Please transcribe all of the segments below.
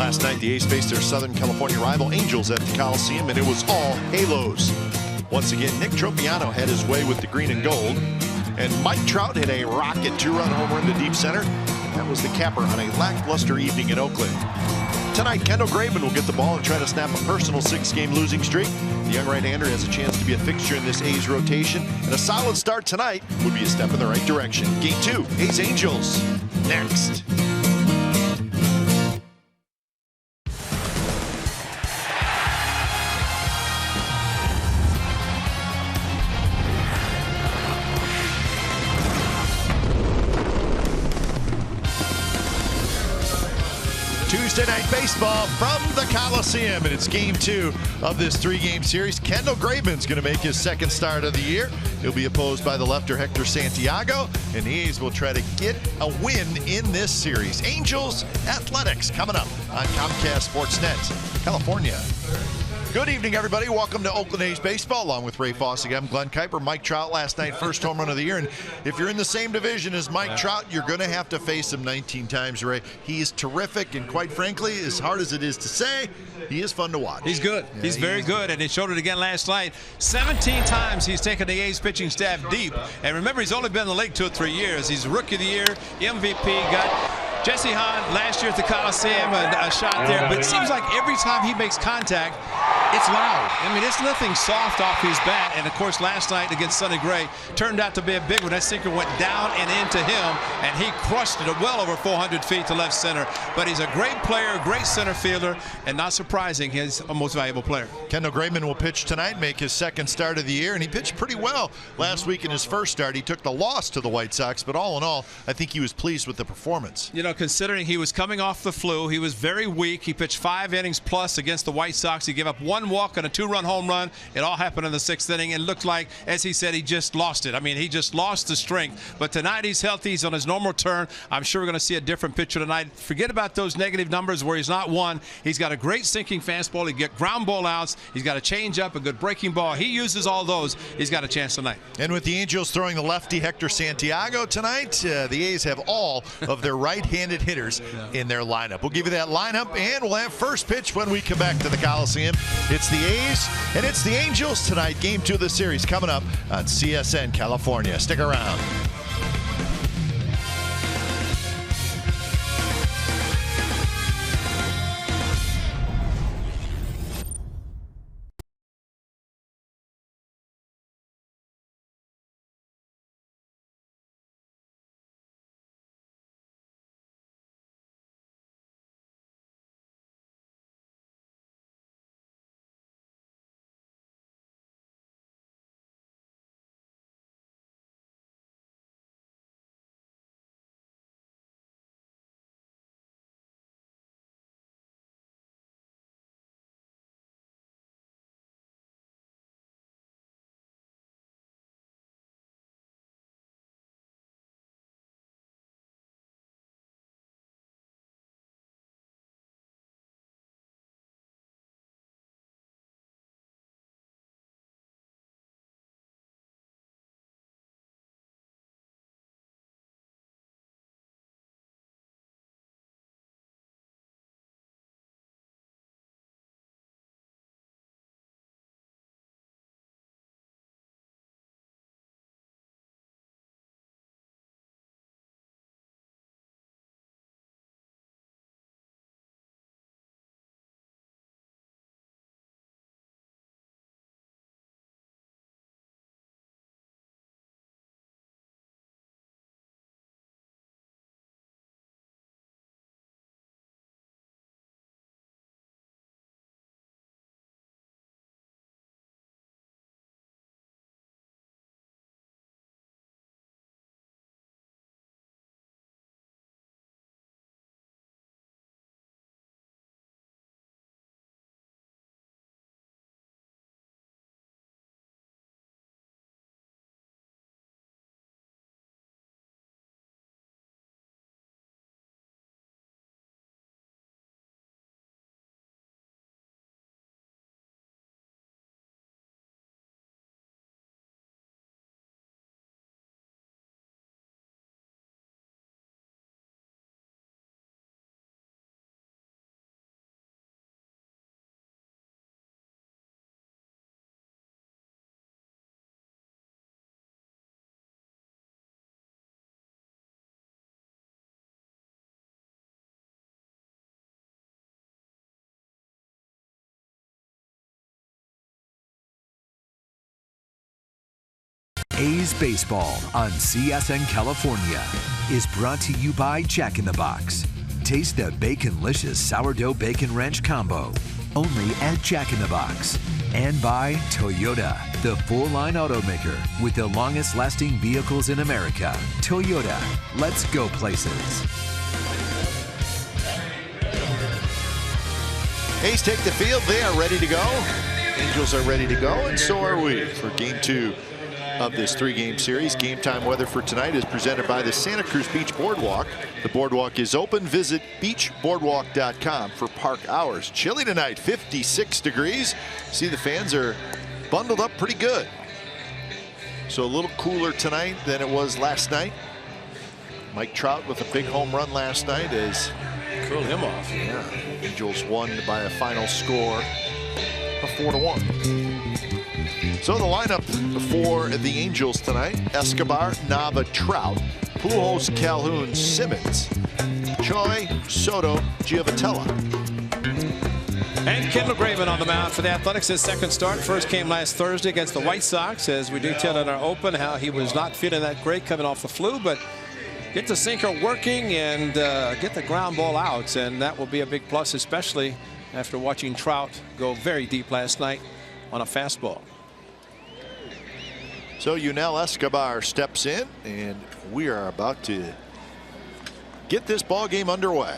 Last night, the A's faced their Southern California rival Angels at the Coliseum, and it was all halos. Once again, Nick Tropiano had his way with the green and gold, and Mike Trout hit a rocket two-run homer in the deep center. That was the capper on a lackluster evening in Oakland. Tonight, Kendall Graveman will get the ball and try to snap a personal 6-game losing streak. The young right-hander has a chance to be a fixture in this A's rotation, and a solid start tonight would be a step in the right direction. Game 2, A's-Angels, next. Tuesday Night Baseball from the Coliseum, and it's Game 2 of this 3-game series. Kendall Graveman's going to make his second start of the year. He'll be opposed by the lefter Hector Santiago, and the A's will try to get a win in this series. Angels Athletics coming up on Comcast Sportsnet, California. Good evening, everybody. Welcome to Oakland A's Baseball, along with Ray Fossig. I'm Glenn Kuiper. Mike Trout last night, first home run of the year. And if you're in the same division as Mike Trout, you're going to have to face him 19 times, Ray. He is terrific, and quite frankly, as hard as it is to say, he is fun to watch. He's good. Yeah, he's very good, and he showed it again last night. 17 times he's taken the A's pitching staff deep. And remember, he's only been in the league 2 or 3 years. He's Rookie of the Year, MVP, got Jesse Hahn last year at the Coliseum, a shot there, but it seems like every time he makes contact, it's loud. I mean, it's nothing soft off his bat, and of course last night against Sonny Gray turned out to be a big one. That sinker went down and into him, and he crushed it well over 400 feet to left center. But he's a great player, great center fielder, and not surprising, he's a most valuable player. Kendall Graveman will pitch tonight, make his second start of the year, and he pitched pretty well last week in his first start. He took the loss to the White Sox, but all in all, I think he was pleased with the performance. You know, considering he was coming off the flu, he was very weak. He pitched 5 innings plus against the White Sox. He gave up 1 walk and a 2-run home run. It all happened in the 6th inning, and looked like, as he said, he just lost it. I mean, he just lost the strength. But tonight he's healthy. He's on his normal turn. I'm sure we're going to see a different pitcher tonight. Forget about those negative numbers where he's not one. He's got a great sinking fastball. He get ground ball outs. He's got a changeup, a good breaking ball. He uses all those. He's got a chance tonight. And with the Angels throwing the lefty Hector Santiago tonight, the A's have all of their right-handed hitters in their lineup. We'll give you that lineup, and we'll have first pitch when we come back to the Coliseum. It's the A's and it's the Angels tonight. Game 2 of the series coming up on CSN California. Stick around. A's Baseball on CSN California is brought to you by Jack in the Box. Taste the Baconlicious Sourdough Bacon Ranch Combo, only at Jack in the Box. And by Toyota, the full-line automaker with the longest-lasting vehicles in America. Toyota, let's go places. A's take the field. They are ready to go. Angels are ready to go, and so are we for Game 2 of this 3-game series. Game time weather for tonight is presented by the Santa Cruz Beach Boardwalk. The boardwalk is open. Visit beachboardwalk.com for park hours. Chilly tonight, 56 degrees. See, the fans are bundled up pretty good. So a little cooler tonight than it was last night. Mike Trout with a big home run last night as cooled him off. Yeah, Angels won by a final score of 4-1. So the lineup for the Angels tonight: Escobar, Nava, Trout, Pujols, Calhoun, Simmons, Choi, Soto, Giovitella. And Kendall Graveman on the mound for the Athletics. His second start. First came last Thursday against the White Sox, as we detailed in our open how he was not feeling that great coming off the flu, but get the sinker working and get the ground ball out, and that will be a big plus, especially after watching Trout go very deep last night on a fastball. So Yunel Escobar steps in, and we are about to get this ball game underway.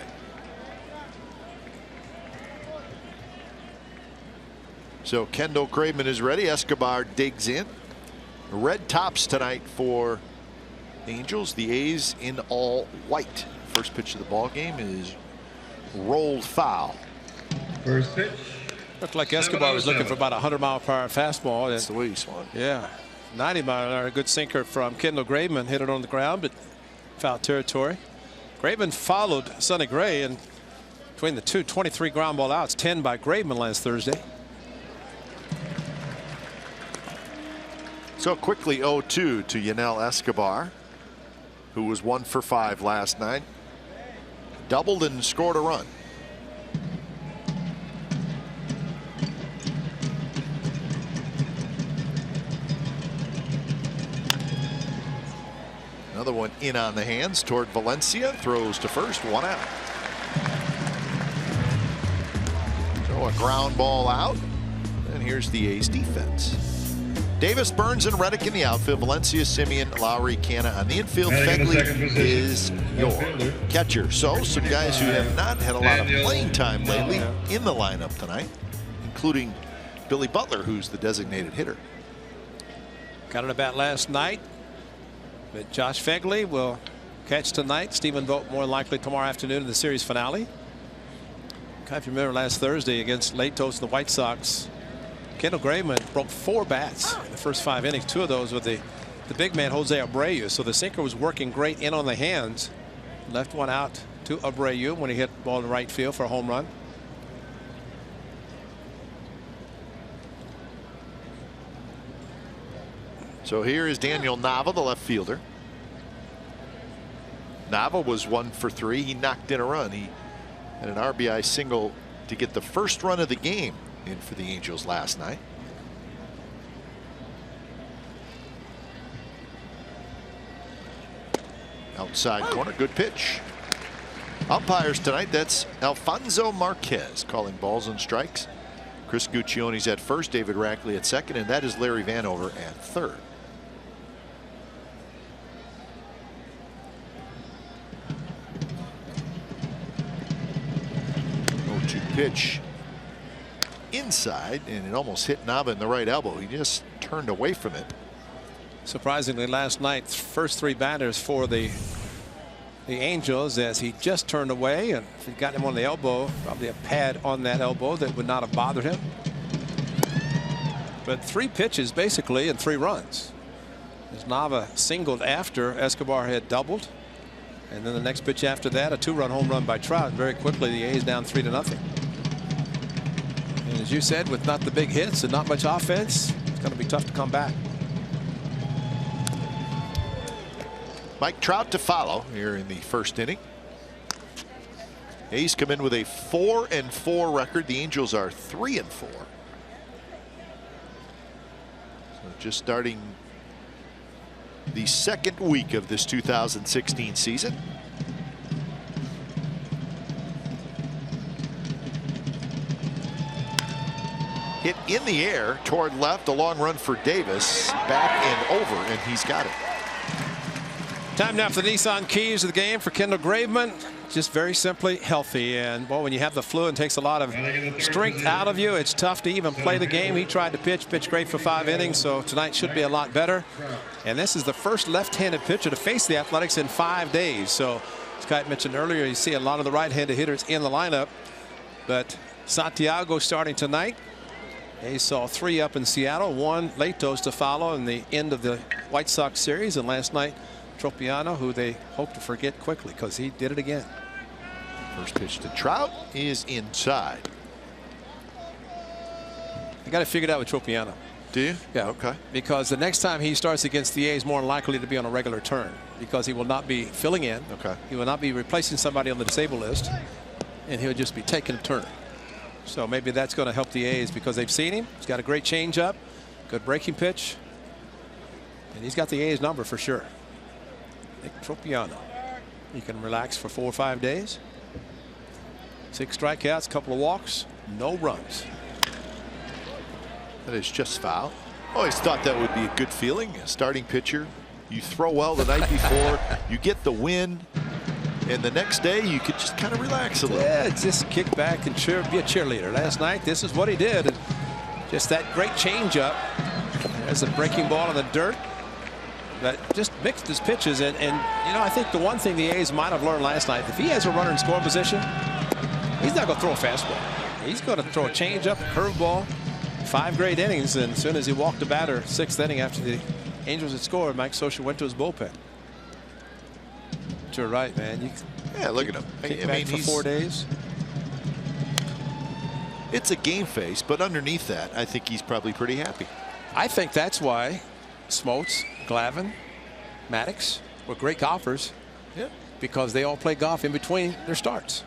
So Kendall Graveman is ready. Escobar digs in. Red tops tonight for Angels. The A's in all white. First pitch of the ball game is rolled foul. First pitch. Looked like Escobar was looking for about a 100-mile-per-hour fastball. That's the way he swung. Yeah, 90-mile-an-hour, a good sinker from Kendall Graveman. Hit it on the ground, but foul territory. Graveman followed Sonny Gray, and between the two, 23 ground ball outs, 10 by Graveman last Thursday. So quickly 0-2 to Yunel Escobar, who was 1 for 5 last night. Doubled and scored a run. Another one in on the hands toward Valencia. Throws to first, 1 out. So a ground ball out. And here's the A's defense. Davis, Burns, and Reddick in the outfield. Valencia, Simeon, Lowry, Canna on the infield. Fegley is your catcher. So some guys who have not had a lot of playing time lately in the lineup tonight, including Billy Butler, who's the designated hitter. Got an at bat last night, but Josh Fegley will catch tonight. Stephen Vogt more likely tomorrow afternoon in the series finale. If you remember last Thursday against Latos and the White Sox, Kendall Graveman broke 4 bats in the first 5 innings. 2 of those with the big man Jose Abreu. So the sinker was working great in on the hands. Left one out to Abreu when he hit the ball to right field for a home run. So here is Daniel Nava, the left fielder. Nava was 1 for 3. He knocked in a run. He had an RBI single to get the first run of the game in for the Angels last night. Outside corner, good pitch. Umpires tonight, that's Alfonso Marquez calling balls and strikes. Chris Guccione's at first, David Rackley at second, and that is Larry Vanover at third. Pitch inside, and it almost hit Nava in the right elbow. He just turned away from it. Surprisingly, last night, first 3 batters for the Angels, as he just turned away, and if he got him on the elbow, probably a pad on that elbow that would not have bothered him. But 3 pitches basically and 3 runs. As Nava singled after Escobar had doubled, and then the next pitch after that, a 2-run home run by Trout. Very quickly, the A's down 3-0. And as you said, with not the big hits and not much offense, it's going to be tough to come back. Mike Trout to follow here in the first inning. A's come in with a 4-4 record. The Angels are 3-4. So just starting the second week of this 2016 season. Hit in the air toward left, a long run for Davis, back and over, and he's got it. Time now for the Nissan keys of the game for Kendall Graveman. Just very simply healthy, and well, when you have the flu and takes a lot of strength out of you, it's tough to even play the game. He tried to pitch great for 5 innings, so tonight should be a lot better. And this is the first left-handed pitcher to face the Athletics in 5 days. So as Kite mentioned earlier, you see a lot of the right-handed hitters in the lineup, but Santiago starting tonight. He saw 3 up in Seattle, 1 Latos to follow in the end of the White Sox series, and last night Tropiano, who they hope to forget quickly because he did it again. First pitch to Trout is inside. I got it figured out with Tropiano. Do you? Yeah. Okay. Because the next time he starts against the A's, more likely to be on a regular turn because he will not be filling in. Okay. He will not be replacing somebody on the disabled list, and he'll just be taking a turn. So maybe that's going to help the A's because they've seen him. He's got a great changeup, good breaking pitch, and he's got the A's number for sure. Nick Tropiano. He can relax for 4 or 5 days. 6 strikeouts, couple of walks, no runs. That is just foul. Always thought that would be a good feeling. A starting pitcher, you throw well the night before, you get the win, and the next day you could just kind of relax a little. Yeah, just kick back and be a cheerleader. Last night, this is what he did. And just that great changeup. There's a breaking ball in the dirt that just mixed his pitches. And you know, I think the one thing the A's might have learned last night, if he has a runner in scoring position, he's not going to throw a fastball. He's going to throw a changeup, a curveball. 5 great innings, and as soon as he walked the batter, 6th inning after the Angels had scored, Mike Scioscia went to his bullpen. You're right, man. Yeah, look at him. I mean, for 4 days. It's a game face, but underneath that, I think he's probably pretty happy. I think that's why Smoltz, Glavine, Maddox were great golfers. Yeah. Because they all play golf in between their starts.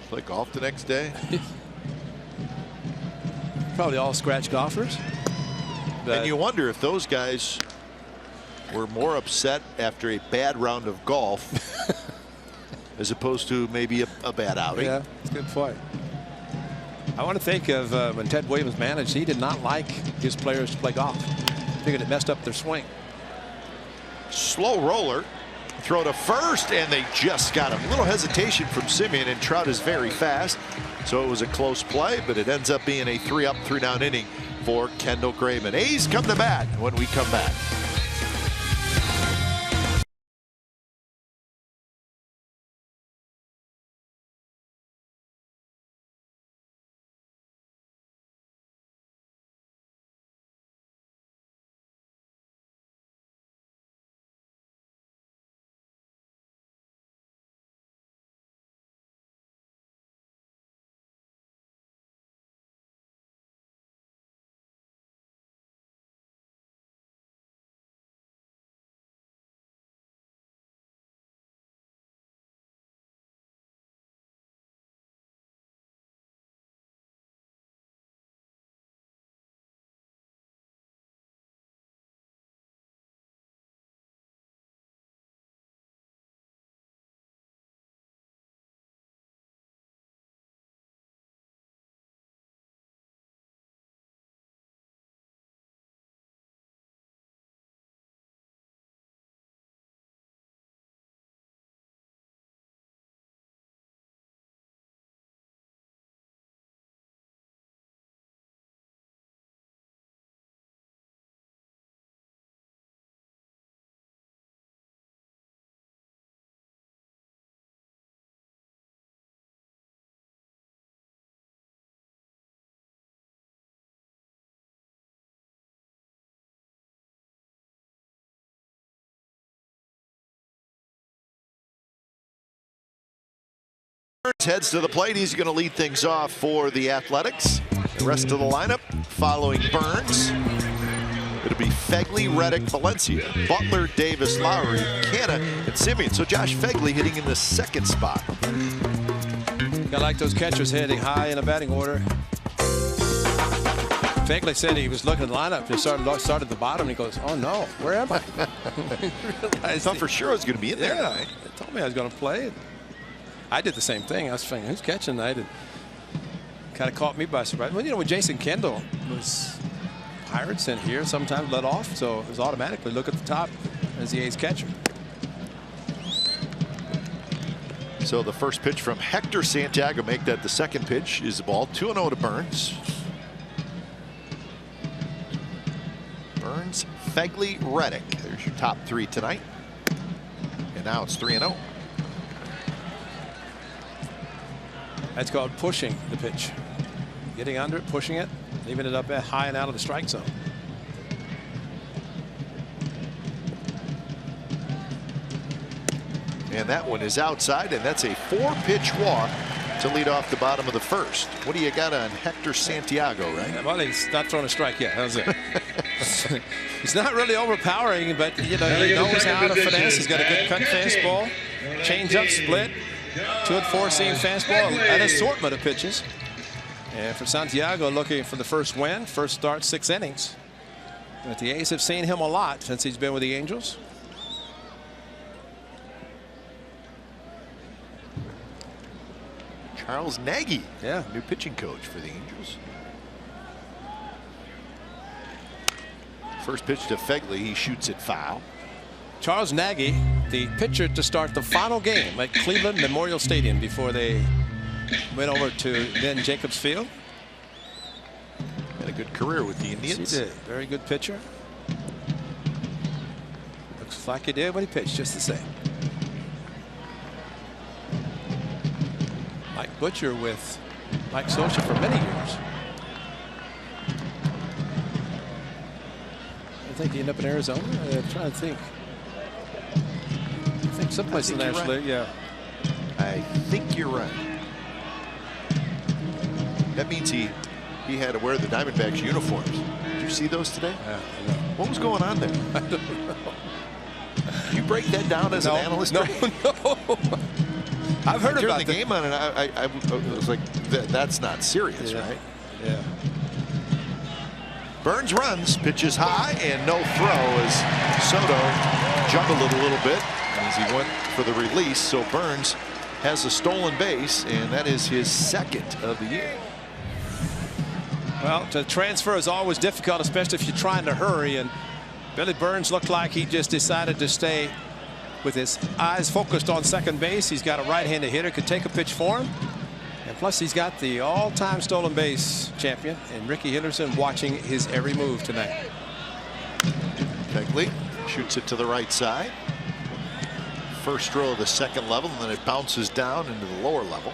Play golf the next day. Probably all scratch golfers. And you wonder if those guys were more upset after a bad round of golf as opposed to maybe a bad outing. Yeah, it's a good point. I want to think of when Ted Williams managed, he did not like his players to play golf. Figured it messed up their swing. Slow roller, throw to first, and they just got him. A little hesitation from Simeon, and Trout is very fast. So it was a close play, but it ends up being a 3-up, 3-down inning for Kendall Graveman. A's come to bat when we come back. Heads to the plate. He's going to lead things off for the Athletics. The rest of the lineup following Burns. It'll be Fegley, Reddick, Valencia, Butler, Davis, Lowry, Canna, and Simeon. So Josh Fegley hitting in the 2nd spot. I like those catchers hitting high in a batting order. Fegley said he was looking at the lineup and started at the bottom. And he goes, "Oh no, where am I?" I thought for sure I was going to be in there. Yeah, they told me I was going to play. I did the same thing. I was thinking, who's catching tonight? It kind of caught me by surprise. Well, you know, when Jason Kendall was Pirates and here, sometimes let off, so it was automatically look at the top as the A's catcher. So the first pitch from Hector Santiago, make that the second pitch, is the ball. 2-0 to Burns. Burns, Fegley, Reddick. There's your top three tonight. And now it's 3-0. That's called pushing the pitch. Getting under it, pushing it, leaving it up high and out of the strike zone. And that one is outside, and that's a 4-pitch walk to lead off the bottom of the first. What do you got on Hector Santiago, right? Well, he's not throwing a strike yet. How's it? He's not really overpowering, but you know, he knows how to finesse. He's got a good cut fastball, change-up, split, 2 and 4 seam fastball, an assortment of pitches. And for Santiago, looking for the first win, first start, 6 innings. But the A's have seen him a lot since he's been with the Angels. Charles Nagy, yeah, new pitching coach for the Angels. First pitch to Fegley, he shoots it foul. Charles Nagy, the pitcher to start the final game at Cleveland Memorial Stadium before they went over to then Jacobs Field. Had a good career with the Indians. Yes, he did. Very good pitcher. Looks like he did when he pitched, just the same. Mike Butcher with Mike Scioscia for many years. I think he ended up in Arizona. I'm trying to think. I think someplace in the National League. Yeah. I think you're right. That means he had to wear the Diamondbacks uniforms. Did you see those today? Yeah, what was going on there? I don't know. Did you break that down as an analyst? No. I've heard about the game on it. I was like, that's not serious, right? Yeah. Burns runs, pitches high, and no throw as Soto juggled it a little bit as he went for the release. So Burns has a stolen base, and that is his second of the year. Well, to transfer is always difficult, especially if you're trying to hurry. And Billy Burns looked like he just decided to stay with his eyes focused on second base. He's got a right-handed hitter, could take a pitch for him. And plus, he's got the all-time stolen base champion and Ricky Henderson watching his every move tonight. Fegley shoots it to the right side. First row of the second level, and then it bounces down into the lower level.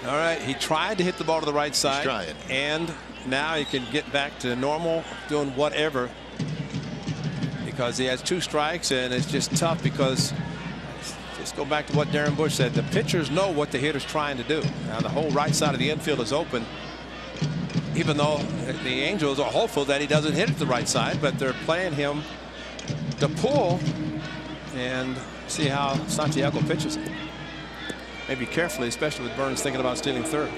All right, he tried to hit the ball to the right side. He's trying. And now he can get back to normal, doing whatever, because he has 2 strikes, and it's just tough because, just go back to what Darren Bush said, the pitchers know what the hitter's trying to do. Now the whole right side of the infield is open, even though the Angels are hopeful that he doesn't hit it to the right side, but they're playing him to pull and see how Santiago pitches it. Maybe carefully, especially with Burns thinking about stealing third.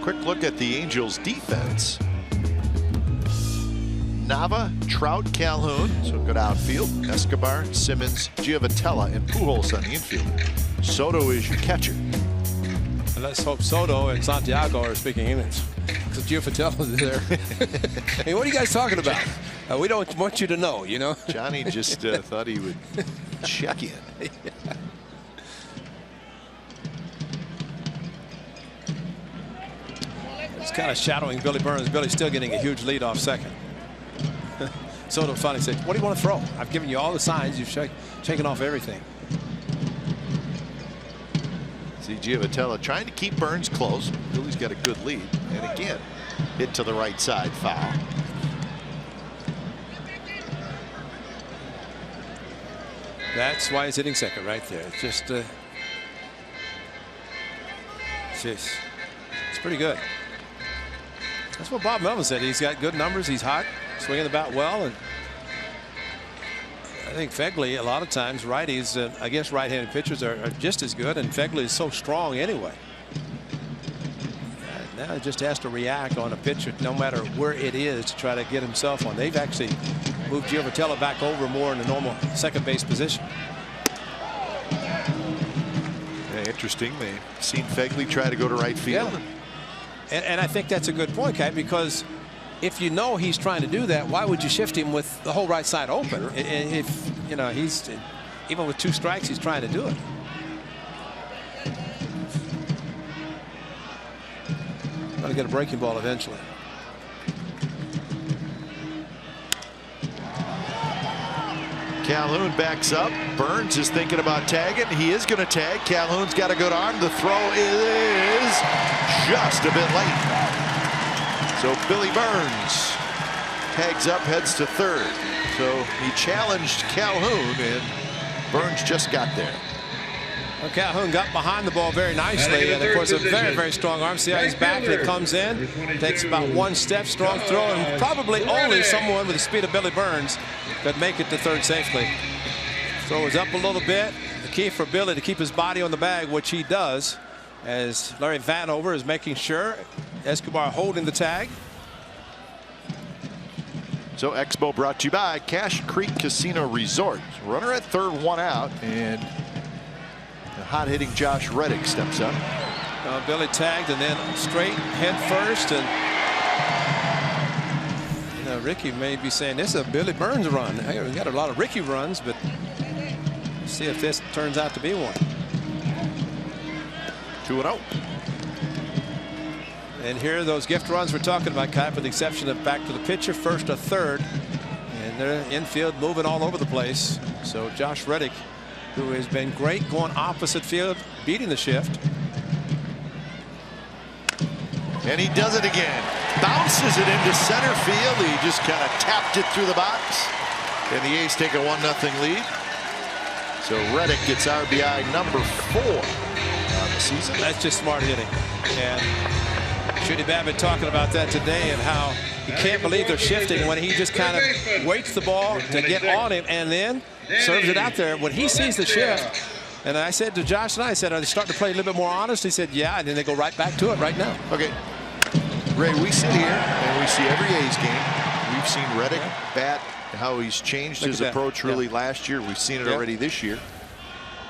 Quick look at the Angels defense. Nava, Trout, Calhoun, so good outfield. Escobar, Simmons, Giovitella, and Pujols on the infield. Soto is your catcher. And let's hope Soto and Santiago are speaking English, because Giovitella is there. Hey, what are you guys talking about? We don't want you to know, you know. Johnny just thought he would check in. Yeah. It's kind of shadowing Billy Burns. Billy's still getting a huge lead off second. Soto finally said, "What do you want to throw? I've given you all the signs. You've shaken off everything." See Giovitella trying to keep Burns close. Billy's got a good lead. And again, hit to the right side, foul. That's why he's hitting second right there. It's just, it's pretty good. That's what Bob Melvin said. He's got good numbers. He's hot, swinging the bat well, and I think Fegley, a lot of times righties against right-handed pitchers are just as good, and Fegley is so strong anyway. Now he just has to react on a pitcher no matter where it is to try to get himself on. They've actually moved Giovatello back over more in the normal second base position. Yeah, interesting. They've seen Fegley try to go to right field. Yeah. And I think that's a good point, Kai, because if you know he's trying to do that, why would you shift him with the whole right side open? Sure. If you know he's even with 2 strikes, he's trying to do it. Going to get a breaking ball eventually. Calhoun backs up. Burns is thinking about tagging. He is going to tag. Calhoun's got a good arm. The throw is just a bit late. So Billy Burns tags up, heads to third. So he challenged Calhoun, and Burns just got there. Well, Calhoun got behind the ball very nicely, and of course a very, very strong arm. See how he's back and it comes in, takes about 1 step, strong throw, and probably only someone with the speed of Billy Burns could make it to third safely. Throw is up a little bit. The key for Billy to keep his body on the bag, which he does, as Larry Vanover is making sure Escobar holding the tag. So Expo brought to you by Cache Creek Casino Resort. Runner at third, 1 out, and the hot-hitting Josh Reddick steps up. Billy tagged and then straight head first, and you know, Ricky may be saying this is a Billy Burns run. Hey, we got a lot of Ricky runs, but let's see if this turns out to be one. 2-0. And here are those gift runs we're talking about, Kai, with the exception of back to the pitcher, first or third, and they're infield moving all over the place. So Josh Reddick, who has been great going opposite field, beating the shift. And he does it again. Bounces it into center field. He just kind of tapped it through the box. And the A's take a 1-0 lead. So Reddick gets RBI number 4 on the season. That's just smart hitting. And Shooty Babbitt talking about that today and how he can't believe they're shifting when he just kind of waits the ball to get on him and then serves it out there. When he sees the shift, and I said to Josh and I said, are they starting to play a little bit more honest? He said, yeah, and then they go right back to it right now. Okay. Ray, we sit here and we see every A's game. We've seen Reddick bat, how he's changed his approach really last year. We've seen it already this year.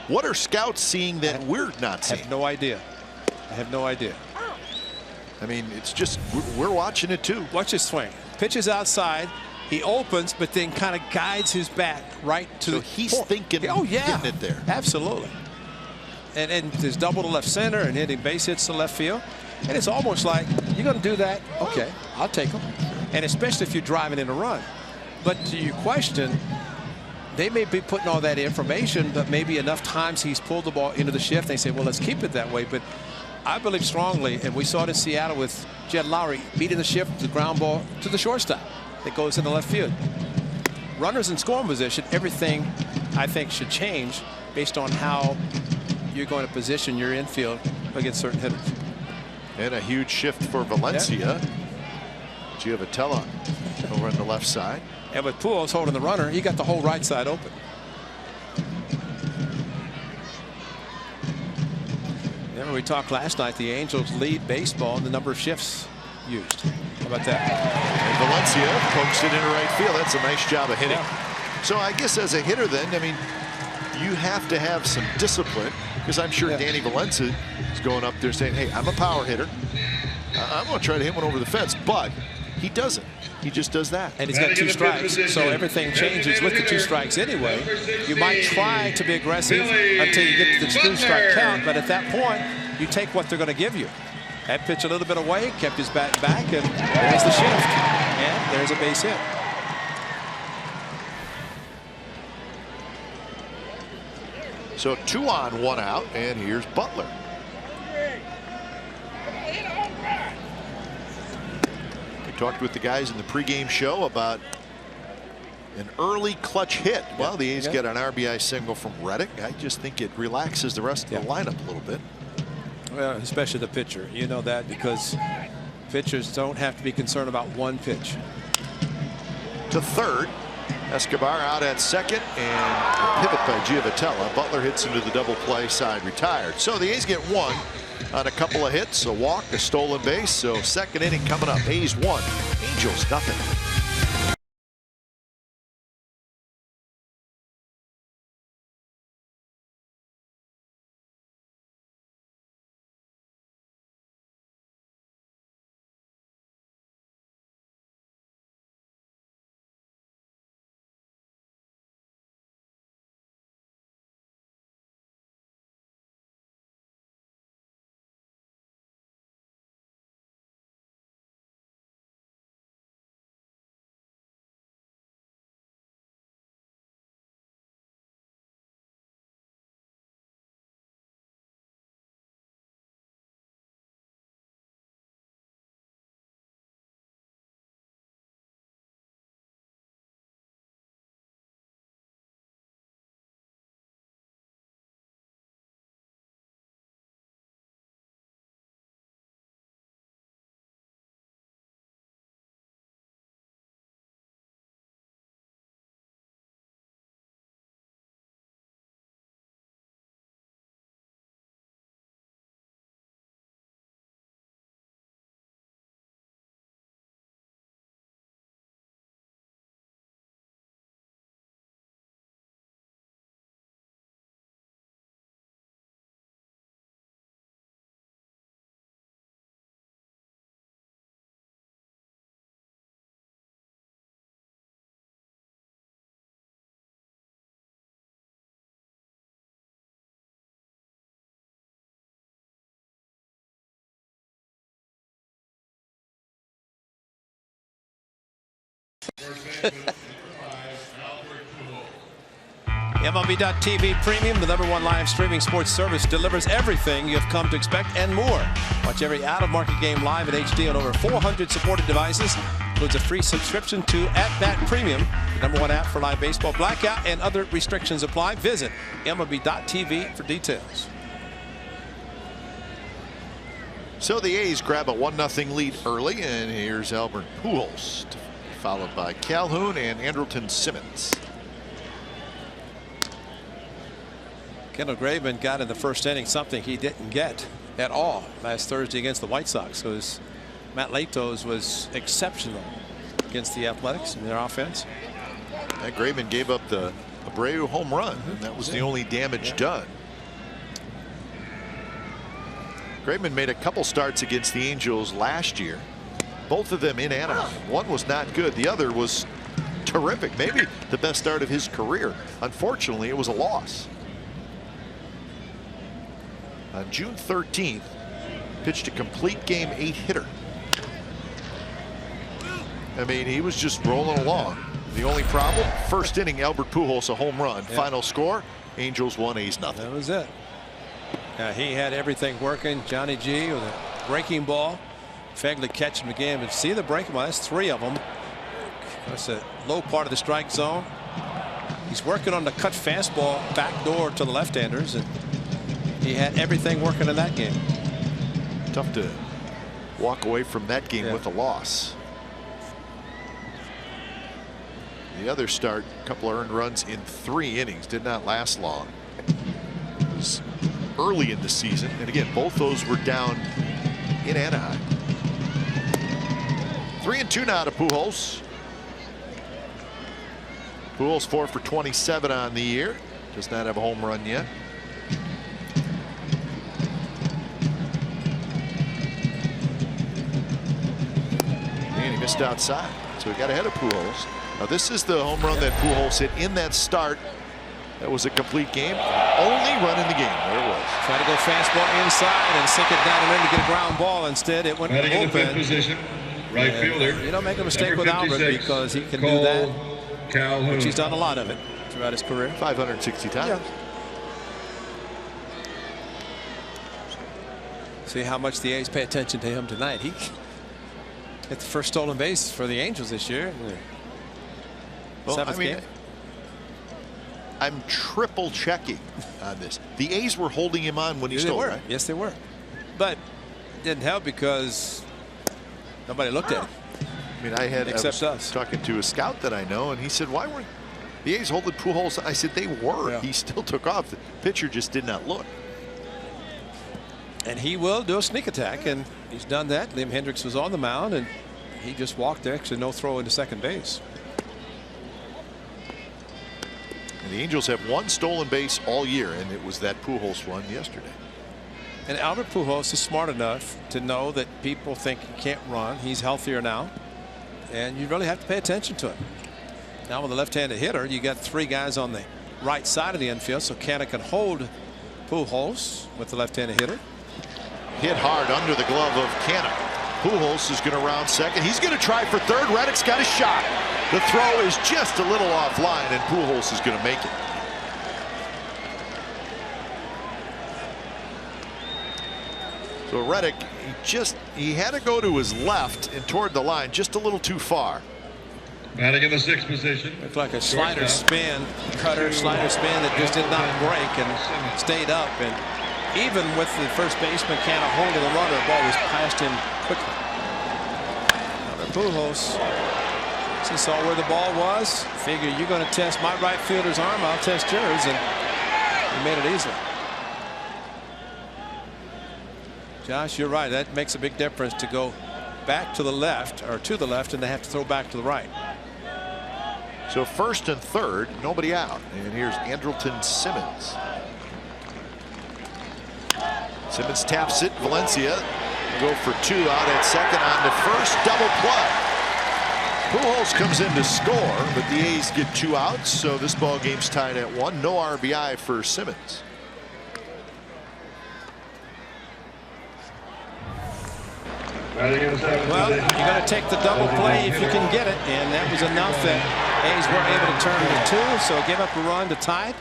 What are scouts seeing that we're not seeing? I have no idea. I have no idea. I mean, it's just, we're watching it too. Watch his swing. Pitches outside. He opens, but then kind of guides his bat right to the he's thinking getting it there. Absolutely. And there's double to left center and hitting base hits to left field. And it's almost like, you're going to do that? Okay, I'll take them. And especially if you're driving in a run. But to your question, they may be putting all that information, but maybe enough times he's pulled the ball into the shift. They say, well, let's keep it that way. But I believe strongly, and we saw it in Seattle with Jed Lowry beating the shift, the ground ball to the shortstop that goes into left field. Runners in scoring position, everything I think should change based on how you're going to position your infield against certain hitters. And a huge shift for Valencia. Giovatello over on the left side. And with Pujols holding the runner, he got the whole right side open. Remember we talked last night, the Angels lead baseball in the number of shifts used. How about that? And Valencia pokes it into right field. That's a nice job of hitting. Yeah. So I guess as a hitter then, I mean, you have to have some discipline, because I'm sure Danny Valencia is going up there saying, hey, I'm a power hitter. I'm going to try to hit one over the fence, but he doesn't. He just does that. And he's got 2 strikes, so everything changes with the 2 strikes anyway. You might try to be aggressive until you get to the 2-strike count, but at that point, you take what they're going to give you. That pitch a little bit away, kept his bat back, and there's the shift. And there's a base hit. So 2 on, 1 out, and here's Butler. We talked with the guys in the pregame show about an early clutch hit. Well, the A's get an RBI single from Reddick. I just think it relaxes the rest of the lineup a little bit. Well, especially the pitcher. You know that because pitchers don't have to be concerned about one pitch. To third. Escobar out at second, and a pivot by Giavotella. Butler hits into the double play side, retired. So the A's get one on a couple of hits, a walk, a stolen base. So second inning coming up. A's 1, Angels nothing. MLB.TV Premium, the #1 live streaming sports service, delivers everything you've come to expect and more. Watch every out-of-market game live in HD on over 400 supported devices. Includes a free subscription to @Bat Premium, the #1 app for live baseball. Blackout and other restrictions apply. Visit MLB.TV for details. So the A's grab a 1-0 lead early, and here's Albert Pujols, followed by Calhoun and Andrelton Simmons. Kendall Graveman got in the first inning something he didn't get at all last Thursday against the White Sox. Because Matt Latos was exceptional against the Athletics in their offense. And Graveman gave up the Abreu home run, and that was the only damage done. Graveman made a couple starts against the Angels last year, both of them in Anaheim. One was not good, the other was terrific, maybe the best start of his career. Unfortunately, it was a loss. On June 13th, pitched a complete game 8-hitter. I mean, he was just rolling along. The only problem, first inning, Albert Pujols a home run. Yeah. Final score, Angels 1, A's nothing. That was it. He had everything working. Johnny G with a breaking ball. Fegley catching him again, but see the breaking ball. That's 3 of them. That's a low part of the strike zone. He's working on the cut fastball back door to the left-handers, and he had everything working in that game. Tough to walk away from that game with a loss. The other start, a couple of earned runs in 3 innings, did not last long. It was early in the season, and again, both those were down in Anaheim. 3-2 now to Pujols. Pujols 4 for 27 on the year. Does not have a home run yet. And he missed outside, so he got ahead of Pujols. Now this is the home run that Pujols hit in that start. That was a complete game. Only run in the game. There it was. Try to go fastball inside and sink it down and in to get a ground ball. Instead, it went Batting in the 5th open. position, right fielder. You don't make a mistake number with Albert 56, because he can Cole do that. Calhoun. Which he's done a lot of it throughout his career. 560 times. Yeah. See how much the A's pay attention to him tonight. He hit the first stolen base for the Angels this year. Well, I 7th mean, game. I'm triple checking on this. The A's were holding him on when he stole, right? Yes, they were. But it didn't help because nobody looked at him. I mean, I was Except us. talking to a scout that I know, and he said, why the A's holding Pujols. I said they were. Yeah. He still took off. The pitcher just did not look. And he will do a sneak attack, and he's done that. Liam Hendricks was on the mound, and he just walked there. Actually, no throw into second base. And the Angels have one stolen base all year, and it was that Pujols one yesterday. And Albert Pujols is smart enough to know that people think he can't run. He's healthier now, and you really have to pay attention to him. Now with a left-handed hitter, you got 3 guys on the right side of the infield, so Canna can hold Pujols with the left-handed hitter. Hit hard under the glove of Canna. Pujols is going to round second. He's going to try for third. Reddick's got a shot. The throw is just a little offline, and Pujols is going to make it. So Reddick, he had to go to his left and toward the line just a little too far. Batting in the 6th position. Looked like a slider spin, cutter slider spin that just did not break and stayed up. And even with the first baseman Canna holding the runner, the ball was past him quickly. Pujols, he saw where the ball was. Figure you're going to test my right fielder's arm, I'll test yours, and he made it easily. Josh, you're right. That makes a big difference to go back to the left or to the left, and they have to throw back to the right. So first and third, nobody out. And here's Andrelton Simmons. Simmons taps it. Valencia go for 2 out at second on to first. Double play. Pujols comes in to score, but the A's get 2 outs, so this ball game's tied at 1. No RBI for Simmons. Batting in the 7th Well, position. you're going to take the double play if you can get it, and that was enough that A's weren't able to turn to 2, so give up a run to tie it.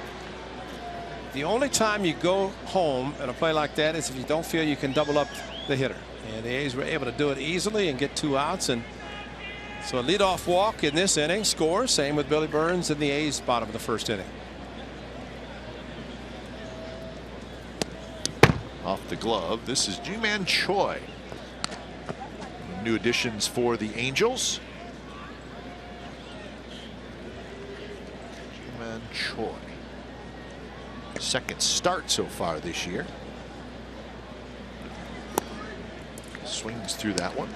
The only time you go home at a play like that is if you don't feel you can double up the hitter, and the A's were able to do it easily and get 2 outs. And so a leadoff walk in this inning, scores. Same with Billy Burns in the A's bottom of the first inning. Off the glove. This is Ji-Man Choi. New additions for the Angels. Ji-Man Choi. Second start so far this year. Swings through that one.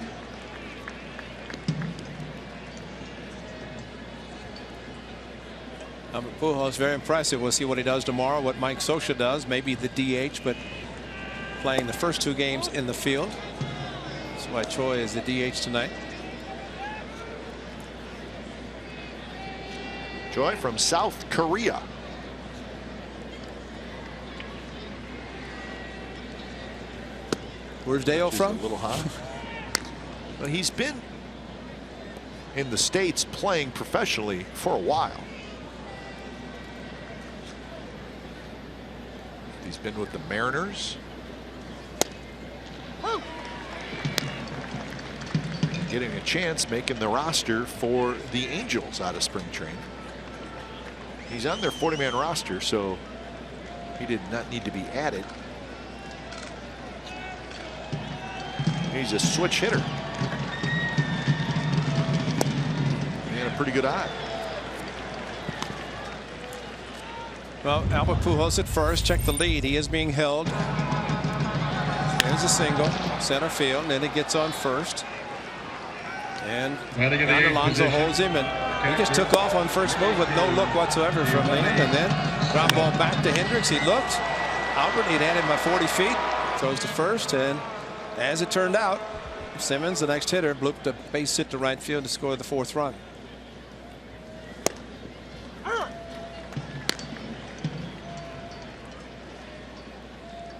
Pujols very impressive. We'll see what he does tomorrow, what Mike Scioscia does, maybe the DH, but playing the first 2 games in the field. That's why Choi is the DH tonight. Choi from South Korea. Where's Dale from? A little hot. But he's been in the States playing professionally for a while. He's been with the Mariners. Woo. Getting a chance making the roster for the Angels out of spring training. He's on their 40-man roster, so he did not need to be added. He's a switch hitter. He had a pretty good eye. Well, Albert Pujols at first. Check the lead. He is being held. There's a single, center field, and then he gets on first. And Alonso holds him, and he just took off on first move with no look whatsoever from Liam. And then ground ball back to Hendricks. He looked. Albert, he'd had him by 40 feet. Throws to first, and as it turned out, Simmons, the next hitter, blooped a base hit to right field to score the 4th run.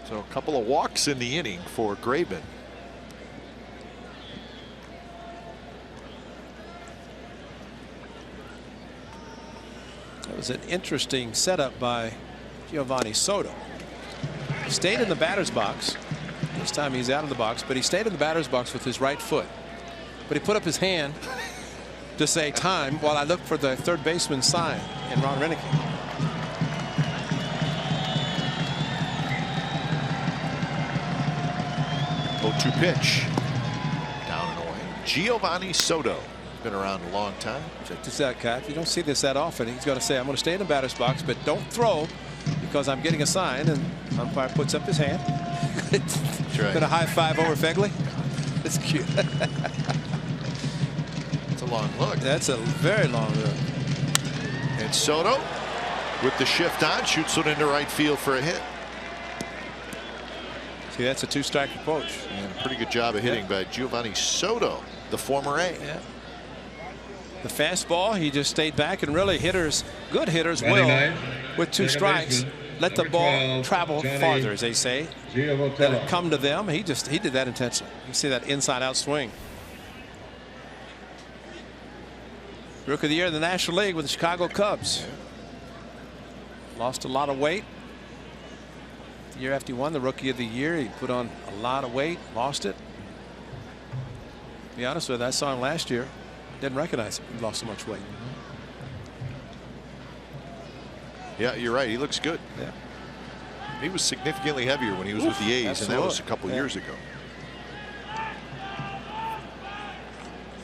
So a couple of walks in the inning for Graveman. That was an interesting setup by Giovanni Soto. He stayed in the batter's box. This time he's out of the box, but he stayed in the batter's box with his right foot. But he put up his hand to say time while I looked for the third baseman sign in Ron Renick. 0-2 pitch. Down and away. Giovanni Soto. been around a long time. Check this out, Cat. You don't see this that often. He's got to say, I'm going to stay in the batter's box, but don't throw because I'm getting a sign. And umpire puts up his hand. That's right. Been a high five over Fegley. It's cute. It's a long look. That's a very long look. And Soto, with the shift on, shoots it into right field for a hit. See, that's a two-strike approach. And a pretty good job of hitting by Giovanni Soto, the former A. Yeah. The fastball, he just stayed back, and really good hitters will, with two strikes, let the ball travel farther, as they say. Let it come to them. He did that intentionally. You see that inside-out swing. Rookie of the Year in the National League with the Chicago Cubs. Lost a lot of weight. The year after he won the Rookie of the Year, he put on a lot of weight, lost it. To be honest with you, I saw him last year. Didn't recognize him. He lost so much weight. Yeah, you're right. He looks good. Yeah. He was significantly heavier when he was with the A's, and that was a couple years ago.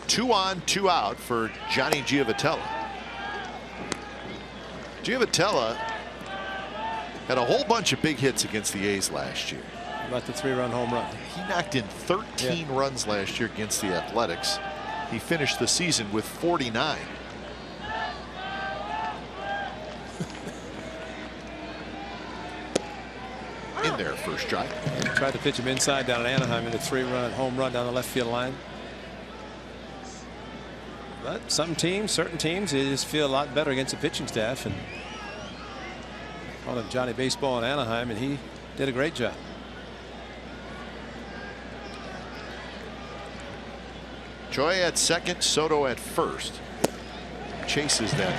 2 on, 2 out for Johnny Giavotella. Giavotella had a whole bunch of big hits against the A's last year. About the 3-run home run. He knocked in 13 runs last year against the Athletics. He finished the season with 49. In there, first strike. Tried to pitch him inside down at Anaheim in a 3-run home run down the left field line. But some teams, certain teams, they just feel a lot better against the pitching staff. And called him Johnny Baseball in Anaheim, and he did a great job. Joy at second, Soto at first. Chases that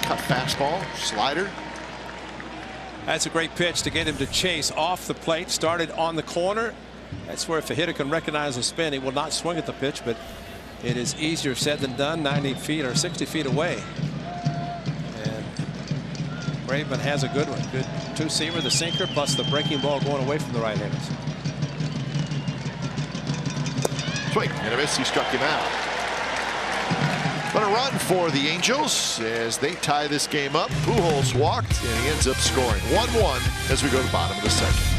cut fastball, slider. That's a great pitch to get him to chase off the plate. Started on the corner. That's where if a hitter can recognize the spin, he will not swing at the pitch, but it is easier said than done. 90 feet or 60 feet away. And Graveman has a good one. Good two-seamer, the sinker, plus the breaking ball going away from the right-handers. Swing and a miss. He struck him out. But a run for the Angels as they tie this game up. Pujols walked, and he ends up scoring 1-1 as we go to the bottom of the second.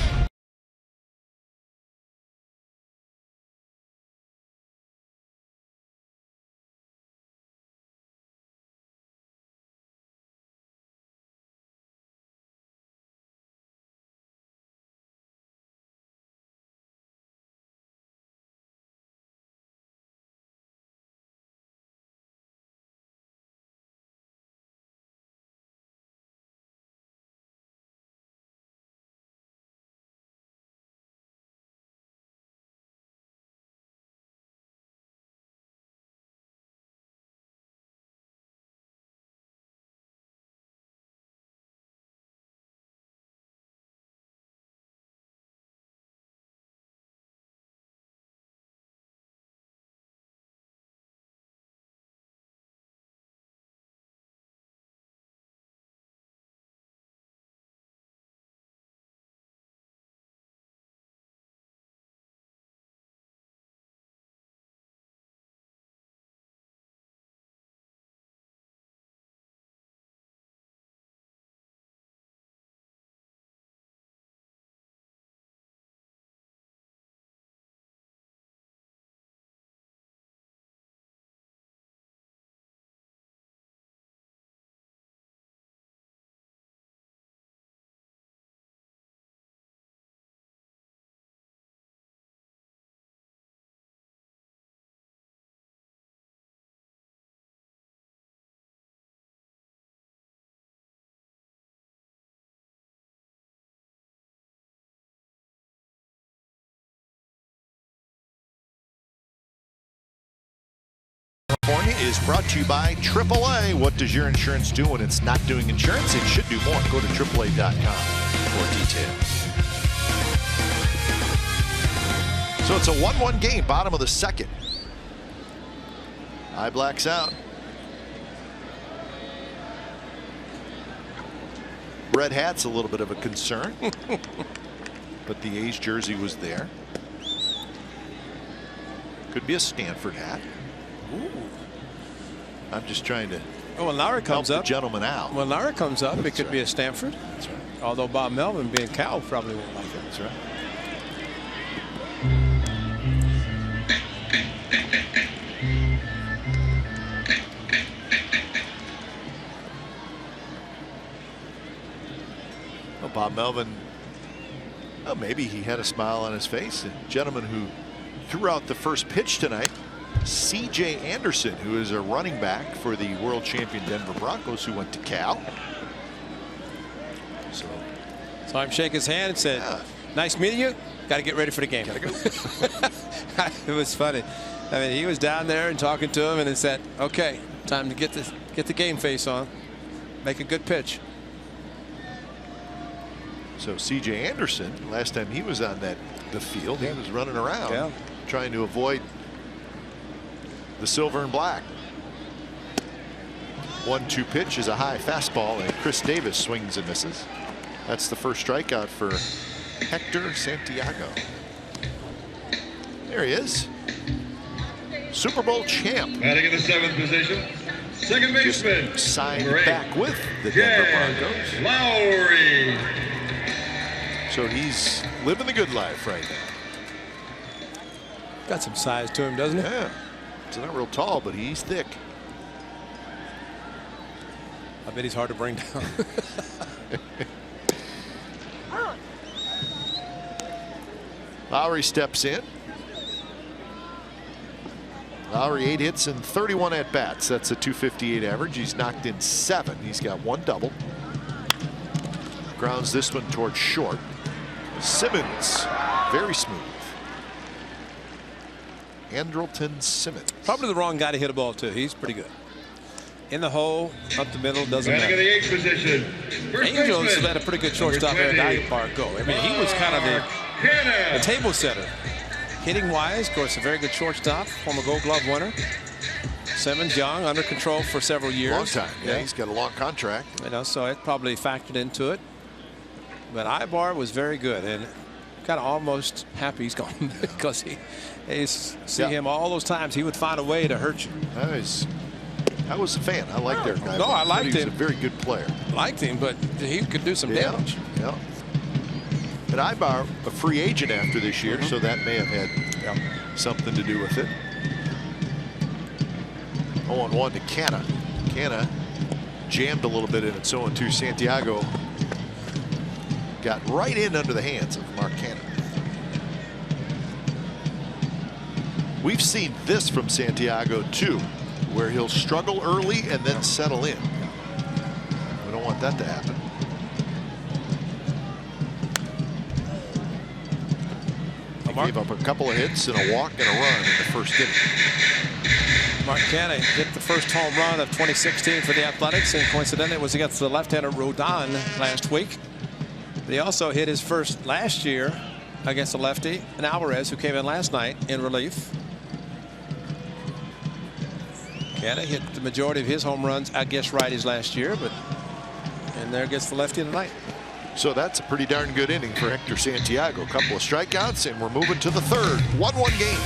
California is brought to you by AAA. What does your insurance do when it's not doing insurance? It should do more. Go to AAA.com for details. So it's a 1-1 game, bottom of the second. Eye blacks out. Red hat's a little bit of a concern, but the A's jersey was there. Could be a Stanford hat. Ooh. I'm just trying to when Lowry comes help up, the gentleman out. when Lowry comes up, it could right. be a Stanford. That's right. Although Bob Melvin, being Cal, probably won't like it. That's right. Well, Bob Melvin, well, maybe he had a smile on his face. A gentleman who threw out the first pitch tonight, C.J. Anderson, who is a running back for the world champion Denver Broncos, who went to Cal. So Saw him shake his hand and said, "Nice meeting you. Got to get ready for the game." gotta go. It was funny. I mean, he was down there and talking to him, and it said, "Okay, time to get the game face on. Make a good pitch." So C.J. Anderson, last time he was on the field, he was running around trying to avoid the silver and black. 1-2 pitch is a high fastball, and Chris Davis swings and misses. That's the first strikeout for Hector Santiago. There he is. Super Bowl champ. Batting in the 7th position. Second baseman. Just signed number 8, back with the Denver Broncos. Lowry. So he's living the good life right now. Got some size to him, doesn't he? Yeah. He's not real tall, but he's thick. I bet he's hard to bring down. Lowry steps in. Lowry 8 hits and 31 at bats. That's a .258 average. He's knocked in 7. He's got 1 double. Grounds this one towards short. Simmons, very smooth. Andrelton Simmons. Probably the wrong guy to hit a ball to. He's pretty good. In the hole, up the middle, doesn't Batting in matter. the 8th position. First Angels baseman. let a pretty good shortstop Number at 20, Dyer Park go. I mean, he was kind of the table setter. Hitting wise, of course, a very good shortstop, former Gold Glove winner. Simmons, young, under control for several years. Long time. Yeah, he's got a long contract. You know, so it probably factored into it. But Ibar was very good, and kind of almost happy he's gone because he see him all those times he would find a way to hurt you. I was a fan. I liked their guy. No, I liked him. He him. was a very good player. Liked him, but he could do some damage. Yeah. But Ibar, a free agent after this year, so that may have had something to do with it. 0-1 to Canna. Canna jammed a little bit in it. 0-2. Santiago got right in under the hands of Mark Canna. We've seen this from Santiago too, where he'll struggle early and then settle in. We don't want that to happen. He gave up a couple of hits and a walk and a run in the first inning. Mark Canna hit the first home run of 2016 for the Athletics, and coincidentally it was against the left-hander Rodon last week. But he also hit his first last year against the lefty, and Alvarez, who came in last night in relief. Canna hit the majority of his home runs against righties last year, and there gets the lefty tonight. So that's a pretty darn good inning for Hector Santiago. A couple of strikeouts, and we're moving to the third. 1-1 game.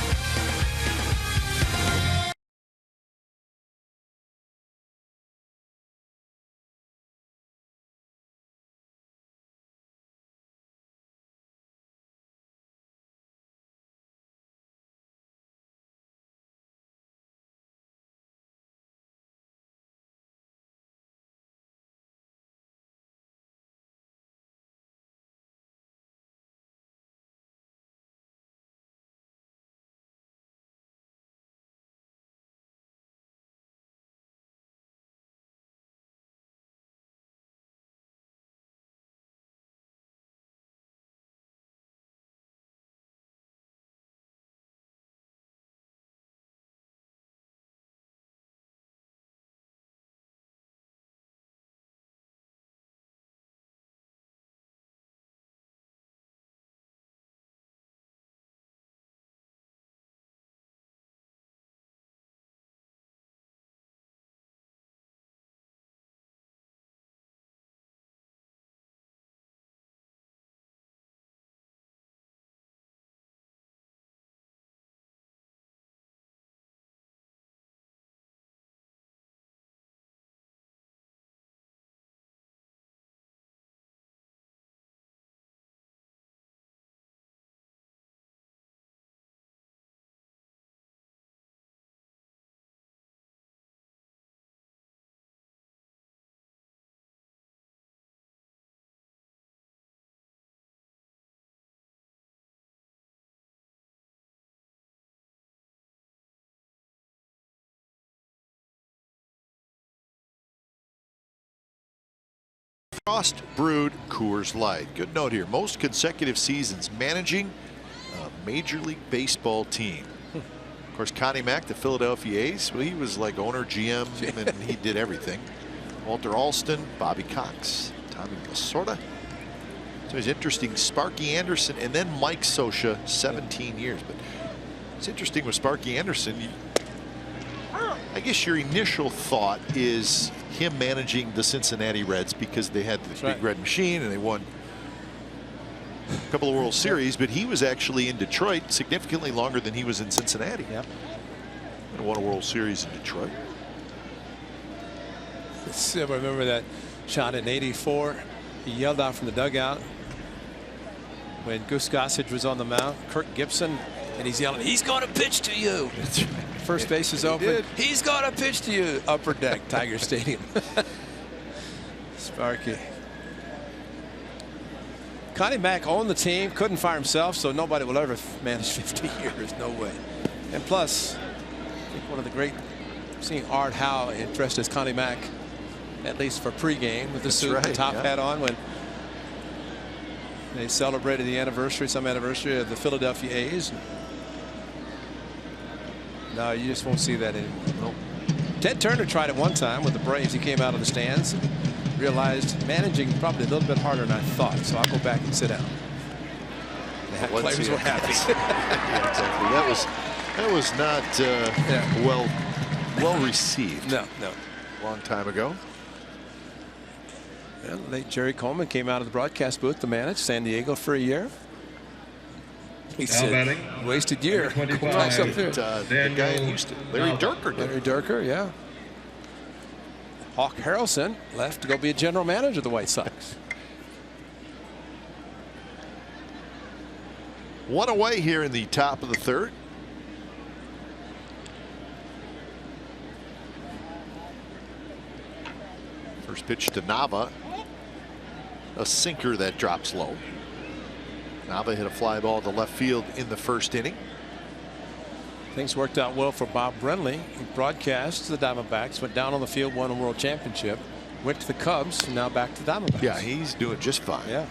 Frost brewed Coors Light. Good note here. Most consecutive seasons managing a Major League Baseball team. Of course, Connie Mack, the Philadelphia A's, well, he was like owner, GM, and he did everything. Walter Alston, Bobby Cox, Tommy Lasorda. So it's interesting. Sparky Anderson and then Mike Scioscia, 17 years. But it's interesting with Sparky Anderson. I guess your initial thought is him managing the Cincinnati Reds because they had the big red machine and they won a couple of World Series, but he was actually in Detroit significantly longer than he was in Cincinnati. Yep. And won a World Series in Detroit. I remember that shot in '84. He yelled out from the dugout when Goose Gossage was on the mound. Kirk Gibson, and he's yelling, "He's going to pitch to you." That's right. First base is open. He's going to pitch to you. Upper deck, Tiger Stadium. Sparky. Connie Mack owned the team, couldn't fire himself, so nobody will ever manage 50 years. No way. And plus, I think one of the great, seeing Art Howe dressed as Connie Mack, at least for pregame, with the suit, the top hat on, when they celebrated the anniversary, some anniversary of the Philadelphia A's. No, you just won't see that anymore. Nope. Ted Turner tried it one time with the Braves. He came out of the stands and realized managing probably a little bit harder than I thought. So I'll go back and sit down. The players were happy. Yeah, exactly. That was not well received. No. Long time ago. Well, late Jerry Coleman came out of the broadcast booth to manage San Diego for a year. He said, wasted year. The guy in Houston, Larry Durker. Larry Durker, yeah. Hawk Harrelson left to go be a general manager of the White Sox. One away here in the top of the third. First pitch to Nava. A sinker that drops low. Nava hit a fly ball to left field in the first inning. Things worked out well for Bob Brenly. He broadcast the Diamondbacks, went down on the field, won a world championship, went to the Cubs, and now back to the Diamondbacks. Yeah, he's doing just fine. Yeah.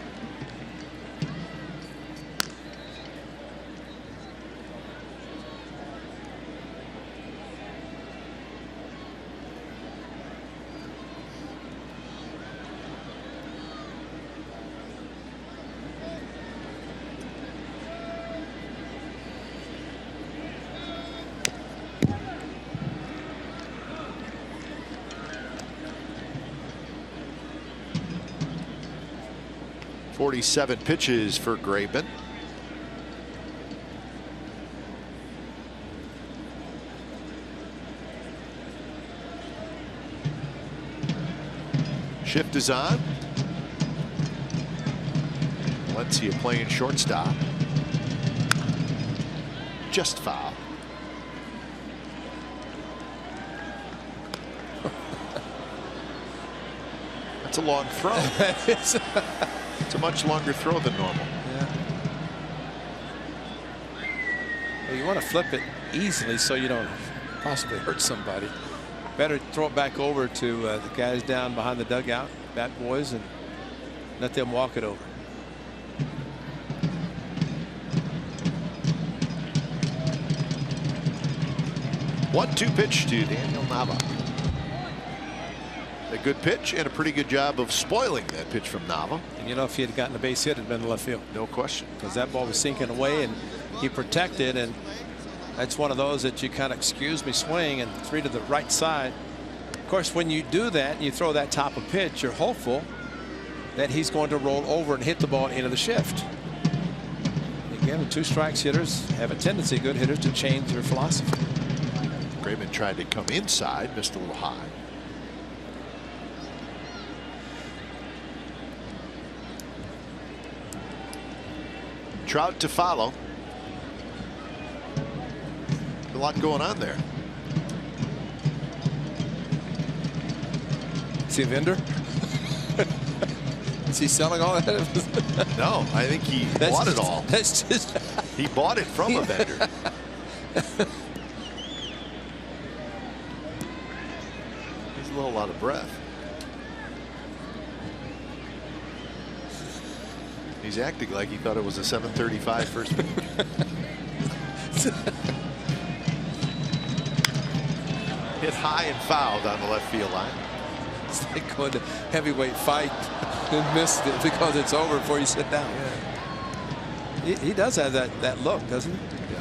.47 pitches for Graveman. Shift is on. Valencia playing shortstop. Just foul. That's a long throw. It's a much longer throw than normal. Yeah. Well, you want to flip it easily so you don't possibly hurt somebody. Better throw it back over to the guys down behind the dugout, bat boys, and let them walk it over. One-two pitch to Daniel Nava. A good pitch and a pretty good job of spoiling that pitch from Nava. And you know, if he had gotten a base hit, it'd been in left field. No question. Because that ball was sinking away and he protected, and that's one of those that you kind of excuse me swing and three to the right side. Of course, when you do that, you throw that top of pitch, you're hopeful that he's going to roll over and hit the ball into the shift. Again, the two strikes hitters have a tendency, good hitters, to change their philosophy. Graveman tried to come inside, missed a little high. Trout to follow. A lot going on there. Is he a vendor? Is he selling all that? No, I think he bought it all. That's just he bought it from a vendor. He's a little out of breath. He's acting like he thought it was a 7:35 first pitch. Hit high and fouled on the left field line. It's like going to heavyweight fight and missed it because it's over before you sit down. Yeah. He does have that look, doesn't he? Yeah.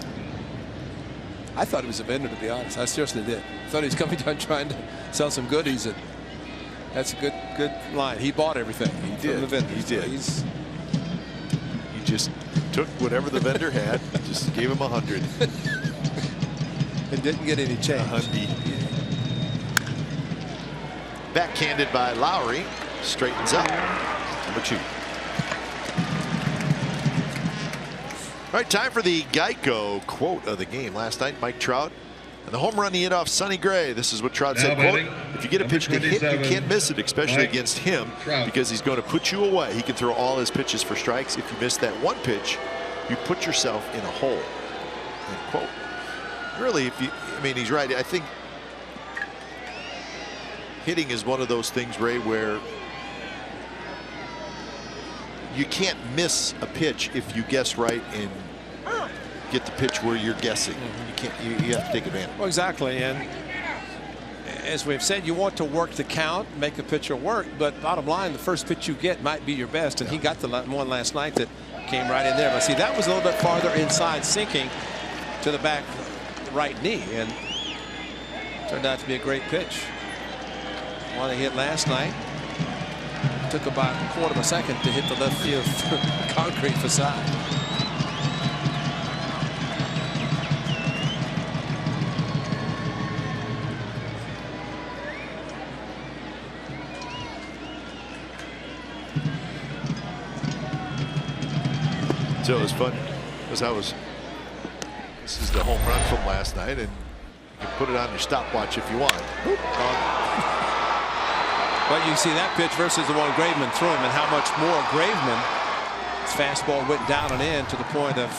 I thought he was a vendor, to be honest. I seriously did. I thought he was coming down trying to sell some goodies. And that's a good line. He bought everything. He did. The vendor. He did. He just took whatever the vendor had, just gave him 100. And didn't get any change. 100. Backhanded by Lowry. Straightens up. Number 2. All right, time for the Geico quote of the game. Last night, Mike Trout and the home run he hit off Sonny Gray. This is what Trout said, quote, if you get a pitch to hit, you can't miss it, especially against him, because he's going to put you away. He can throw all his pitches for strikes. If you miss that one pitch, you put yourself in a hole. End quote. Really, I mean, he's right. I think hitting is one of those things, Ray, where you can't miss a pitch if you guess right and get the pitch where you're guessing. You can't. You have to take advantage. Well, exactly. And as we've said, you want to work the count, make the pitcher work. But bottom line, the first pitch you get might be your best. And he got the one last night that came right in there. But see, that was a little bit farther inside, sinking to the back right knee, and turned out to be a great pitch. One he hit last night. Took about a quarter of a second to hit the left field concrete facade. So it was fun because this is the home run from last night, and you can put it on your stopwatch if you want. But you see that pitch versus the one Graveman threw him, and how much more Graveman's fastball went down and in to the point of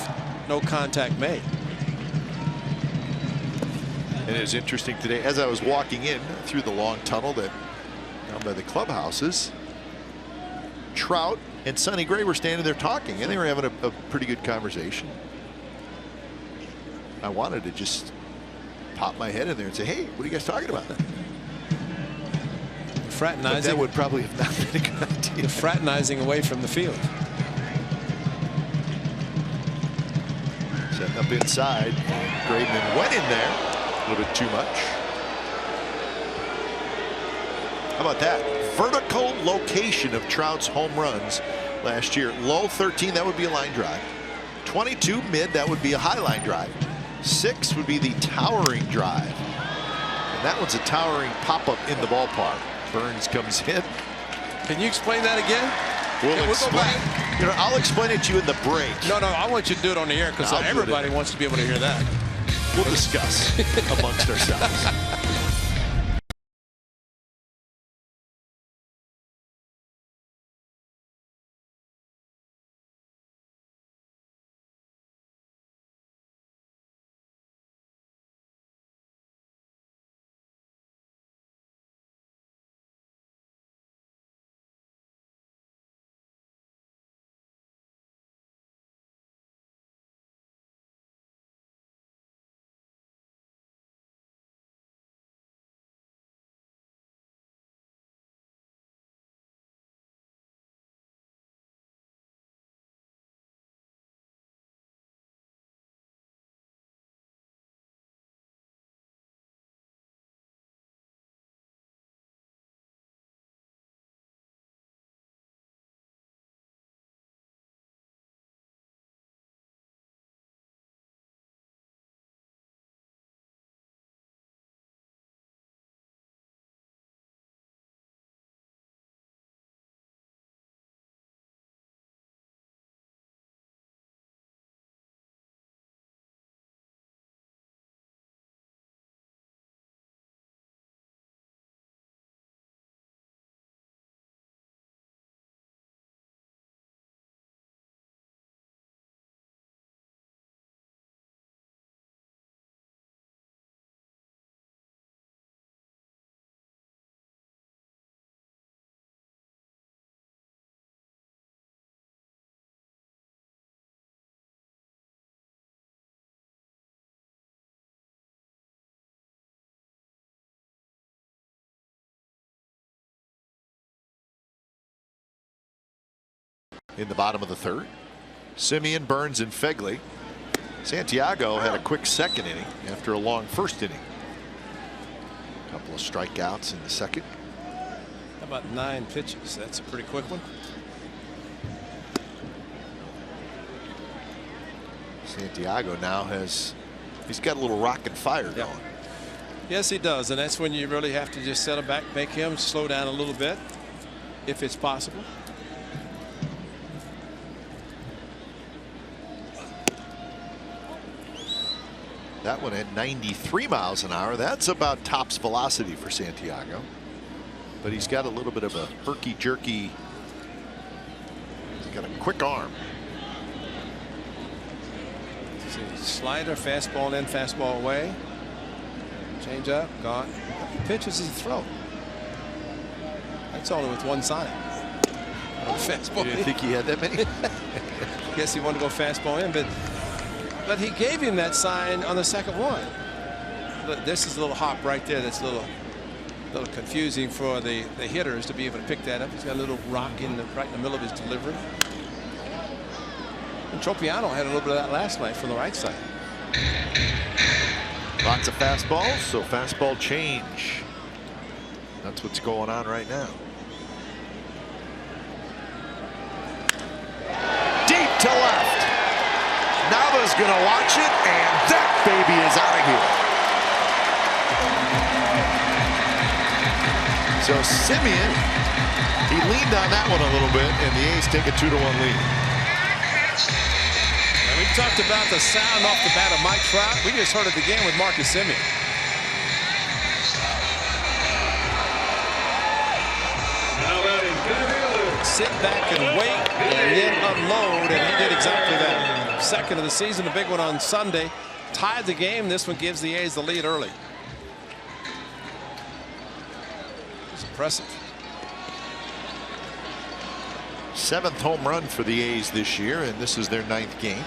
no contact made. And it was interesting today as I was walking in through the long tunnel that down by the clubhouses, Trout and Sonny Gray were standing there talking, and they were having a pretty good conversation. I wanted to just pop my head in there and say, hey, what are you guys talking about? Fraternizing. But that would probably have not been a good idea. The fraternizing away from the field. Setting up inside. Graveman went in there a little bit too much. How about that? Vertical location of Trout's home runs last year. Low 13, that would be a line drive. 22 mid, that would be a high line drive. 6 would be the towering drive. And that one's a towering pop-up in the ballpark. Burns comes in. Can you explain that again? We'll explain. You know, I'll explain it to you in the break. No, I want you to do it on the air because everybody wants to be able to hear that. We'll discuss amongst ourselves. in the bottom of the third. Semien, Burns, and Phegley. Santiago had a quick second inning after a long first inning. A couple of strikeouts in the second. How about 9 pitches? That's a pretty quick one. Santiago now he's got a little rock and fire going. Yes, he does, and that's when you really have to just settle back, make him slow down a little bit, if it's possible. That one at 93 miles an hour. That's about tops velocity for Santiago. But he's got a little bit of a herky-jerky. He's got a quick arm. See, slider, fastball in, fastball away. Change up, gone. How many pitches does he throw? That's only with one sign. Fastball. You didn't think he had that many? Guess he wanted to go fastball in, but he gave him that sign on the second one. Look, this is a little hop right there. That's a little confusing for the hitters to be able to pick that up. He's got a little rock right in the middle of his delivery. And Tropiano had a little bit of that last night from the right side. Lots of fastballs, so fastball change. That's what's going on right now. Deep to left. Nava's going to watch it, and that baby is out of here. So Semien, he leaned on that one a little bit, and the A's take a 2-1 lead. And we talked about the sound off the bat of Mike Trout. We just heard it again with Marcus Semien. Sit back and wait and then unload, and he did exactly that. Second of the season, a big one on Sunday. Tied the game. This one gives the A's the lead early. It's impressive. 7th home run for the A's this year, and this is their 9th game.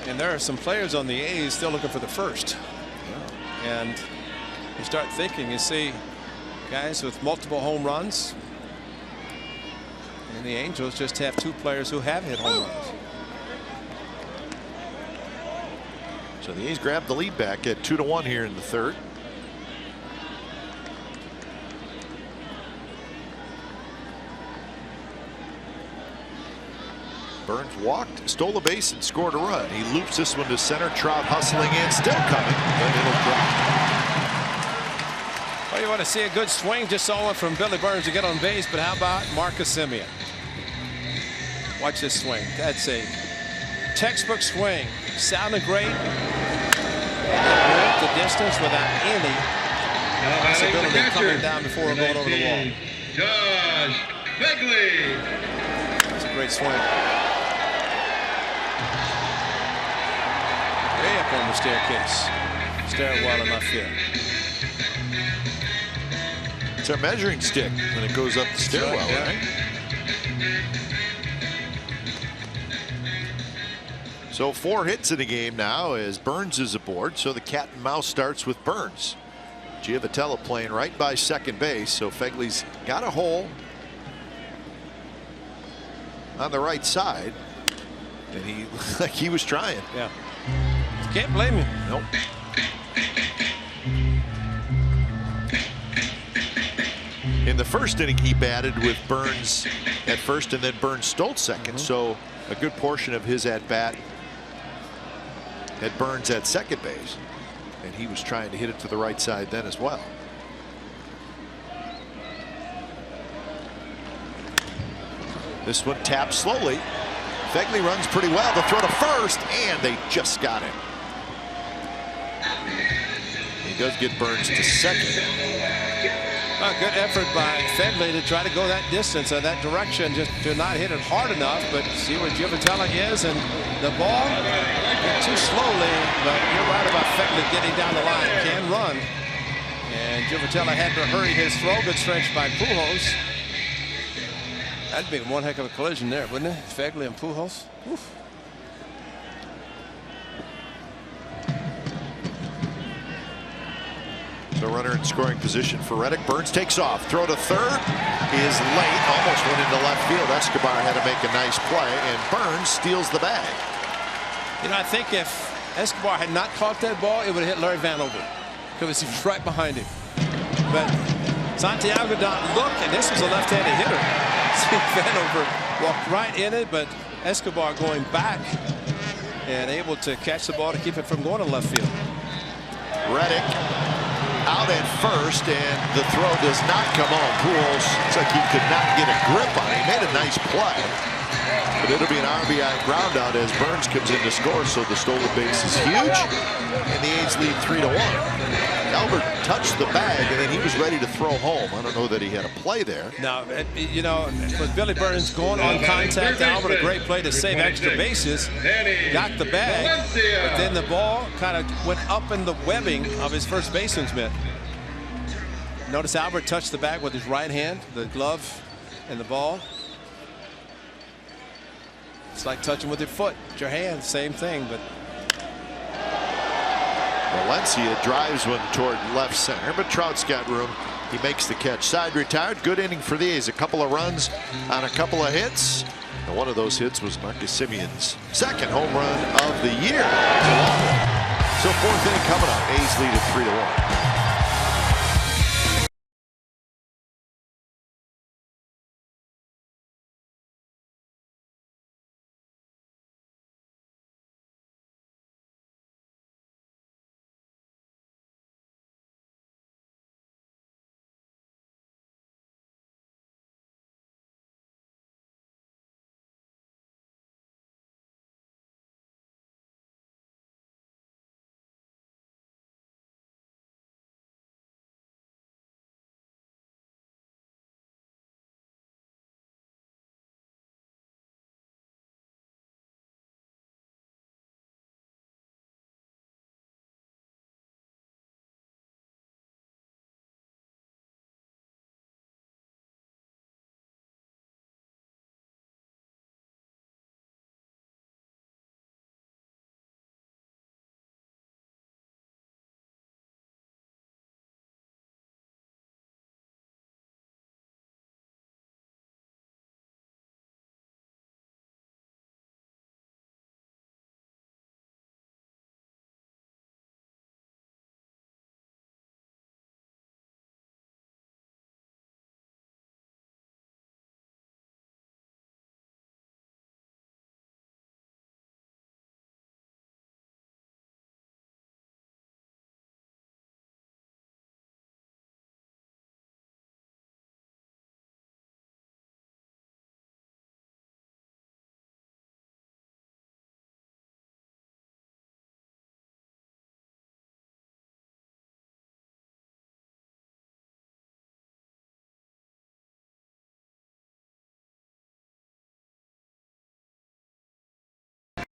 And there are some players on the A's still looking for the first. And you start thinking, you see guys with multiple home runs, and the Angels just have 2 players who have hit home runs. So the A's grab the lead back at 2-1 here in the third. Burns walked, stole a base, and scored a run. He loops this one to center. Trout hustling in, still coming, but it'll drop. Well, you want to see a good swing, just saw one from Billy Burns to get on base, but how about Marcus Semien? Watch this swing. That's a textbook swing. Sounded great. Went the distance without any possibility of coming down before going over the wall. Josh Phegley. That's a great swing. Way up on the staircase. Stairwell in left field. It's our measuring stick when it goes up the stairwell, right? So 4 hits in the game now as Burns is aboard. So the cat and mouse starts with Burns. Giovatello playing right by second base. So Phegley's got a hole on the right side, and he like he was trying. Yeah. Can't blame him. Nope. In the first inning, he batted with Burns at first, and then Burns stole second. So a good portion of his at bat had Burns at second base, and he was trying to hit it to the right side then as well. This one tapped slowly. Phegley runs pretty well. They'll throw to first, and they just got him. He does get Burns to second. A good effort by Phegley to try to go that distance or that direction, just to not hit it hard enough, but see where Giovatello is, and the ball too slowly, but you're right about Phegley getting down the line. Can run, and Giovatello had to hurry his throw. Good stretch by Pujols. That'd be one heck of a collision there, wouldn't it? Phegley and Pujols. Oof. The runner in scoring position for Reddick. Burns takes off. Throw to third is late. Almost went into left field. Escobar had to make a nice play, and Burns steals the bag. You know, I think if Escobar had not caught that ball, it would have hit Larry Vanover, because he was right behind him. But Santiago did not look, and this was a left-handed hitter. See, Vanover walked right in it, but Escobar going back and able to catch the ball to keep it from going to left field. Reddick out at first, and the throw does not come on. Pujols, it's like he could not get a grip on it. He made a nice play, but it'll be an RBI ground out as Burns comes in to score, so the stolen base is huge, and the A's lead 3-1. Albert touched the bag, and then he was ready to throw home. I don't know that he had a play there. Now, you know, with Billy Burns going on contact, Albert, a great play to save extra bases, got the bag, but then the ball kind of went up in the webbing of his first baseman's mitt. Notice Albert touched the bag with his right hand, the glove and the ball. It's like touching with your foot, with your hand, same thing, but Valencia drives one toward left center, but Trout's got room. He makes the catch. Side retired. Good inning for the A's. A couple of runs on a couple of hits. And one of those hits was Marcus Simeon's second home run of the year. So fourth inning coming up. A's lead at 3-1.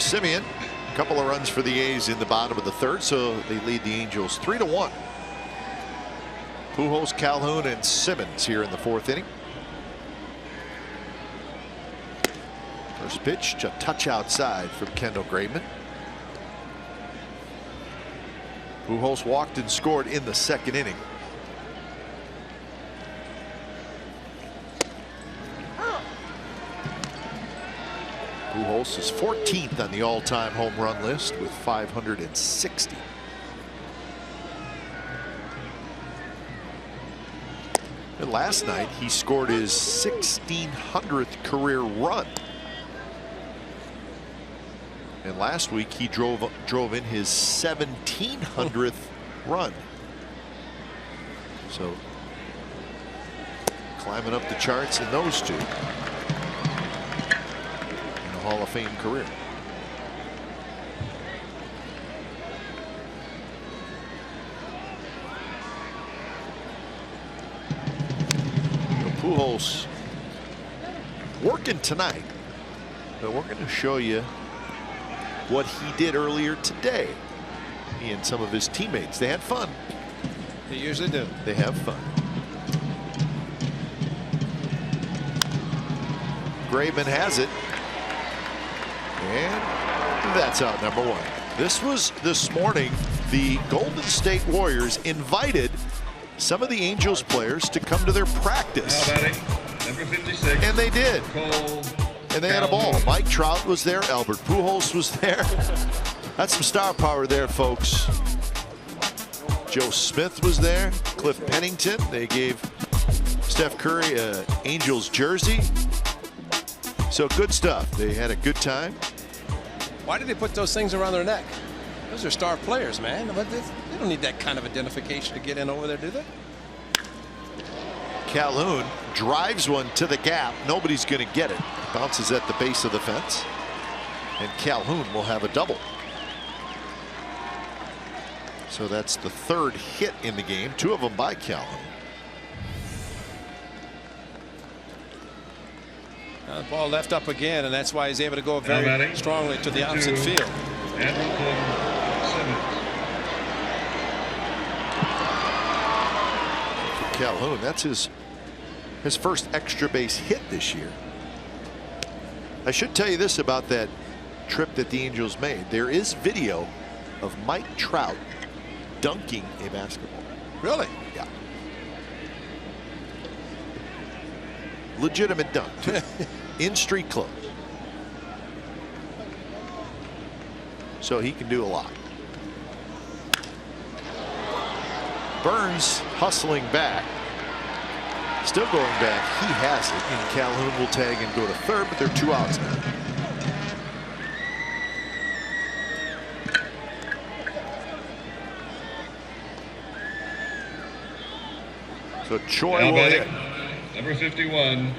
Simeon, a couple of runs for the A's in the bottom of the third, so they lead the Angels 3-1. Pujols, Calhoun, and Simmons here in the fourth inning. First pitch, a touch outside from Kendall Graveman. Pujols walked and scored in the second inning. Pujols is 14th on the all-time home run list with 560. And last night he scored his 1600th career run. And last week he drove in his 1700th run. So climbing up the charts in those two. Hall of Fame career. Pujols working tonight, but we're going to show you what he did earlier today. He and some of his teammates, they had fun. They usually do. They have fun. Graveman has it. And that's out number one. This was this morning. The Golden State Warriors invited some of the Angels players to come to their practice. Now batting, number 56. And they did. Cole And they had a ball. Mike Trout was there. Albert Pujols was there. That's some star power there, folks. Joe Smith was there. Cliff Pennington. They gave Steph Curry an Angels jersey. So good stuff. They had a good time. Why did they put those things around their neck? Those are star players, man. They don't need that kind of identification to get in over there, do they? Calhoun drives one to the gap. Nobody's going to get it. Bounces at the base of the fence. And Calhoun will have a double. So that's the third hit in the game. 2 of them by Calhoun. The ball left up again, and that's why he's able to go very strongly to the opposite field. For Calhoun, that's his first extra base hit this year. I should tell you this about that trip that the Angels made. There is video of Mike Trout dunking a basketball. Really? Yeah. Legitimate dunk. In street clothes. So he can do a lot. Burns hustling back. Still going back. He has it. And Calhoun will tag and go to third, but they're 2 outs now. So Choi will hit. Number 51,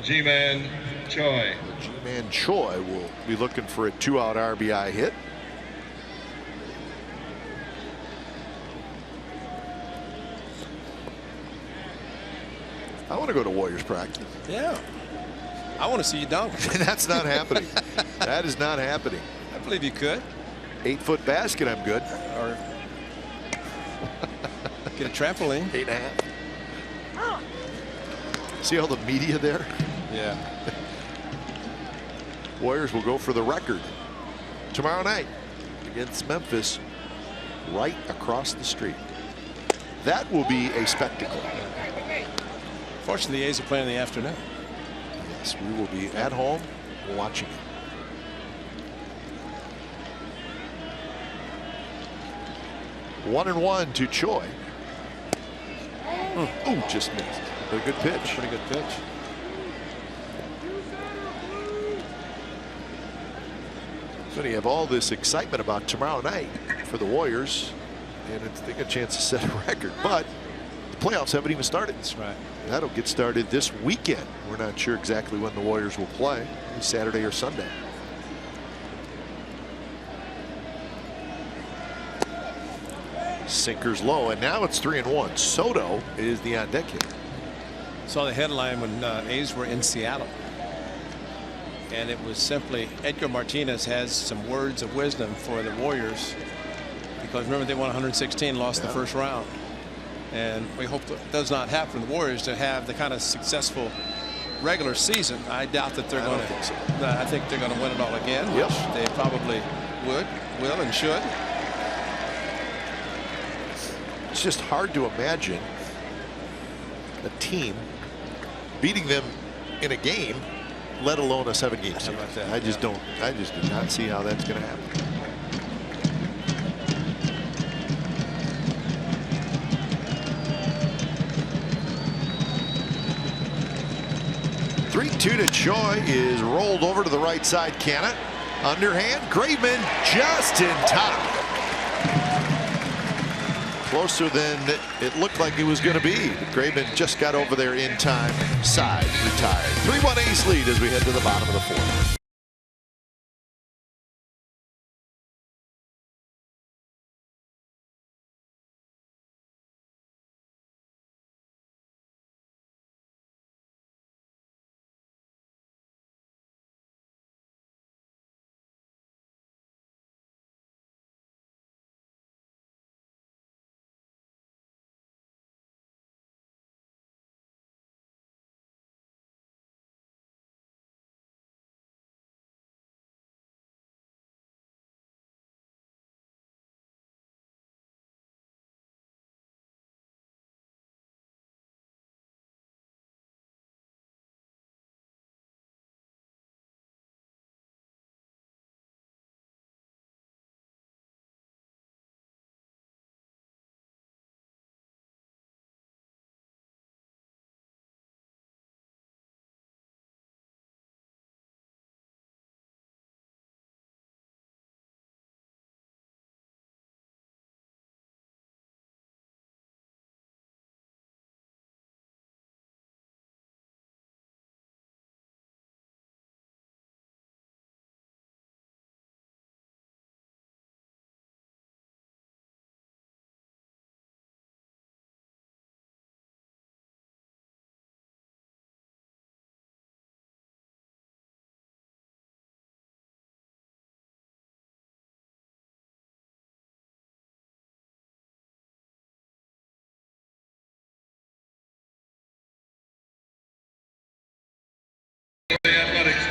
G-Man Choi. G-Man Choi will be looking for a 2-out RBI hit. I want to go to Warriors practice. Yeah. I want to see you dunk. That's not happening. That is not happening. I believe you could. 8-foot basket, I'm good. Or get a trampoline. 8.5. See all the media there? Yeah. Warriors will go for the record tomorrow night against Memphis right across the street. That will be a spectacle. Fortunately, the A's are playing in the afternoon. Yes, we will be at home watching it. 1-1 to Choi. Oh, just missed. But a good pitch. Pretty good pitch. So you have all this excitement about tomorrow night for the Warriors, and they got a chance to set a record, but the playoffs haven't even started. That's right. That'll get started this weekend. We're not sure exactly when the Warriors will play, Saturday or Sunday. Sinkers low, and now it's 3-1. Soto is the on deck hitter. Saw the headline when A's were in Seattle, and it was simply Edgar Martinez has some words of wisdom for the Warriors, because remember they won 116, lost the first round, and we hope that does not happen to the Warriors to have the kind of successful regular season. I doubt that they're going to. Think so. I think they're going to win it all again, Yep. which they probably will, and should. It's just hard to imagine a team beating them in a game, let alone a 7-game series. about that? I just don't. I just do not see how that's going to happen. 3-2 to Choi is rolled over to the right side. Canna underhand. Graveman just in time. Closer than it looked like it was going to be. Graveman just got over there in time. Side retired. 3-1 A's lead as we head to the bottom of the 4th.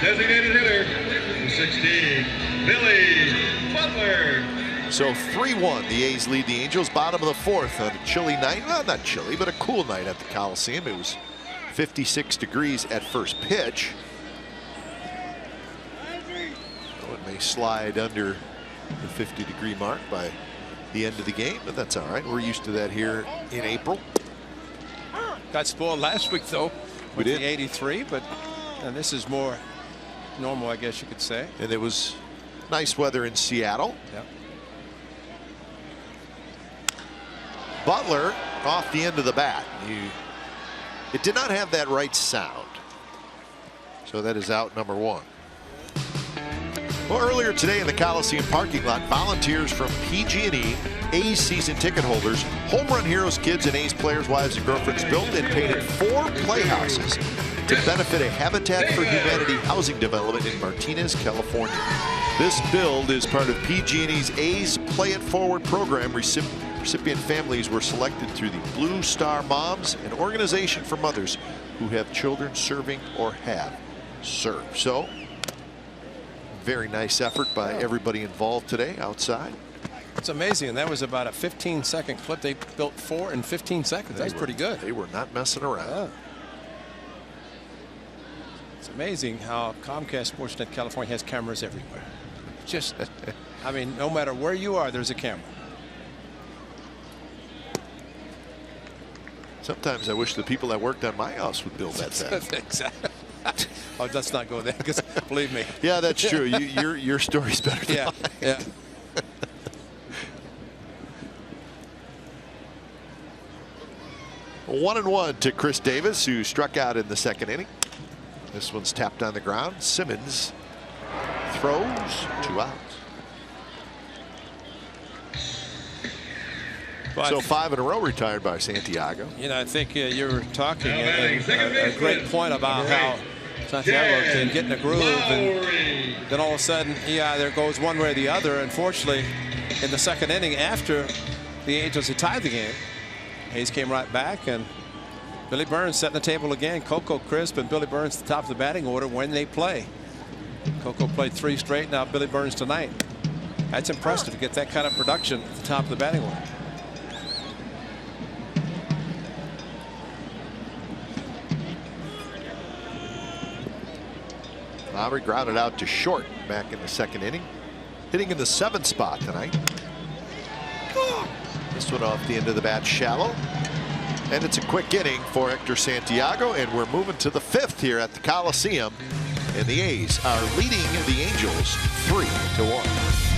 Designated hitter, 16, Billy Butler. So 3-1, the A's lead the Angels. Bottom of the fourth on a chilly night. Well, not chilly, but a cool night at the Coliseum. It was 56 degrees at first pitch. So it may slide under the 50-degree mark by the end of the game, but that's all right. We're used to that here in April. Got spoiled last week, though, with the 83, but and this is more normal, I guess you could say. And it was nice weather in Seattle. Yep. Butler off the end of the bat. It did not have that right sound. So that is out number 1. Well, earlier today in the Coliseum parking lot, volunteers from PG&E, A's season ticket holders, home run heroes, kids, and A's players, wives, and girlfriends built and painted 4 playhouses to benefit a Habitat for Humanity housing development in Martinez, California. This build is part of PG&E's A's Play It Forward program. Recipient families were selected through the Blue Star Moms, an organization for mothers who have children serving or have served. So, very nice effort by everybody involved today outside. It's amazing, and that was about a 15-second clip. They built 4 in 15 seconds. That's pretty good. They were not messing around. Yeah. It's amazing how Comcast Sportsnet California has cameras everywhere. Just, I mean, no matter where you are, there's a camera. Sometimes I wish the people that worked on my house would build that thing. Exactly. Oh, let's not go there, because believe me. Yeah, that's true. Your story's better than mine. Yeah. 1-1 to Chris Davis, who struck out in the second inning. This one's tapped on the ground. Simmons throws, 2 outs. But, so 5 in a row retired by Santiago. You know, I think you were talking a great point about how Santiago can get in a groove, and then all of a sudden he either goes one way or the other. Unfortunately, in the second inning, after the Angels had tied the game, Hayes came right back, and Billy Burns setting the table again. Coco Crisp and Billy Burns at the top of the batting order when they play. Coco played 3 straight, now Billy Burns tonight. That's impressive to get that kind of production at the top of the batting order. Lowry grounded out to short back in the second inning. Hitting in the 7th spot tonight. This one off the end of the bat shallow. And it's a quick inning for Hector Santiago, and we're moving to the 5th here at the Coliseum. And the A's are leading the Angels 3-1.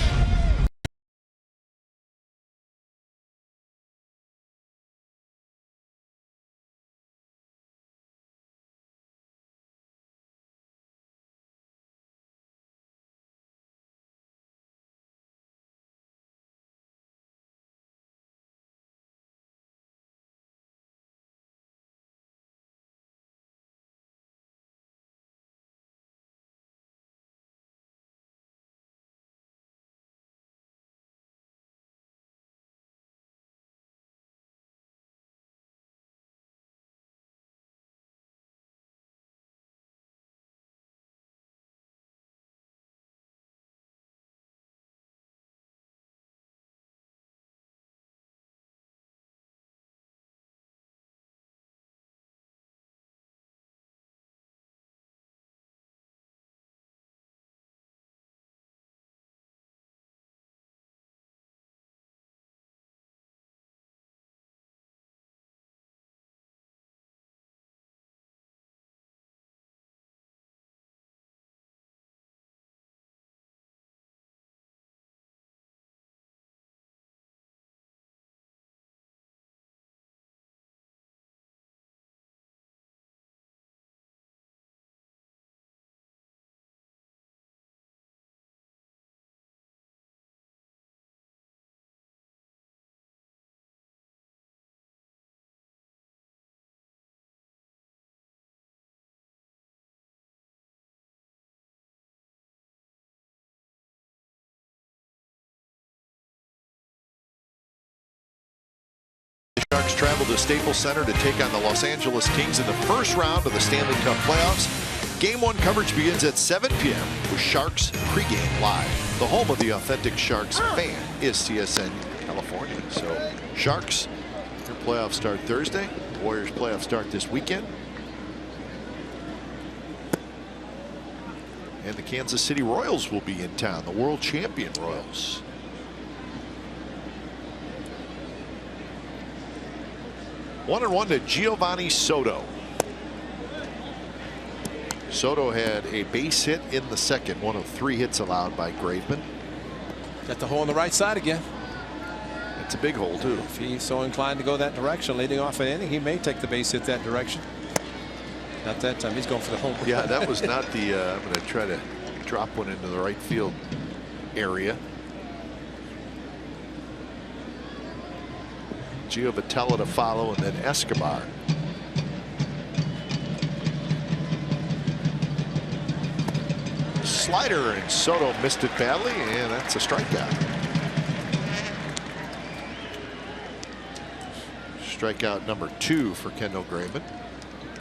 Sharks travel to Staples Center to take on the Los Angeles Kings in the first round of the Stanley Cup playoffs. Game 1 coverage begins at 7 p.m. with Sharks pregame live. The home of the authentic Sharks fan is CSN California. So Sharks, their playoffs start Thursday. Warriors playoffs start this weekend. And the Kansas City Royals will be in town, the world champion Royals. One and one to Giovanni Soto. Soto had a base hit in the second, one of 3 hits allowed by Graveman. Got the hole on the right side again. It's a big hole, too. If he's so inclined to go that direction, leading off an inning, he may take the base hit that direction. Not that time. He's going for the home. Yeah, that was not the. I'm going to try to drop one into the right field area. Giovatello to follow, and then Escobar. Slider, and Soto missed it badly, and that's a strikeout. Strikeout number 2 for Kendall Graveman.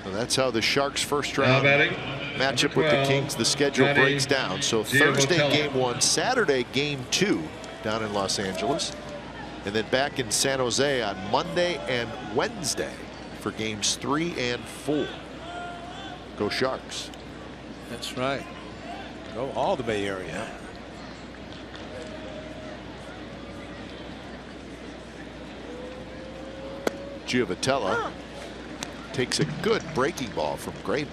So that's how the Sharks' first round matchup with the Kings, the schedule breaks down. So Thursday game 1, Saturday game 2 down in Los Angeles, and then back in San Jose on Monday and Wednesday for games 3 and 4. Go Sharks. That's right. Go all the Bay Area. Giovatello takes a good breaking ball from Graveman.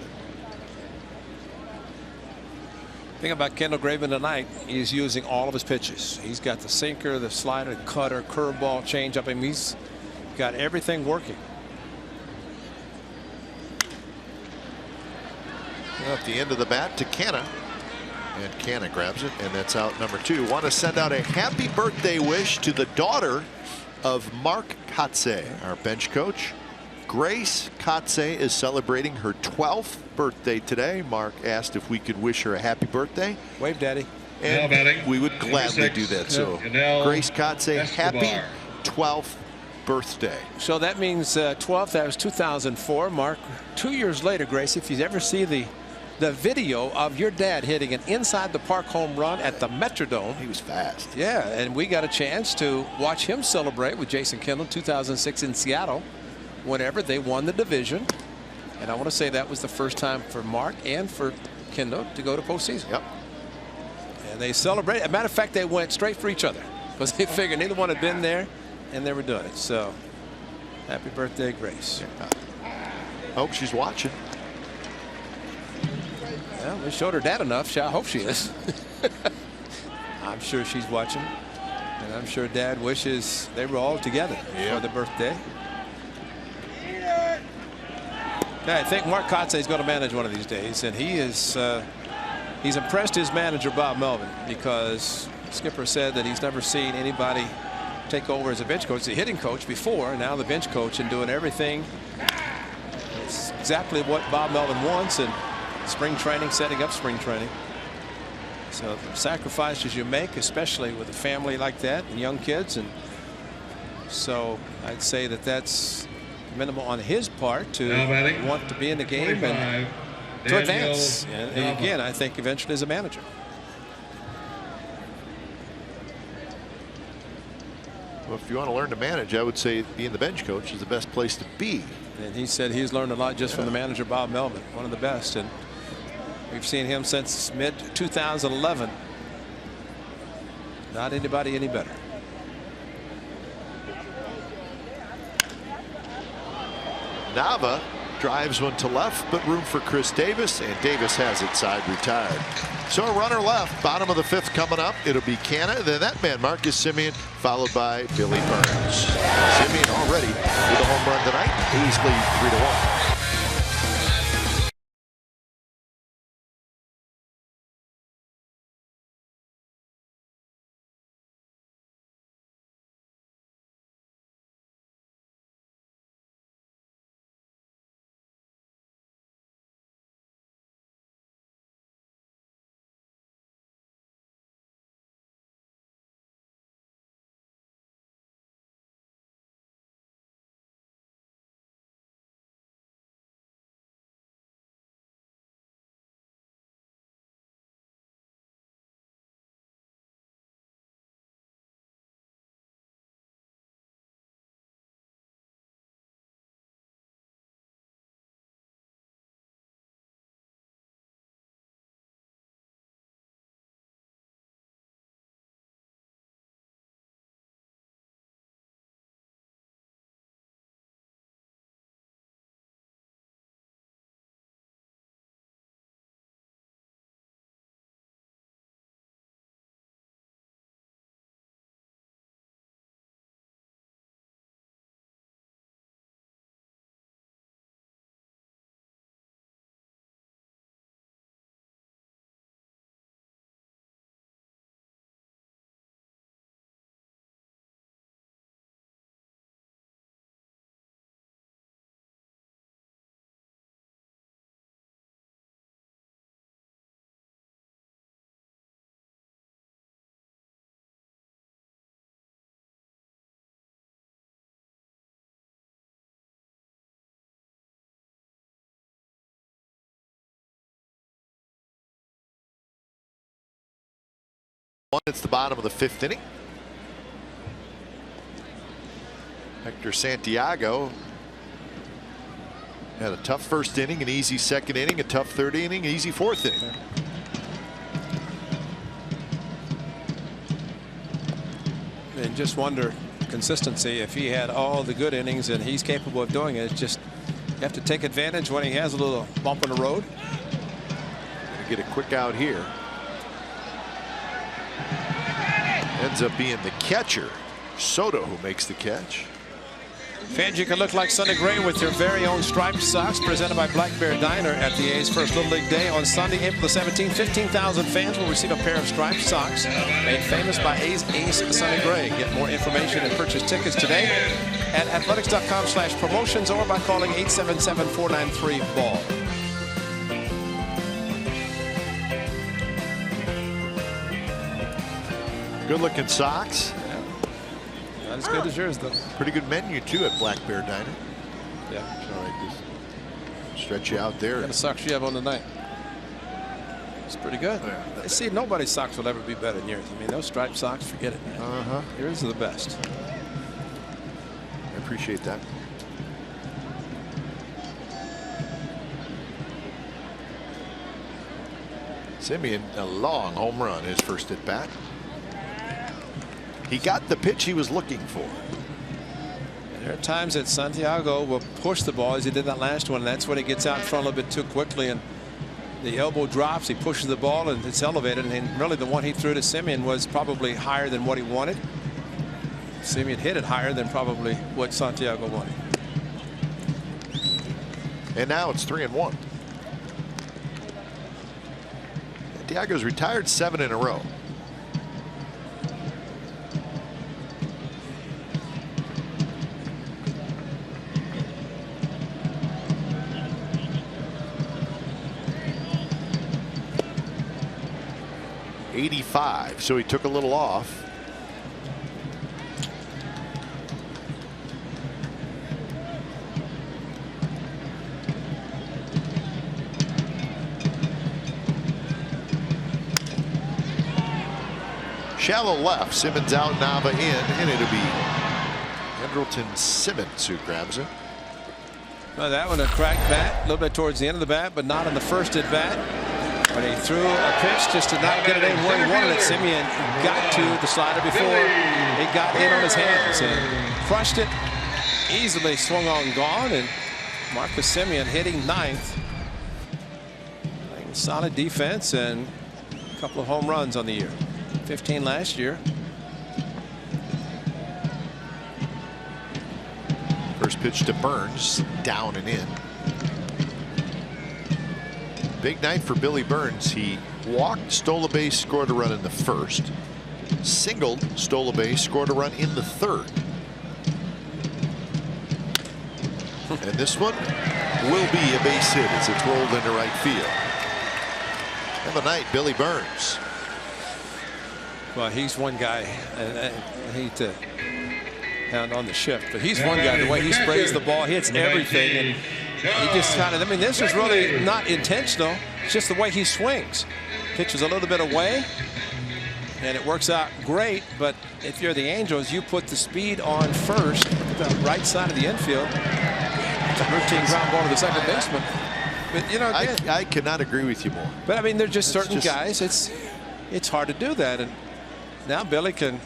Thing about Kendall Graveman tonight, he's using all of his pitches. He's got the sinker, the slider, the cutter, curveball, changeup. I mean, he's got everything working. At the end of the bat to Canna, and Canna grabs it, and that's out number 2. Want to send out a happy birthday wish to the daughter of Mark Kotze, our bench coach. Grace Kotze is celebrating her 12th birthday today. Mark asked if we could wish her a happy birthday. Wave, Daddy. And we would gladly do that. So Grace Kotze, happy 12th birthday. So that means 12th, that was 2004. Mark, 2 years later, Grace, if you ever see the video of your dad hitting an inside the park home run at the Metrodome. He was fast. Yeah, and we got a chance to watch him celebrate with Jason Kendall 2006 in Seattle whenever they won the division. And I want to say that was the first time for Mark and for Kendall to go to postseason. Yep. And they celebrated. As a matter of fact, they went straight for each other because they figured neither one had been there and they were doing it. So happy birthday, Grace. Hope she's watching. Well, we showed her dad enough. I hope she is. I'm sure she's watching. And I'm sure Dad wishes they were all together for the birthday. Yeah, I think Mark Kotze is going to manage one of these days. And he is he's impressed his manager, Bob Melvin, because Skipper said that he's never seen anybody take over as a bench coach, the hitting coach before, now the bench coach, and doing everything. It's exactly what Bob Melvin wants. And spring training, setting up spring training. So the sacrifices you make, especially with a family like that and young kids, and so I'd say that that's minimal on his part to want to be in the game and to advance. And again, I think eventually as a manager. Well, if you want to learn to manage, I would say being the bench coach is the best place to be. And he said he's learned a lot just from the manager, Bob Melvin, one of the best. And we've seen him since mid-2011. Not anybody any better. Nava drives one to left, but room for Chris Davis, and Davis has it side retired. So a runner left, bottom of the 5th coming up. It'll be Canna, then that man Marcus Semien, followed by Billy Burns. Semien already with a home run tonight. A's lead 3-1. It's the bottom of the 5th inning. Hector Santiago had a tough 1st inning, an easy 2nd inning, a tough 3rd inning, easy 4th inning. And just wonder consistency. If he had all the good innings and he's capable of doing it, it's just you have to take advantage when he has a little bump in the road. Gonna get a quick out here. Ends up being the catcher, Soto, who makes the catch. Fans, you can look like Sonny Gray with your very own striped socks, presented by Black Bear Diner at the A's first Little League Day on Sunday, April the 17th. 15,000 fans will receive a pair of striped socks made famous by A's ace Sonny Gray. Get more information and purchase tickets today at athletics.com/promotions or by calling 877-493-BALL. Good looking socks. Not as good as yours, though. Pretty good menu too at Black Bear Diner. Yeah. So I just stretch you out there. What kind of socks you have on tonight? It's pretty good. Yeah. See, nobody's socks will ever be better than yours. I mean, those striped socks, forget it, man. Yours are the best. I appreciate that. Semien, a long home run, his first at bat. He got the pitch he was looking for. There are times that Santiago will push the ball as he did that last one. And that's when he gets out in front a little bit too quickly and the elbow drops. He pushes the ball and it's elevated. And really the one he threw to Semien was probably higher than what he wanted. Semien hit it higher than probably what Santiago wanted. And now it's 3-1. Santiago's retired 7 in a row. .85, so he took a little off. Shallow left, Simmons out, Nava in, and it'll be Andrelton Simmons who grabs it. Well, that one a cracked bat, a little bit towards the end of the bat, but not on the first at bat. When he threw a pitch just to not get it in where he wanted it, Semien got to the slider before it got in on his hands and crushed it. Easily swung on gone, and Marcus Semien hitting 9th. Solid defense and a couple of home runs on the year. 15 last year. First pitch to Burns, down and in. Big night for Billy Burns. He walked, stole a base, scored a run in the first. Singled, stole a base, scored a run in the 3rd. And this one will be a base hit as it's rolled into right field. Have a night, Billy Burns. Well, he's one guy, and I hate to hound on the shift, but he's one guy. The way he sprays the ball, hits everything, and he just kind of, I mean, this is really not intentional. It's just the way he swings. Pitches a little bit away, and it works out great. But if you're the Angels, you put the speed on first, the right side of the infield. It's a routine ground ball to the second baseman. But, you know, again, I cannot agree with you more. But, I mean, there's just certain guys, it's hard to do that. And now Billy can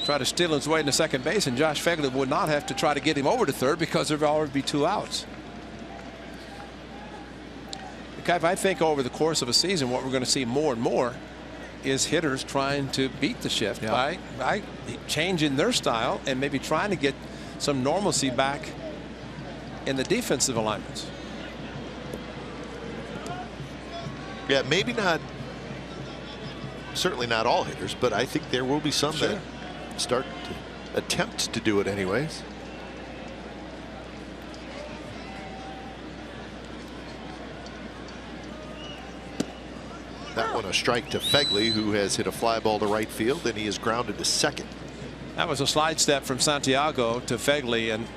try to steal his way into second base, and Josh Phegley would not have to try to get him over to third because there would already be 2 outs. I think over the course of a season, what we're going to see more and more is hitters trying to beat the shift by changing their style and maybe trying to get some normalcy back in the defensive alignments. Yeah, maybe not, certainly not all hitters, but I think there will be some that start to attempt to do it anyways. That one a strike to Phegley, who has hit a fly ball to right field, and he is grounded to second. That was a slide step from Santiago to Phegley, and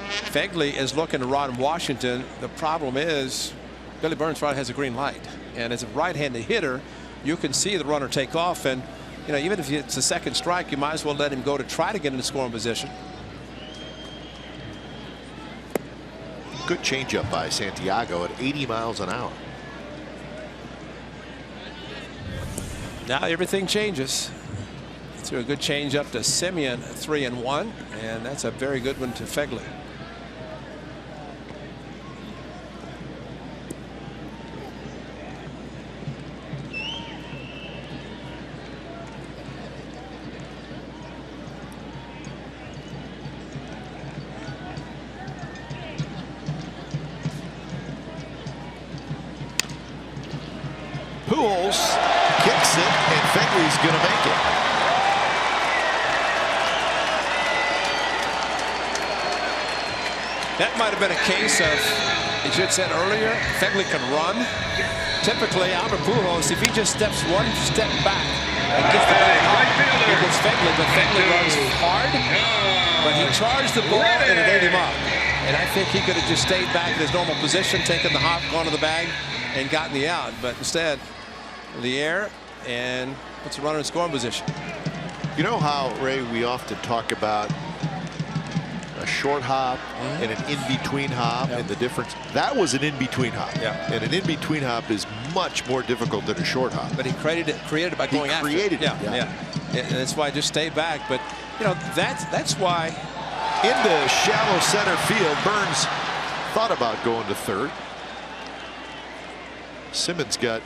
Phegley is looking to Ron Washington. The problem is Billy Burns probably has a green light, and as a right-handed hitter, you can see the runner take off, and even if it's a second strike, you might as well let him go to try to get into scoring position. Good changeup by Santiago at 80 miles an hour. Now everything changes. Threw a good changeup to Simeon, 3-1, and that's a very good one to Phegley. Pujols kicks it, and Phegley's going to make it. That might have been a case of, as you had said earlier, Phegley can run. Typically, Albert Pujols, if he just steps one step back and gets the ball out, he gets Phegley, but Phegley runs hard. But he charged the ball and it ate him up. And I think he could have just stayed back in his normal position, taken the hop, gone to the bag, and gotten the out. But instead, the air and puts a runner in scoring position. You know how, Ray, we often talk about a short hop and an in-between hop and the difference. That was an in-between hop. And an in-between hop is much more difficult than a short hop. But he created it by going after it. And that's why I just stay back. But that's why into shallow center field. Burns thought about going to third. Simmons got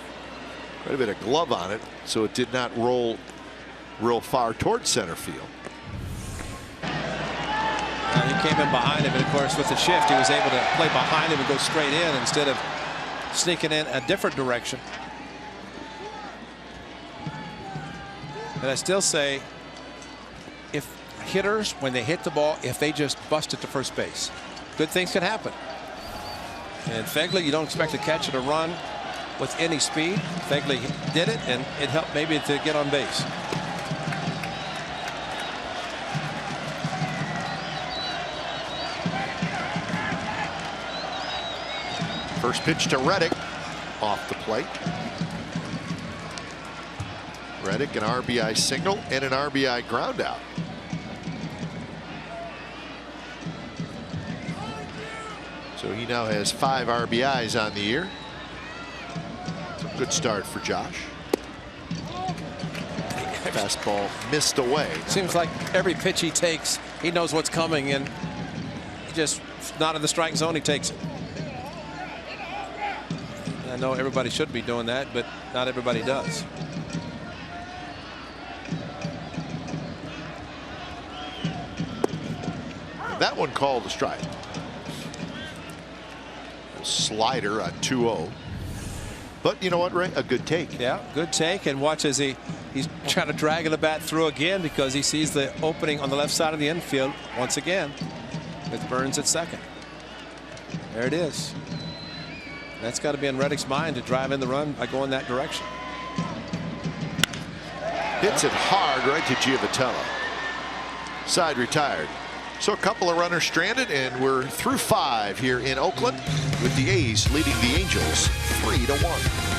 quite a bit of glove on it, so it did not roll real far towards center field. He came in behind him, and of course with the shift he was able to play behind him and go straight in instead of sneaking in a different direction. And I still say, if hitters, when they hit the ball, if they just bust it to first base, good things can happen. And Phegley, you don't expect to catch it or run with any speed. Phegley did it, and it helped maybe to get on base. First pitch to Reddick, off the plate. Reddick, an RBI single and an RBI ground out. So he now has 5 RBIs on the year. It's a good start for Josh. Fastball missed away. Seems like every pitch he takes, he knows what's coming, and he just not in the strike zone, he takes it. I know everybody should be doing that, but not everybody does. That one called a strike. A slider on 2-0. But you know what, Ray? A good take. Yeah, good take. And watch as he's trying to drag the bat through again because he sees the opening on the left side of the infield once again with Burns at second. There it is. That's got to be in Reddick's mind to drive in the run by going that direction. Hits it hard right to Giovatello. Side retired. So a couple of runners stranded, and we're through 5 here in Oakland with the A's leading the Angels 3-1.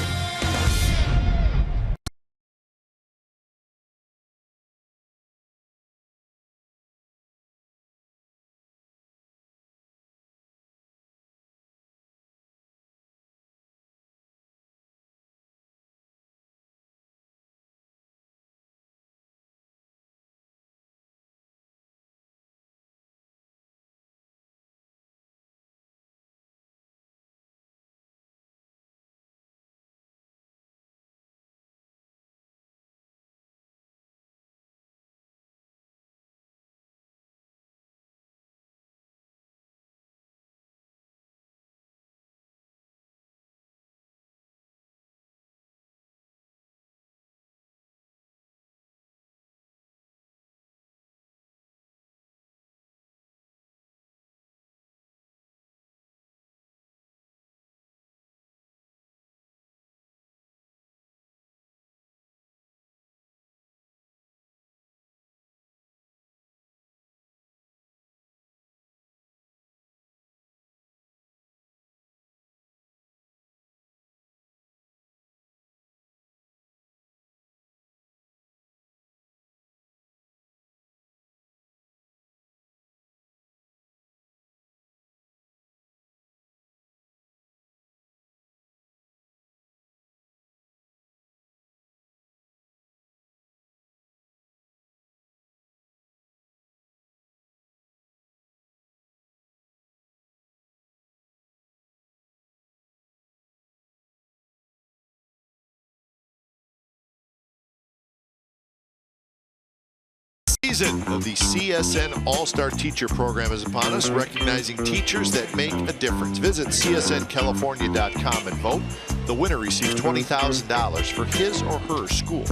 season of the CSN All-Star Teacher Program is upon us, recognizing teachers that make a difference. Visit csncalifornia.com and vote. The winner receives $20,000 for his or her school.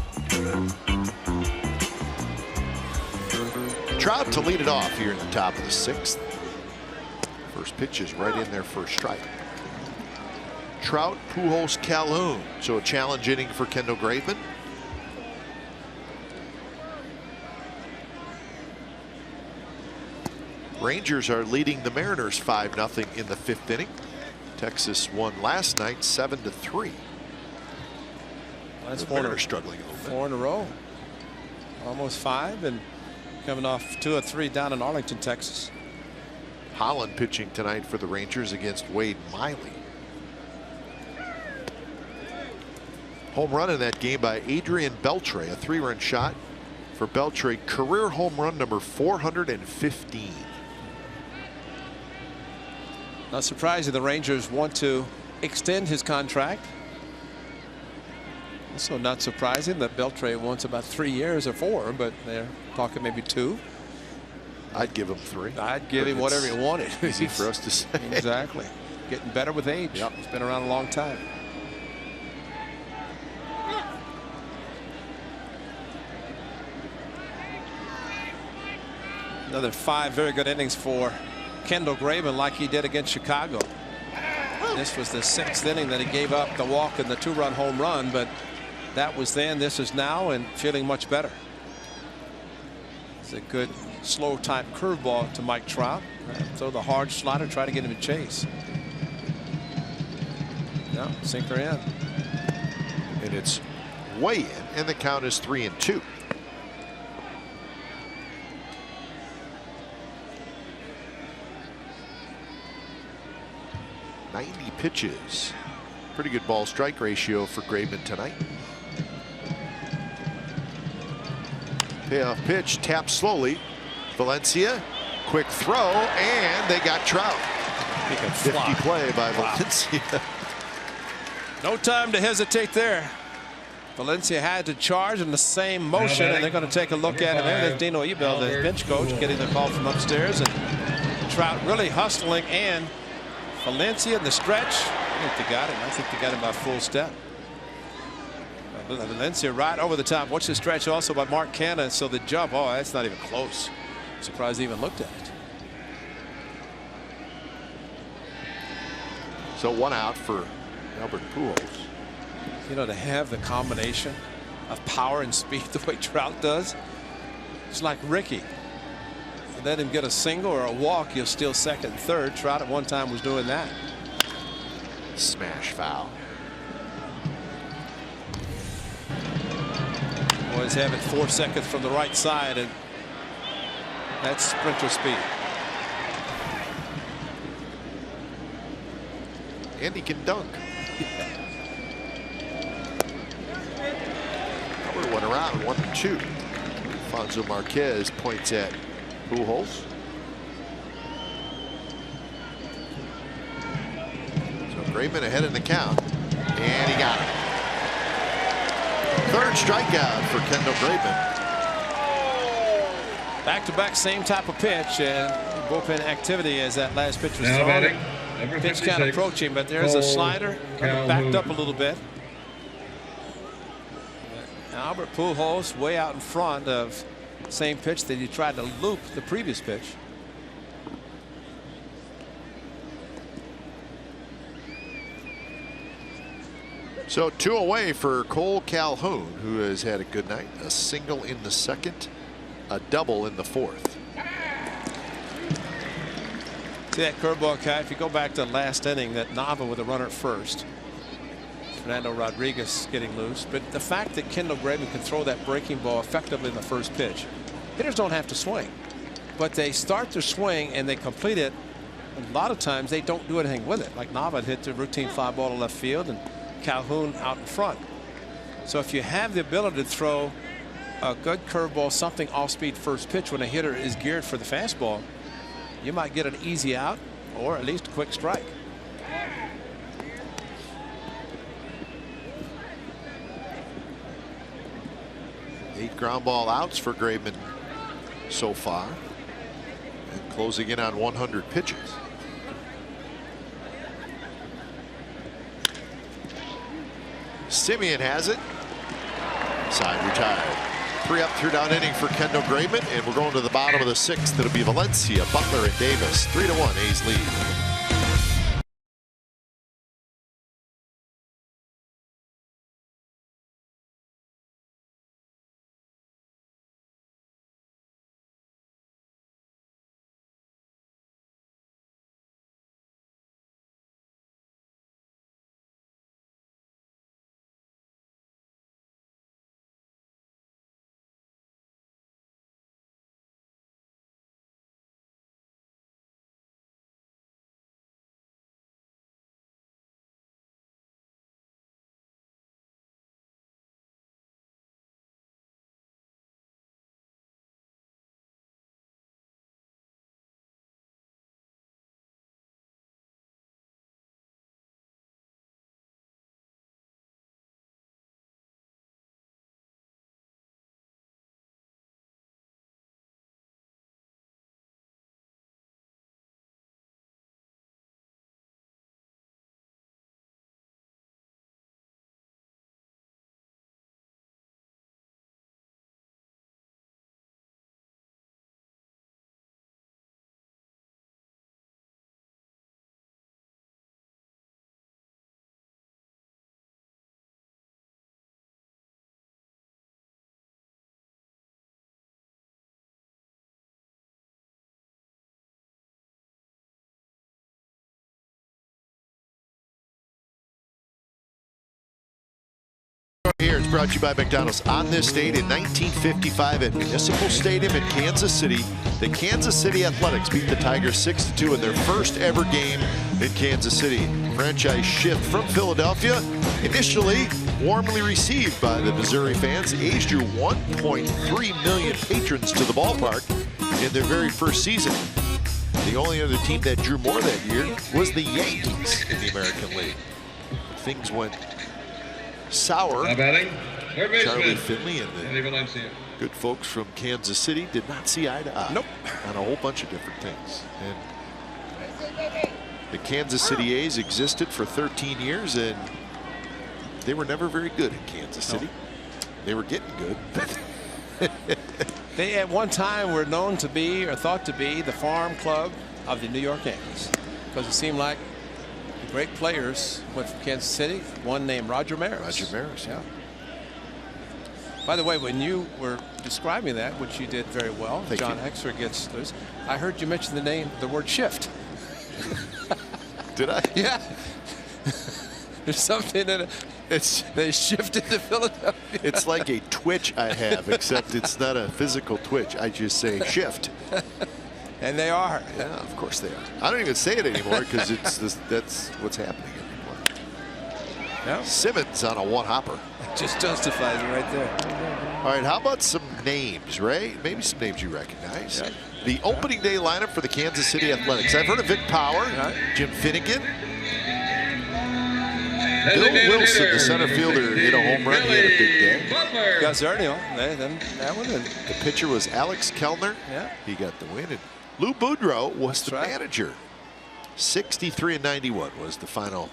Trout to lead it off here in the top of the 6th. First pitch is right in there for a strike. Trout, Pujols, Calhoun. So a challenge inning for Kendall Graveman. Rangers are leading the Mariners 5-0 in the 5th inning. Texas won last night 7-3. That's Mariners struggling a little bit. 4 in a row. Almost 5, and coming off 2 or 3 down in Arlington, Texas. Holland pitching tonight for the Rangers against Wade Miley. Home run in that game by Adrian Beltre, a 3-run shot for Beltre, career home run number 415. Not surprising the Rangers want to extend his contract. Also not surprising that Beltre wants about 3 years or 4, but they're talking maybe 2. I'd give him 3. I'd give him whatever he wanted. Easy for us to say. Exactly. Getting better with age. Yep. He's been around a long time. Another 5 very good innings for Kendall Graveman, like he did against Chicago. This was the 6th inning that he gave up the walk and the 2-run home run, but that was then, this is now, and feeling much better. It's a good slow type curveball to Mike Trout. Throw the hard slider, try to get him to chase. No, sinker in. And it's way in, and the count is 3-2. Pitches. Pretty good ball strike ratio for Graveman tonight. Payoff pitch, tapped slowly. Valencia, quick throw, and they got Trout. 50 play by Valencia. No time to hesitate there. Valencia had to charge in the same motion, and they're going to take a look at it. There's Dino Ebel, the bench coach, getting the call from upstairs, and Trout really hustling, and Valencia in the stretch. I think they got him. I think they got him by full step. Valencia right over the top. Watch the stretch also by Mark Canha. So the jump, oh, that's not even close. Surprised he even looked at it. So 1 out for Albert Pujols. You know, to have the combination of power and speed the way Trout does, it's like Ricky. Let him get a single or a walk, you'll steal second and third. Trout at one time was doing that. Smash foul. Boys have it 4 seconds from the right side, and that's sprinter speed. And he can dunk. Albert went around 1-2. Alfonso Marquez points at Pujols. So Graveman ahead in the count, and he got it. 3rd strikeout for Kendall Graveman. Back-to-back, same type of pitch, and bullpen activity as that last pitch was thrown. Pitch count approaching, but there's a slider backed up a little bit. Albert Pujols way out in front of same pitch that he tried to loop the previous pitch. So 2 away for Cole Calhoun, who has had a good night. A single in the 2nd, a double in the 4th. See that curveball, Kai? If you go back to the last inning, that Nava with a runner at first. Fernando Rodriguez getting loose, but the fact that Kendall Graveman can throw that breaking ball effectively in the first pitch. Hitters don't have to swing, but they start their swing and they complete it. A lot of times they don't do anything with it. Like Nava hit the routine fly ball to left field, and Calhoun out in front. So if you have the ability to throw a good curveball, something off-speed first pitch when a hitter is geared for the fastball, you might get an easy out or at least a quick strike. Eight ground ball outs for Graveman so far, and closing in on 100 pitches. Simeon has it. Side retired. 3 up, 3 down inning for Kendall Graveman, and we're going to the bottom of the 6th. It'll be Valencia, Butler, and Davis. 3-1, A's lead. Here it's brought to you by McDonald's. On this date in 1955 at Municipal Stadium in Kansas City, the Kansas City Athletics beat the Tigers 6-2 in their first ever game in Kansas City. Franchise shift from Philadelphia, initially warmly received by the Missouri fans. The A's drew 1.3 million patrons to the ballpark in their very first season. The only other team that drew more that year was the Yankees in the American League. Things went sour. Charlie Finley and the good folks from Kansas City did not see eye to eye on a whole bunch of different things. And the Kansas City A's existed for 13 years, and they were never very good in Kansas City. They were getting good. They at one time were known to be, or thought to be, the farm club of the New York Yankees, because it seemed like great players went from Kansas City. One named Roger Maris. Roger Maris, yeah. By the way, when you were describing that, which you did very well, Thank John you. Hexer gets this. I heard you mention the word shift. Did I? Yeah. There's something in it. They shifted to Philadelphia. It's like a twitch I have, except it's not a physical twitch. I just say shift. And they are. Yeah, of course they are. I don't even say it anymore because that's what's happening anymore. Yeah. Simmons on a one-hopper. Just justifies it right there. All right, how about some names, Ray? Maybe some names you recognize. Yeah. The opening day lineup for the Kansas City Athletics. I've heard of Vic Power, Jim Finnegan. Bill Wilson, the center fielder, hit a home run. He had a big day. Got Zernial. That one. The pitcher was Alex Kellner. Yeah. He got the win. And Lou Boudreau was the right. manager. 63-91 was the final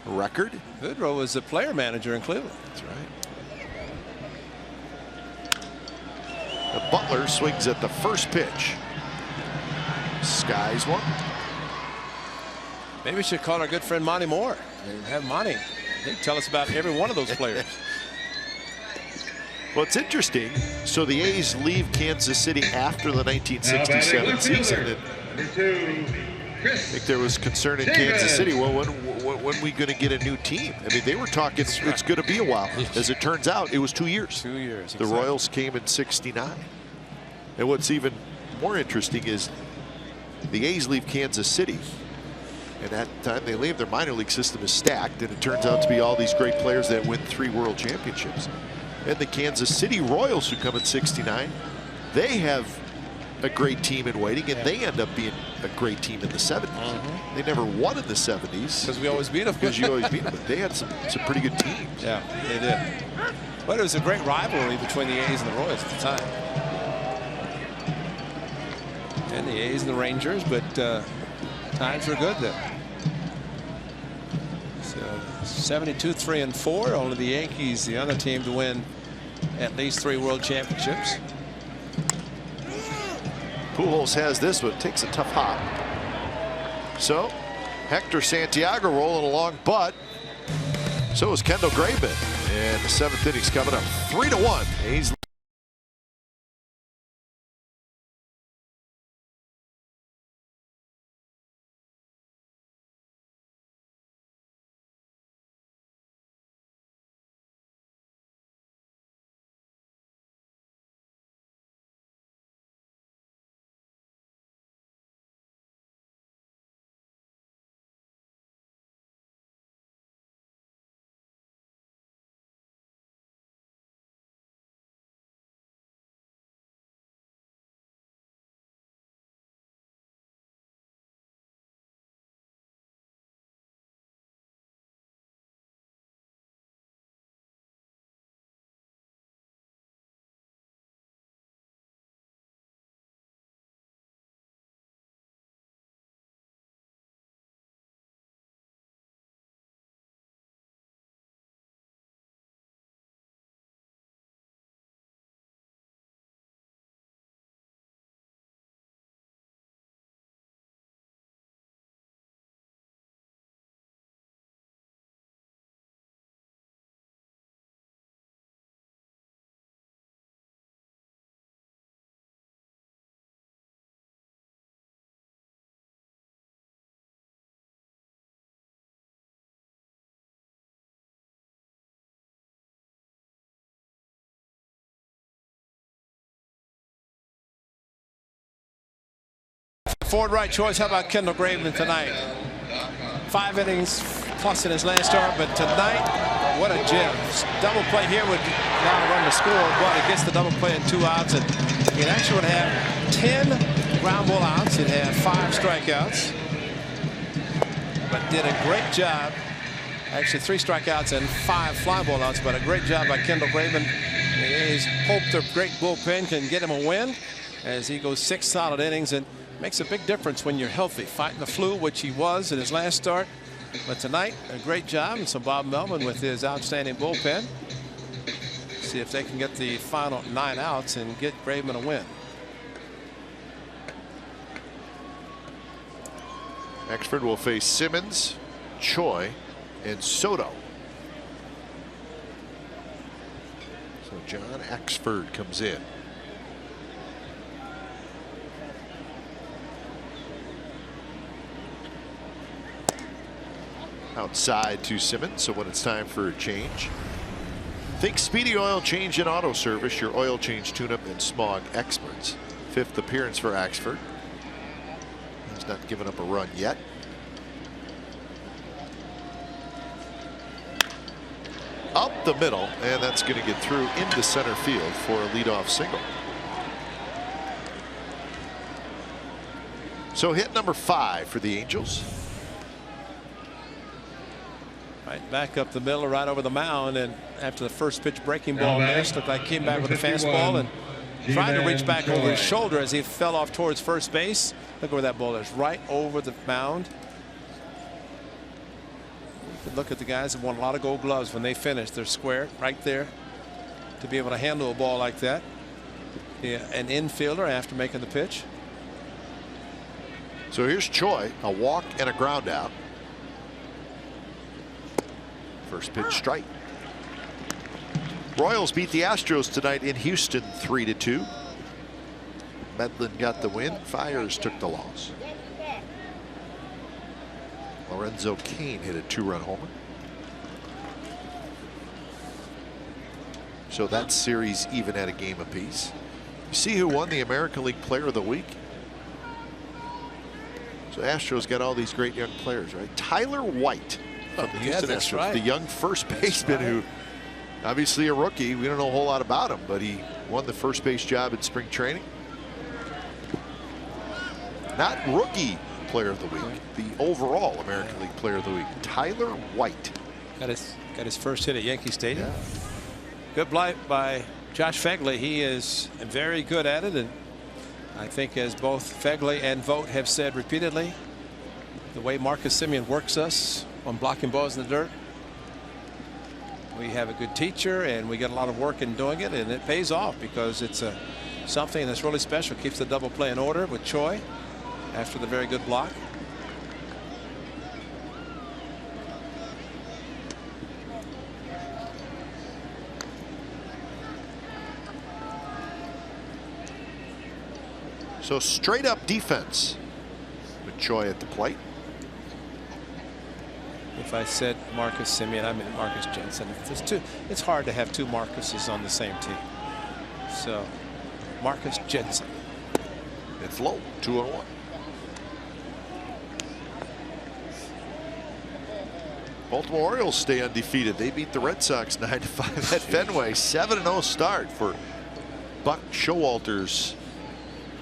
record. Boudreau was a player manager in Cleveland. That's right. The Butler swings at the first pitch. Skies one. Maybe we should call our good friend Monty Moore and have Monty. He'd tell us about every one of those players. Well, it's interesting. So the A's leave Kansas City after the 1967 season. And I think there was concern in Kansas City. Well, when are we going to get a new team? I mean, they were talking it's going to be a while. As it turns out, it was 2 years. 2 years. The Royals came in '69. And what's even more interesting is the A's leave Kansas City. And at the time they leave, their minor league system is stacked, and it turns out to be all these great players that win 3 world championships. And the Kansas City Royals, who come in '69, they have a great team in waiting, and they end up being a great team in the 70s. They never won in the 70s. Because we always beat them. Because you always beat them, but they had some pretty good teams. Yeah, they did. But it was a great rivalry between the A's and the Royals at the time. And the A's and the Rangers, but times were good then. So 72-3-4. Only the Yankees, the other team, to win at least 3 World Championships. Pujols has this one. Takes a tough hop. So Hector Santiago rolling along, but so is Kendall Graveman. And the 7th inning's coming up. 3-1. A's. Forward right choice. How about Kendall Graveman tonight? 5 innings plus in his last start, but tonight, what a gem. Double play here would now run the score, but it gets the double play in 2 outs, and it actually would have 10 ground ball outs. He'd have 5 strikeouts, but did a great job. Actually 3 strikeouts and 5 fly ball outs, but a great job by Kendall Graveman. The A's hope their great bullpen can get him a win as he goes 6 solid innings, and makes a big difference when you're healthy. Fighting the flu, which he was in his last start. But tonight, a great job. And so Bob Melvin with his outstanding bullpen. See if they can get the final 9 outs and get Graveman a win. Exford will face Simmons, Choi, and Soto. So John Exford comes in. Outside to Simmons, so when it's time for a change, think Speedy Oil Change and Auto Service, your oil change, tune-up, and smog experts. 5th appearance for Axford. He's not given up a run yet. Up the middle, and that's going to get through into center field for a leadoff single. So hit number 5 for the Angels. Right back up the middle, right over the mound, and after the first pitch breaking ball missed, looked like he came back with a fastball and tried to reach back over his shoulder as he fell off towards first base. Look where that ball is, right over the mound. You could look at the guys that won a lot of Gold Gloves when they finish. They're square right there to be able to handle a ball like that. Yeah, an infielder after making the pitch. So here's Choi, a walk and a ground out. First pitch strike. Royals beat the Astros tonight in Houston 3-2. Medlin got the win. Fires took the loss. Lorenzo Cain hit a 2-run homer. So that series even at a game apiece. You see who won the American League Player of the Week? So Astros got all these great young players, right? Tyler White. From the Houston Astros, right. The young first baseman who, obviously a rookie. We don't know a whole lot about him, but he won the first base job in spring training. Not rookie player of the week, the overall American League Player of the Week, Tyler White. Got his first hit at Yankee Stadium. Yeah. Good blight by Josh Phegley. He is very good at it, and I think, as both Phegley and Vogt have said repeatedly, the way Marcus Semien works us on blocking balls in the dirt, we have a good teacher and we get a lot of work in doing it, and it pays off because it's something that's really special. Keeps the double play in order with Choi after the very good block. So straight up defense with Choi at the plate. If I said Marcus Semien, I meant Marcus Jensen. It's hard to have two Marcuses on the same team. So Marcus Jensen. It's low, 2-1. Baltimore Orioles stay undefeated. They beat the Red Sox 9-5 at Fenway. 7-0 start for Buck Showalter's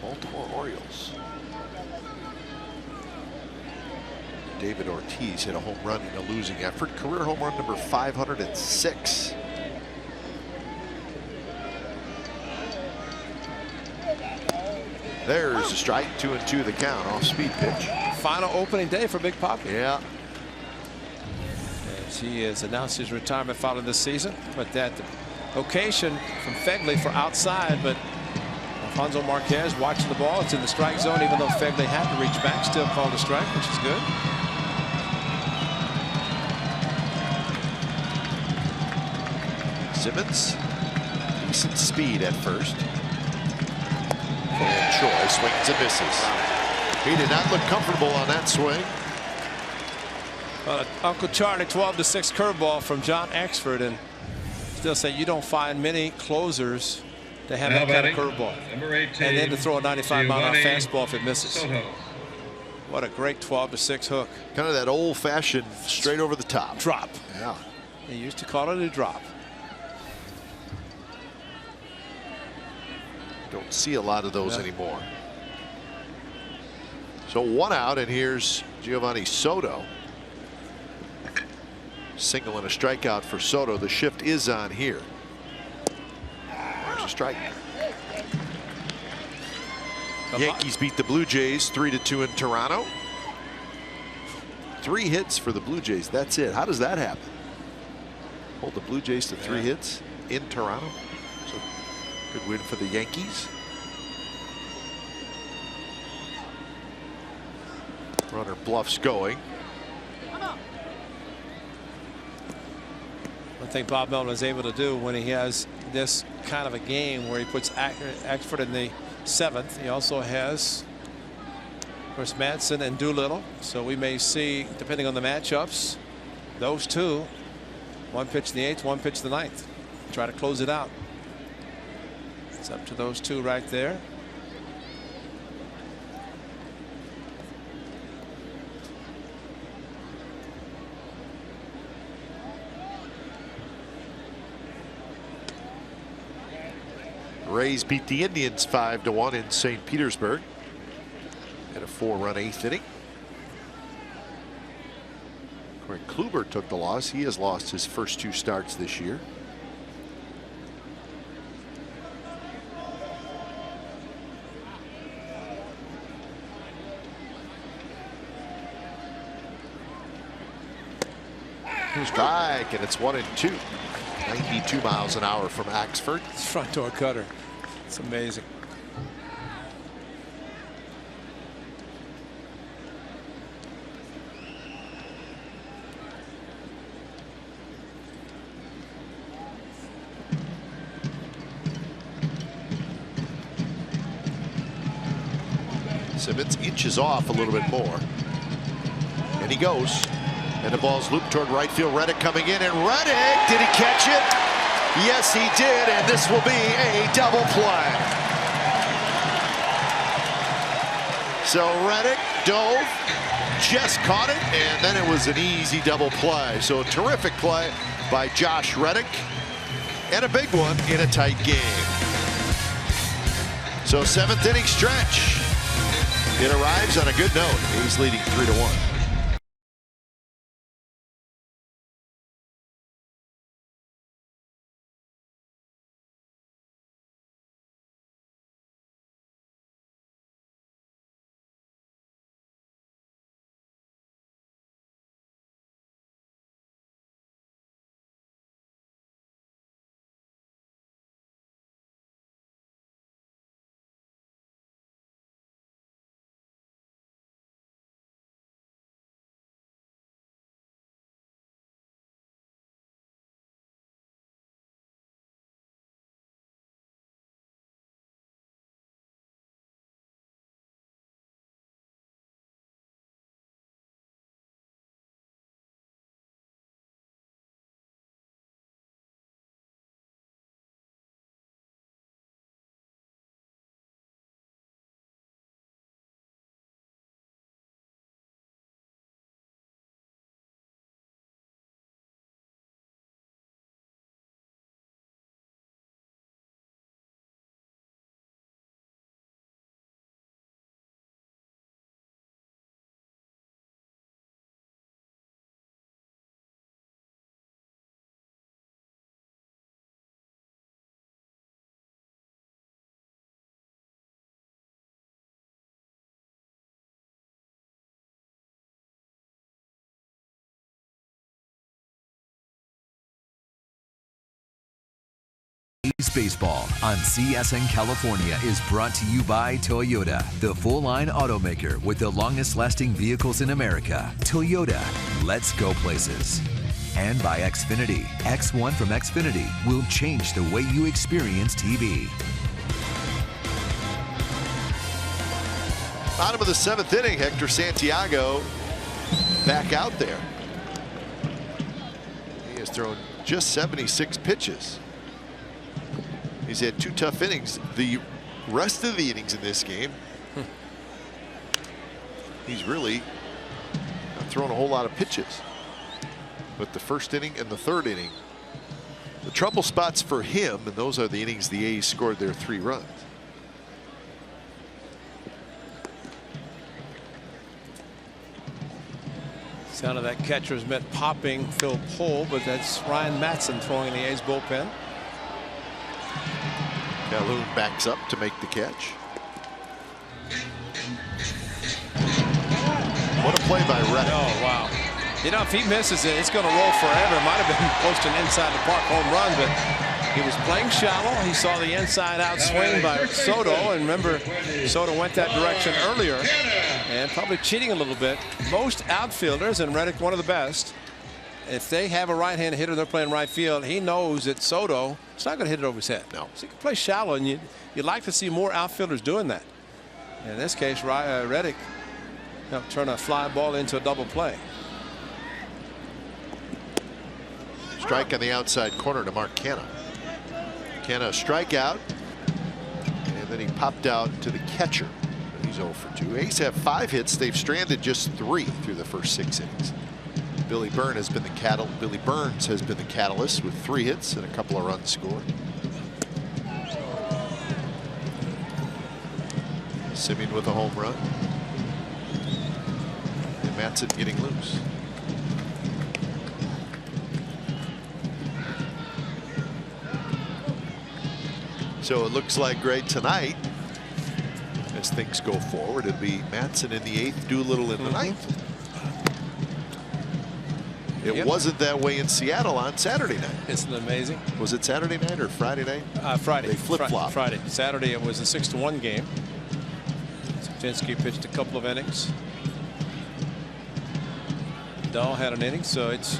Baltimore Orioles. David Ortiz hit a home run in a losing effort. Career home run number 506. There's a strike, 2-2 the count, off speed pitch. Final opening day for Big Papi. Yeah. As he has announced his retirement following this season, but that occasion from Phegley for outside, but Alfonso Marquez watching the ball. It's in the strike zone, even though Phegley had to reach back, still called a strike, which is good. Simmons, decent speed at first. And Choi swings and misses. He did not look comfortable on that swing. Uncle Charlie 12-6 curveball from John Axford, and still say you don't find many closers to have that kind of curveball. Number 18, and then to throw a 95-mile-an-hour Giovanni fastball if it misses. Soto. What a great 12-6 hook. Kind of that old-fashioned straight over the top. Drop. Yeah. They used to call it a drop. Don't see a lot of those anymore. So 1 out, and here's Giovanni Soto. Single and a strikeout for Soto. The shift is on here. There's a strike. Yankees beat the Blue Jays 3-2 in Toronto. 3 hits for the Blue Jays. That's it. How does that happen? Hold the Blue Jays to 3 hits in Toronto. So good win for the Yankees. Runner bluffs going. One thing Bob Melvin is able to do when he has this kind of a game where he puts Axford in the 7th, he also has, of course, Madsen and Doolittle. So we may see, depending on the matchups, those two, one pitch in the 8th, one pitch in the 9th. Try to close it out. It's up to those two right there. Rays beat the Indians 5-1 in St. Petersburg. Had a 4-run 8th inning. Corey Kluber took the loss. He has lost his first 2 starts this year. Strike, and it's 1-2. 92 miles an hour from Axford. It's front door cutter. It's amazing. Simmons inches off a little bit more. And he goes. And the ball's looped toward right field. Reddick coming in, and Reddick, did he catch it? Yes, he did, and this will be a double play. So Reddick dove, just caught it, and then it was an easy double play. So a terrific play by Josh Reddick, and a big one in a tight game. So 7th inning stretch. It arrives on a good note. A's leading 3-1. A's baseball on CSN California is brought to you by Toyota, the full-line automaker with the longest-lasting vehicles in America. Toyota, let's go places. And by Xfinity. X1 from Xfinity will change the way you experience TV. Bottom of the 7th inning, Hector Santiago back out there. He has thrown just 76 pitches. He's had 2 tough innings. The rest of the innings in this game, he's really not thrown a whole lot of pitches. But the first inning and the 3rd inning, the trouble spots for him, and those are the innings the A's scored their 3 runs. Sound of that catcher's mitt popping Phil Pohl, but that's Ryan Matson throwing in the A's bullpen. Calhoun backs up to make the catch. What a play by Reddick. Oh, wow. You know, if he misses it, it's going to roll forever. It might have been close to an inside the park home run, but he was playing shallow. He saw the inside out swing by Soto, and remember, Soto went that direction earlier and probably cheating a little bit. Most outfielders, and Reddick one of the best, if they have a right-handed hitter, they're playing right field, he knows that Soto is not going to hit it over his head. No. So he can play shallow, and you'd like to see more outfielders doing that. In this case, Reddick turn a fly ball into a double play. Strike on the outside corner to Mark Canha. Canha strikeout, and then he popped out to the catcher. He's 0 for 2. A's have 5 hits. They've stranded just 3 through the first 6 innings. Billy Burns has been the catalyst with 3 hits and a couple of runs scored. Simeon with a home run. And Matson getting loose. So it looks like, Greg, tonight, as things go forward, it'll be Matson in the 8th, Doolittle in the 9th. It wasn't that way in Seattle on Saturday night. Isn't it amazing? Was it Saturday night or Friday night? Friday. They flip-flopped. Friday. Saturday it was a 6-1 game. Sapinski pitched a couple of innings. Dahl had an inning, so it's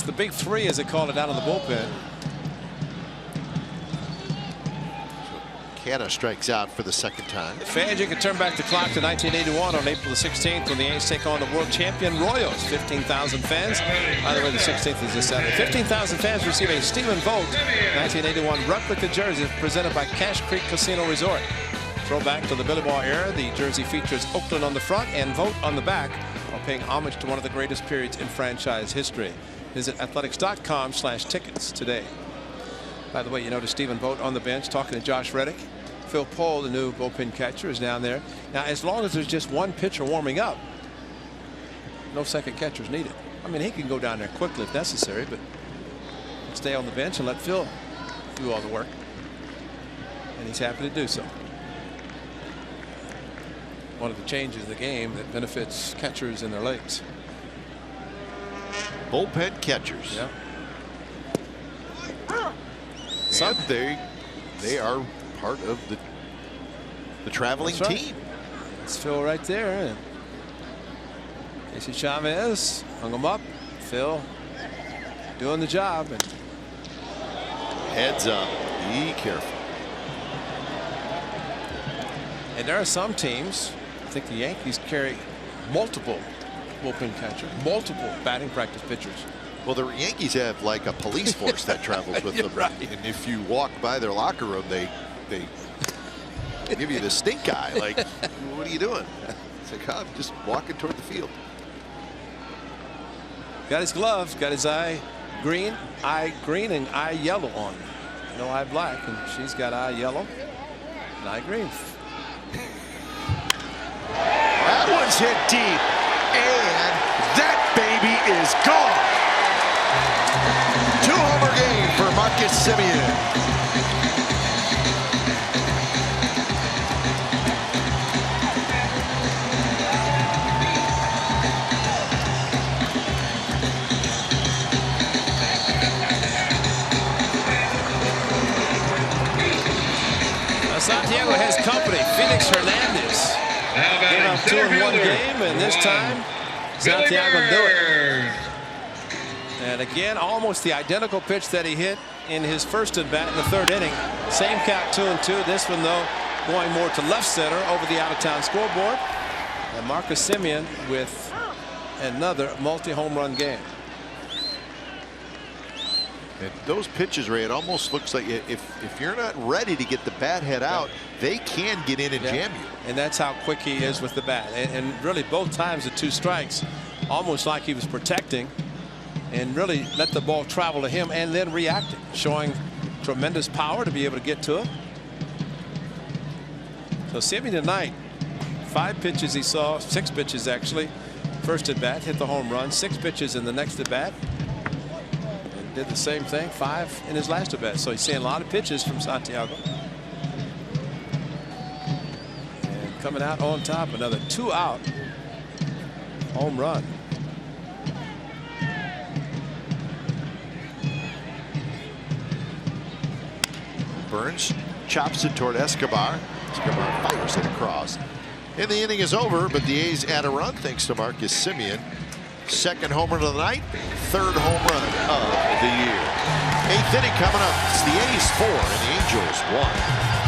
the big 3, as they call it, out of the bullpen. Canha strikes out for the 2nd time. Fans, you can turn back the clock to 1981 on April the 16th when the A's take on the world champion Royals. 15,000 fans. By the way, the 16th is this Saturday. 15,000 fans receive a Stephen Vogt 1981 replica jersey presented by Cache Creek Casino Resort. Throwback to the Billy Ball era, the jersey features Oakland on the front and Vogt on the back, while paying homage to one of the greatest periods in franchise history. Visit athletics.com/tickets today. By the way, you notice Stephen Vogt on the bench talking to Josh Reddick. Phil Pohl, the new bullpen catcher, is down there. Now, as long as there's just one pitcher warming up, no second catcher's needed. I mean, he can go down there quickly if necessary, but stay on the bench and let Phil do all the work. And he's happy to do so. One of the changes of the game that benefits catchers in their legs. Bullpen catchers. Yeah. Some they are part of the traveling team. That's Phil right there. And Casey Chavez hung him up. Phil doing the job. And heads up. Be careful. And there are some teams, I think the Yankees carry multiple bullpen catchers, multiple batting practice pitchers. Well, the Yankees have like a police force that travels with them. Right. And if you walk by their locker room, they give you the stink eye. Like, what are you doing? It's like, oh, I'm just walking toward the field. Got his gloves, got his eye green and eye yellow on. No eye black, and she's got eye yellow and eye green. That one's hit deep, and that baby is gone. 2-homer game for Marcus Semien. Santiago has company. Felix Hernandez Now came up batting 2 in one center game, and this fielder, time Billy Santiago knew it. Bird. And again, almost the identical pitch that he hit in his first at bat in the 3rd inning. Same count, 2-2. This one, though, going more to left center over the out-of-town scoreboard. And Marcus Semien with another multi-home run game. And those pitches, Ray, it almost looks like if you're not ready to get the bat head out, they can get in and jam you. And that's how quick he is with the bat. And really, both times the 2 strikes, almost like he was protecting and really let the ball travel to him and then reacting, showing tremendous power to be able to get to it. So Semien tonight, 5 pitches he saw, 6 pitches actually. First at bat, hit the home run, 6 pitches in the next at bat. And did the same thing, 5 in his last at bat. So he's seeing a lot of pitches from Santiago. And coming out on top, another 2-out home run. Burns chops it toward Escobar. Escobar fires it across. And the inning is over, but the A's add a run thanks to Marcus Semien. 2nd home run of the night, 3rd home run of the year. 8th inning coming up. It's the A's 4 and the Angels 1.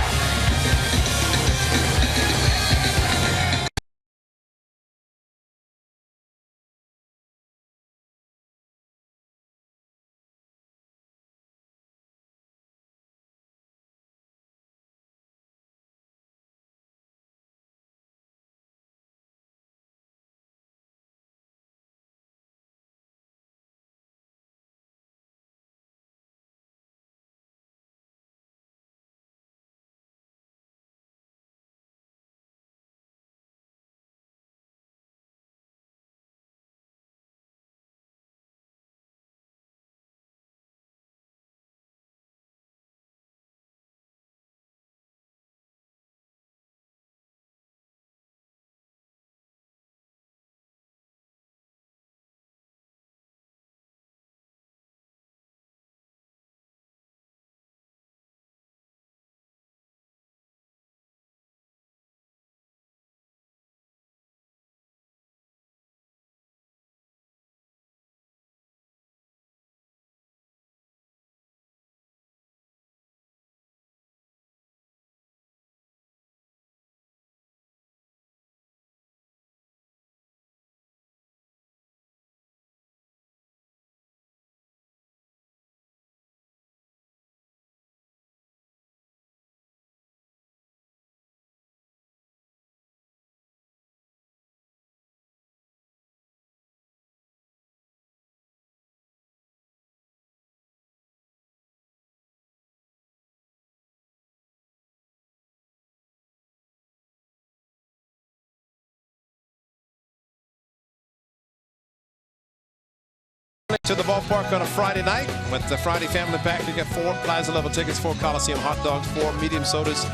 To the ballpark on a Friday night with the Friday Family Pack. You get 4 Plaza level tickets, 4 Coliseum hot dogs, 4 medium sodas,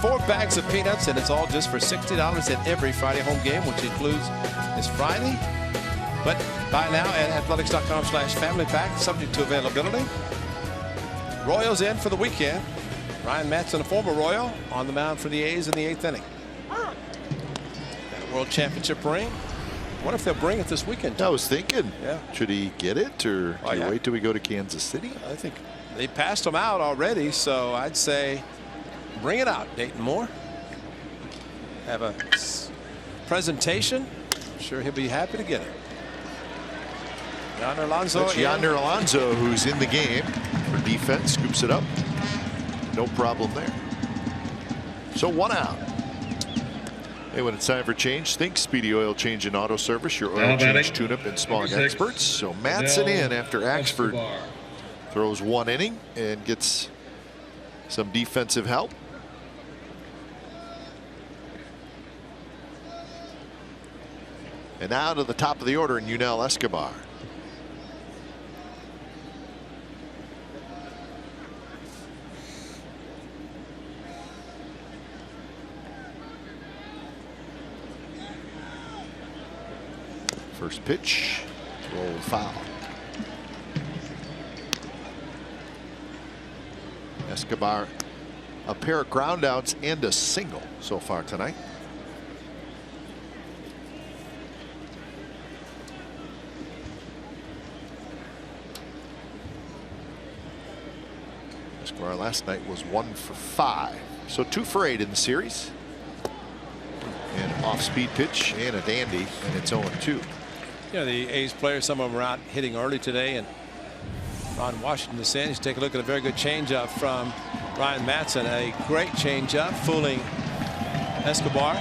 4 bags of peanuts, and it's all just for $60 at every Friday home game, which includes this Friday. But buy now at athletics.com/family pack, subject to availability. Royals in for the weekend. Ryan Matson, a former Royal, on the mound for the A's in the 8th inning. That World Championship ring. I wonder if they'll bring it this weekend. I was thinking, yeah, should he get it, or do you wait till we go to Kansas City? I think they passed him out already, so I'd say bring it out, Dayton Moore. Have a presentation. I'm sure he'll be happy to get it. Yonder Alonso. That's Yonder Alonso, who's in the game for defense, scoops it up. No problem there. So 1 out. Hey, when it's time for change, think Speedy Oil Change and Auto Service, your oil change, tune-up, and installing experts. So Matson in after Axford throws 1 inning and gets some defensive help. And now to the top of the order, Yunel Escobar. First pitch, roll foul. Escobar a pair of groundouts and a single so far tonight. Escobar last night was 1 for 5, so 2 for 8 in the series. An off-speed pitch and a dandy, and it's 0-2. Yeah, the A's players, some of them are out hitting early today, and Ron Washington says, take a look at a very good changeup from Ryan Madson. A great changeup, fooling Escobar.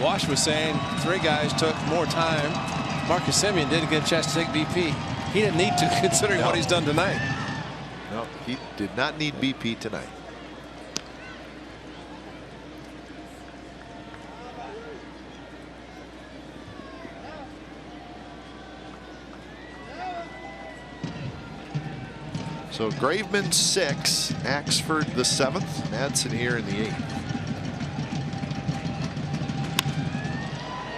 Wash was saying 3 guys took more time. Marcus Semien didn't get a chance to take BP. He didn't need to, considering what he's done tonight. No, he did not need BP tonight. So Graveman 6, Axford the 7th, Madsen here in the 8th.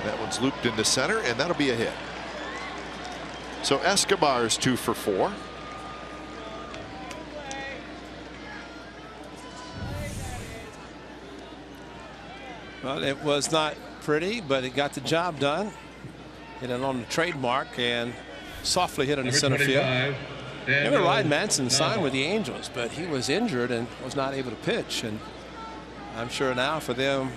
That one's looped into center, and that'll be a hit. So Escobar's 2 for 4. Well, it was not pretty, but it got the job done. Hit it on the trademark and softly hit it in center field. Remember, Ryan Madson signed with the Angels, but he was injured and was not able to pitch. And I'm sure now for them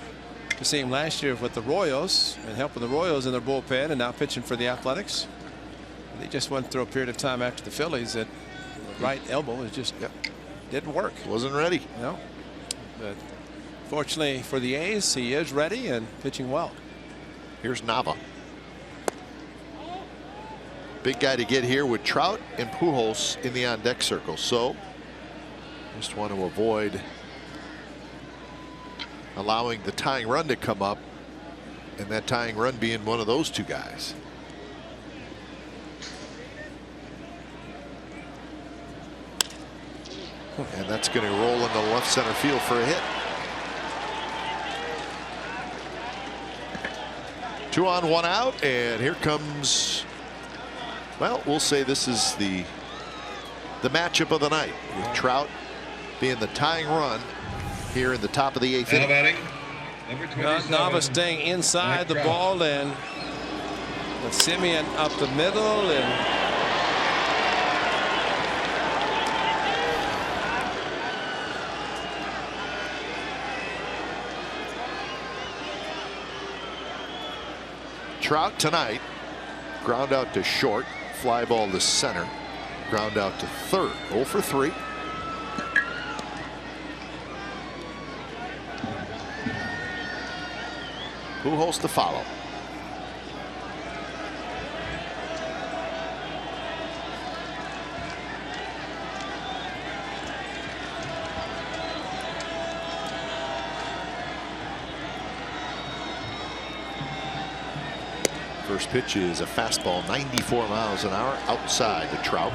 to see him last year with the Royals and helping the Royals in their bullpen and now pitching for the Athletics. They just went through a period of time after the Phillies that the right elbow was just didn't work. Wasn't ready. No. But fortunately for the A's, he is ready and pitching well. Here's Nava. Big guy to get here with Trout and Pujols in the on-deck circle. So just want to avoid allowing the tying run to come up, and that tying run being one of those 2 guys. And that's going to roll into left center field for a hit. 2 on, 1 out, and here comes, well, we'll say this is the matchup of the night, with Trout being the tying run here in the top of the 8th inning. Batting, number 27, Nava staying inside the ball, and Semien up the middle, and Trout tonight, ground out to short, fly ball to center, ground out to third. 0 for 3. Pujols to follow. First pitch is a fastball, 94 miles an hour, outside to Trout.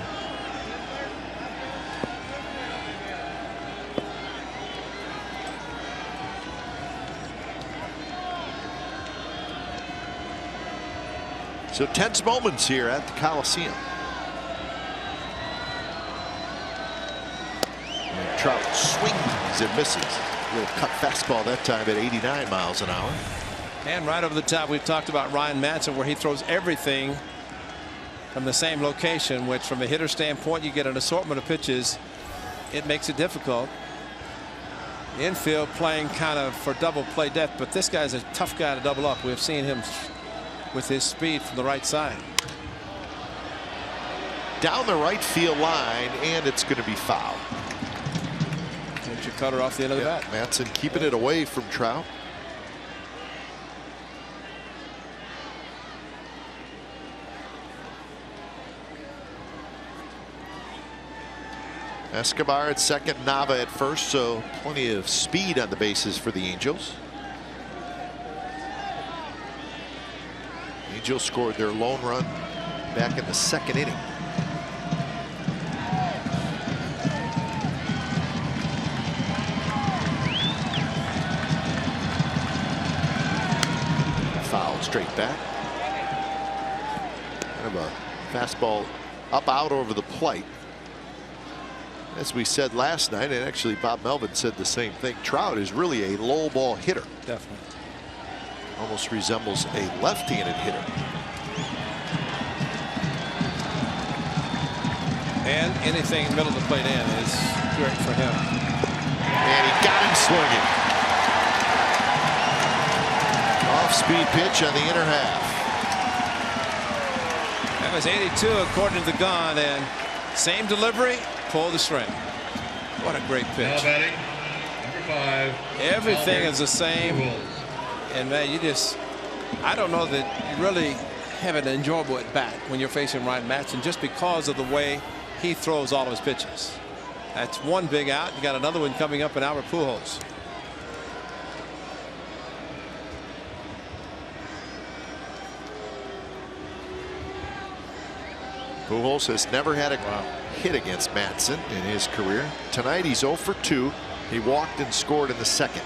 So tense moments here at the Coliseum. And Trout swings and misses. A little cut fastball that time at 89 miles an hour. And right over the top, we've talked about Ryan Madson, where he throws everything from the same location, which from a hitter standpoint, you get an assortment of pitches. It makes it difficult. Infield playing kind of for double play depth, but this guy's a tough guy to double up. We've seen him with his speed from the right side. Down the right field line, and it's going to be foul. Get your cutter off the end of the bat. Madson keeping it away from Trout. Escobar at second, Nava at first, so plenty of speed on the bases for the Angels. Angels scored their lone run back in the 2nd inning. Fouled straight back. Kind of a fastball up out over the plate. As we said last night, and actually Bob Melvin said the same thing, Trout is really a low ball hitter. Definitely. Almost resembles a left-handed hitter. And anything middle of the plate in is great for him. And he got him swinging. Off-speed pitch on the inner half. That was 82 according to the gun, and same delivery, pull the string. What a great pitch. Now batting, number 5. Everything is the same. And man, I don't know that you really have an enjoyable at bat when you're facing Ryan Madson, just because of the way he throws all of his pitches. That's one big out. You got another one coming up in Albert Pujols. Pujols has never had a hit against Madson in his career. Tonight he's 0 for 2. He walked and scored in the second.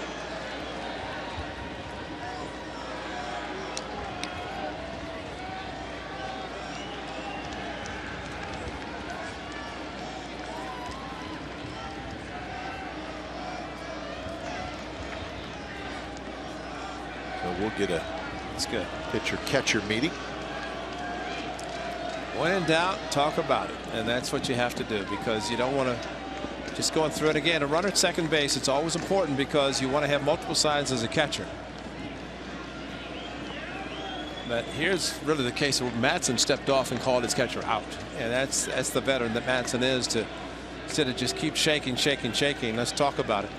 So we'll get a pitcher-catcher meeting. When in doubt, talk about it, and that's what you have to do, because you don't want to just going through it again. A runner at second base, it's always important because you want to have multiple sides as a catcher. But here's really the case where Madson stepped off and called his catcher out, and that's the veteran that Madson is, to instead of just keep shaking. Let's talk about it.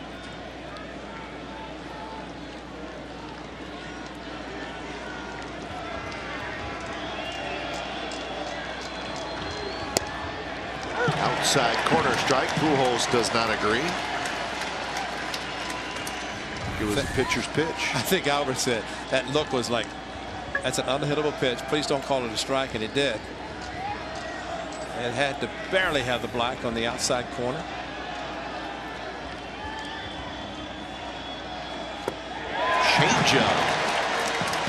Outside corner strike. Pujols does not agree. It was a pitcher's pitch. I think Albert said that look was like, that's an unhittable pitch. Please don't call it a strike, and it did. It had to barely have the black on the outside corner. Changeup.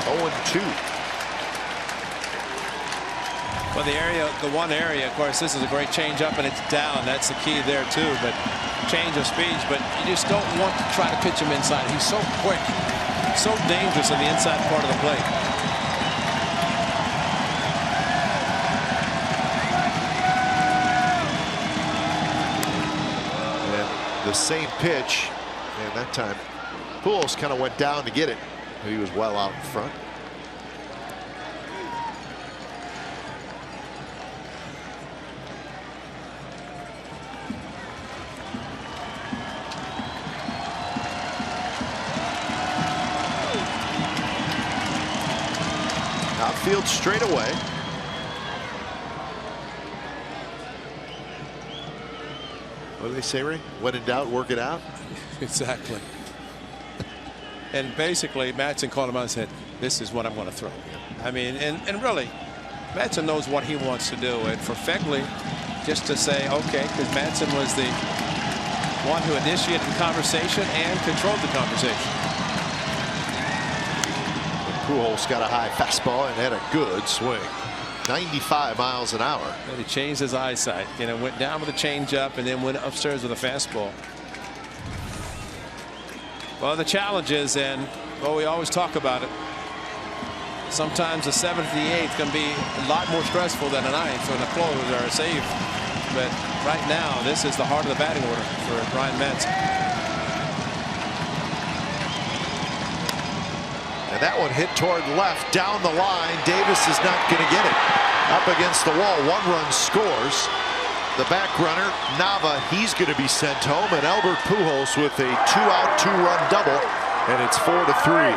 0-2. Well, the one area, of course, this is a great changeup, and it's down. That's the key there too. But change of speeds, but you just don't want to try to pitch him inside. He's so quick, so dangerous in the inside part of the plate. And the same pitch, and that time Pujols kind of went down to get it. He was well out in front. Outfield straight away. What do they say, Ray? When in doubt, work it out. Exactly. And basically, Madson called him out and said, "This is what I'm going to throw." I mean, and really, Madson knows what he wants to do. And for Phegley, just to say, okay, because Madson was the one who initiated the conversation and controlled the conversation. Pujols got a high fastball and had a good swing. 95 miles an hour. And he changed his eyesight. You know, went down with a changeup and then went upstairs with a fastball. Well, the challenge is, and well, we always talk about it, sometimes the 7th and the 8th can be a lot more stressful than a 9th when a close or a save. But right now, this is the heart of the batting order for Ryan Madson. And that one hit toward left down the line. Davis is not going to get it. Up against the wall. 1 run scores. The back runner, Nava, he's going to be sent home. And Albert Pujols with a 2-out, 2-run double. And it's 4-3.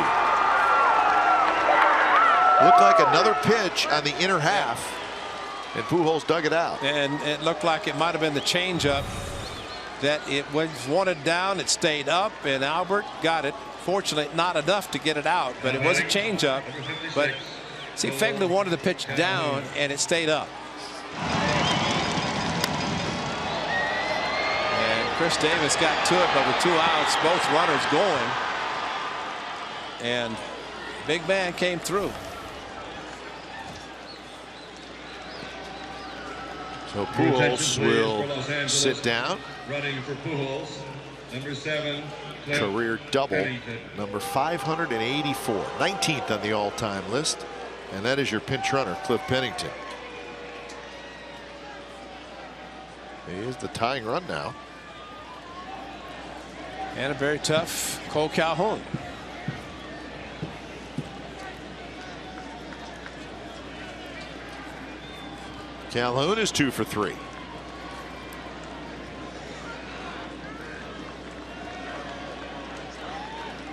Looked like another pitch on the inner half. And Pujols dug it out. And it looked like it might have been the changeup that it was wanted down. It stayed up, and Albert got it. Fortunately, not enough to get it out, but it was a changeup. But see, Phegley wanted the pitch down, and it stayed up. And Chris Davis got to it, but with 2 outs, both runners going, and big man came through. So Pujols will sit down. Running for Pujols, number 7. Cliff Career double, Pennington. number 584, 19th on the all-time list, and that is your pinch runner, Cliff Pennington. He is the tying run now. And a very tough Cole Calhoun. Calhoun is 2 for 3.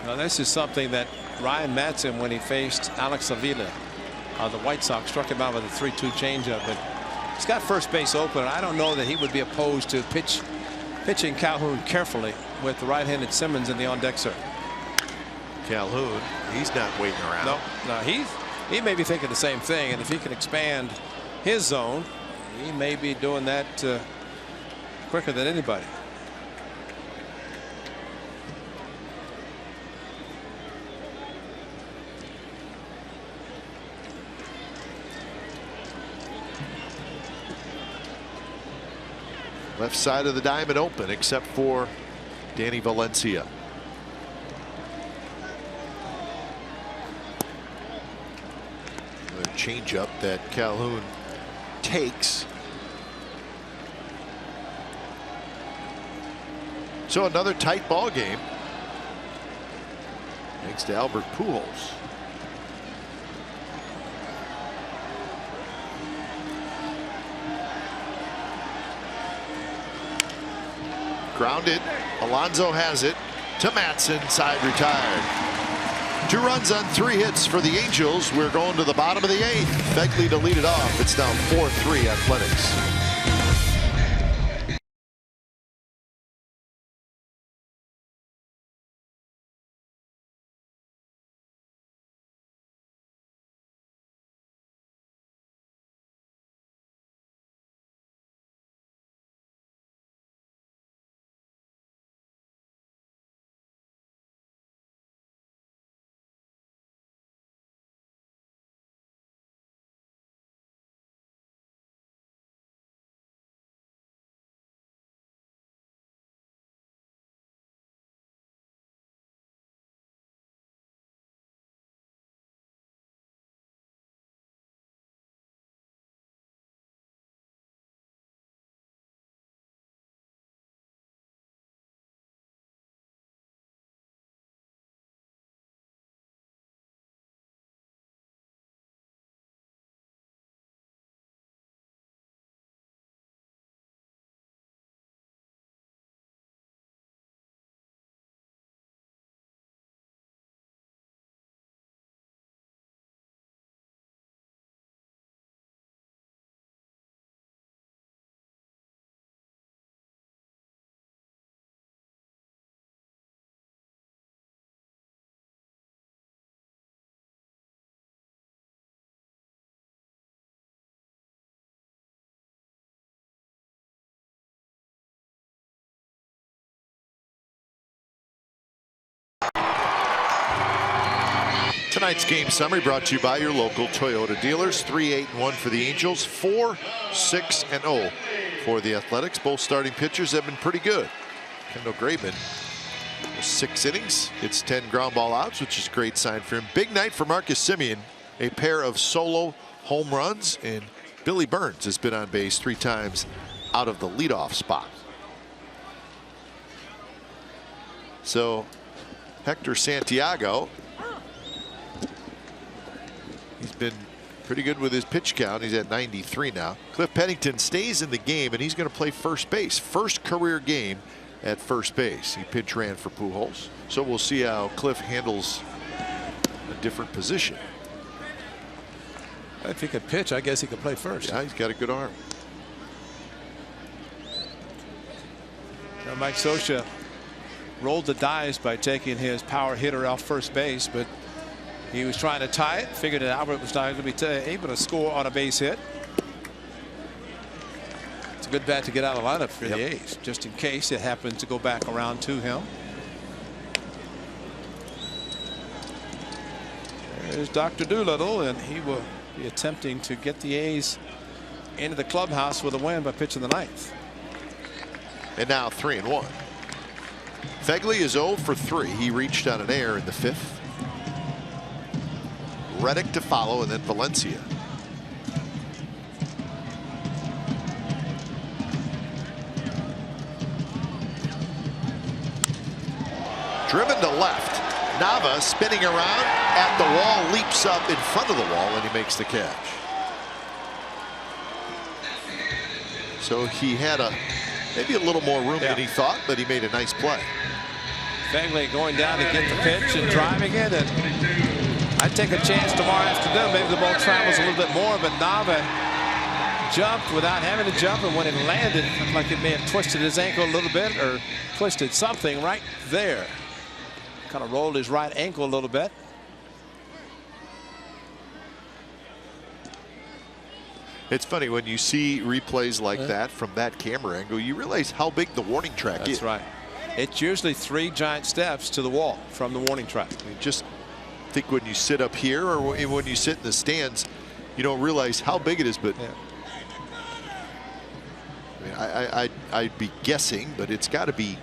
Now this is something that Ryan Madsen, when he faced Alex Avila of the White Sox, struck him out with a 3-2 changeup, but he's got first base open. I don't know that he would be opposed to pitching Calhoun carefully with the right-handed Simmons in the on-deck circle. Calhoun, he's not waiting around. No, he may be thinking the same thing, and if he can expand his zone, he may be doing that quicker than anybody. Left side of the diamond open except for Danny Valencia. The changeup that Calhoun takes. So another tight ball game. Thanks to Albert Pujols. Grounded. Alonso has it to Madsen. Side retired. 2 runs on 3 hits for the Angels. We're going to the bottom of the 8th. Begley to lead it off. It's now 4-3 Athletics. Tonight's game summary brought to you by your local Toyota dealers. 3-8-1 for the Angels, 4-6-0 for the Athletics. Both starting pitchers have been pretty good. Kendall Graveman, 6 innings. It's 10 ground ball outs, which is a great sign for him. Big night for Marcus Semien, a pair of solo home runs, and Billy Burns has been on base 3 times out of the leadoff spot. So Hector Santiago, he's been pretty good with his pitch count. He's at 93 now. Cliff Pennington stays in the game, and he's going to play first base. First career game at first base. He pitch ran for Pujols. So we'll see how Cliff handles a different position. If he could pitch, I guess he could play first. Yeah, he's got a good arm. Now Mike Scioscia rolled the dice by taking his power hitter off first base, but he was trying to tie it, figured that Albert was not going to be able to score on a base hit. It's a good bat to get out of the lineup for the A's, just in case it happens to go back around to him. There's Dr. Doolittle, and he will be attempting to get the A's into the clubhouse with a win by pitching the 9th. And now 3-1. Phegley is 0 for 3. He reached on an error in the 5th. Reddick to follow, and then Valencia. Driven to left. Nava spinning around at the wall, leaps up in front of the wall, and he makes the catch. So he had maybe a little more room than he thought, but he made a nice play. Phegley going down to get the pitch and driving it, and I'd take a chance tomorrow afternoon. Maybe the ball travels a little bit more, but Nava jumped without having to jump, and when it landed, it looked like it may have twisted his ankle a little bit, or twisted something right there. Kind of rolled his right ankle a little bit. It's funny when you see replays like that from that camera angle, you realize how big the warning track is. That's right. It's usually 3 giant steps to the wall from the warning track. I just think when you sit up here or when you sit in the stands, you don't realize how big it is. But I mean, I'd be guessing, but it's got to be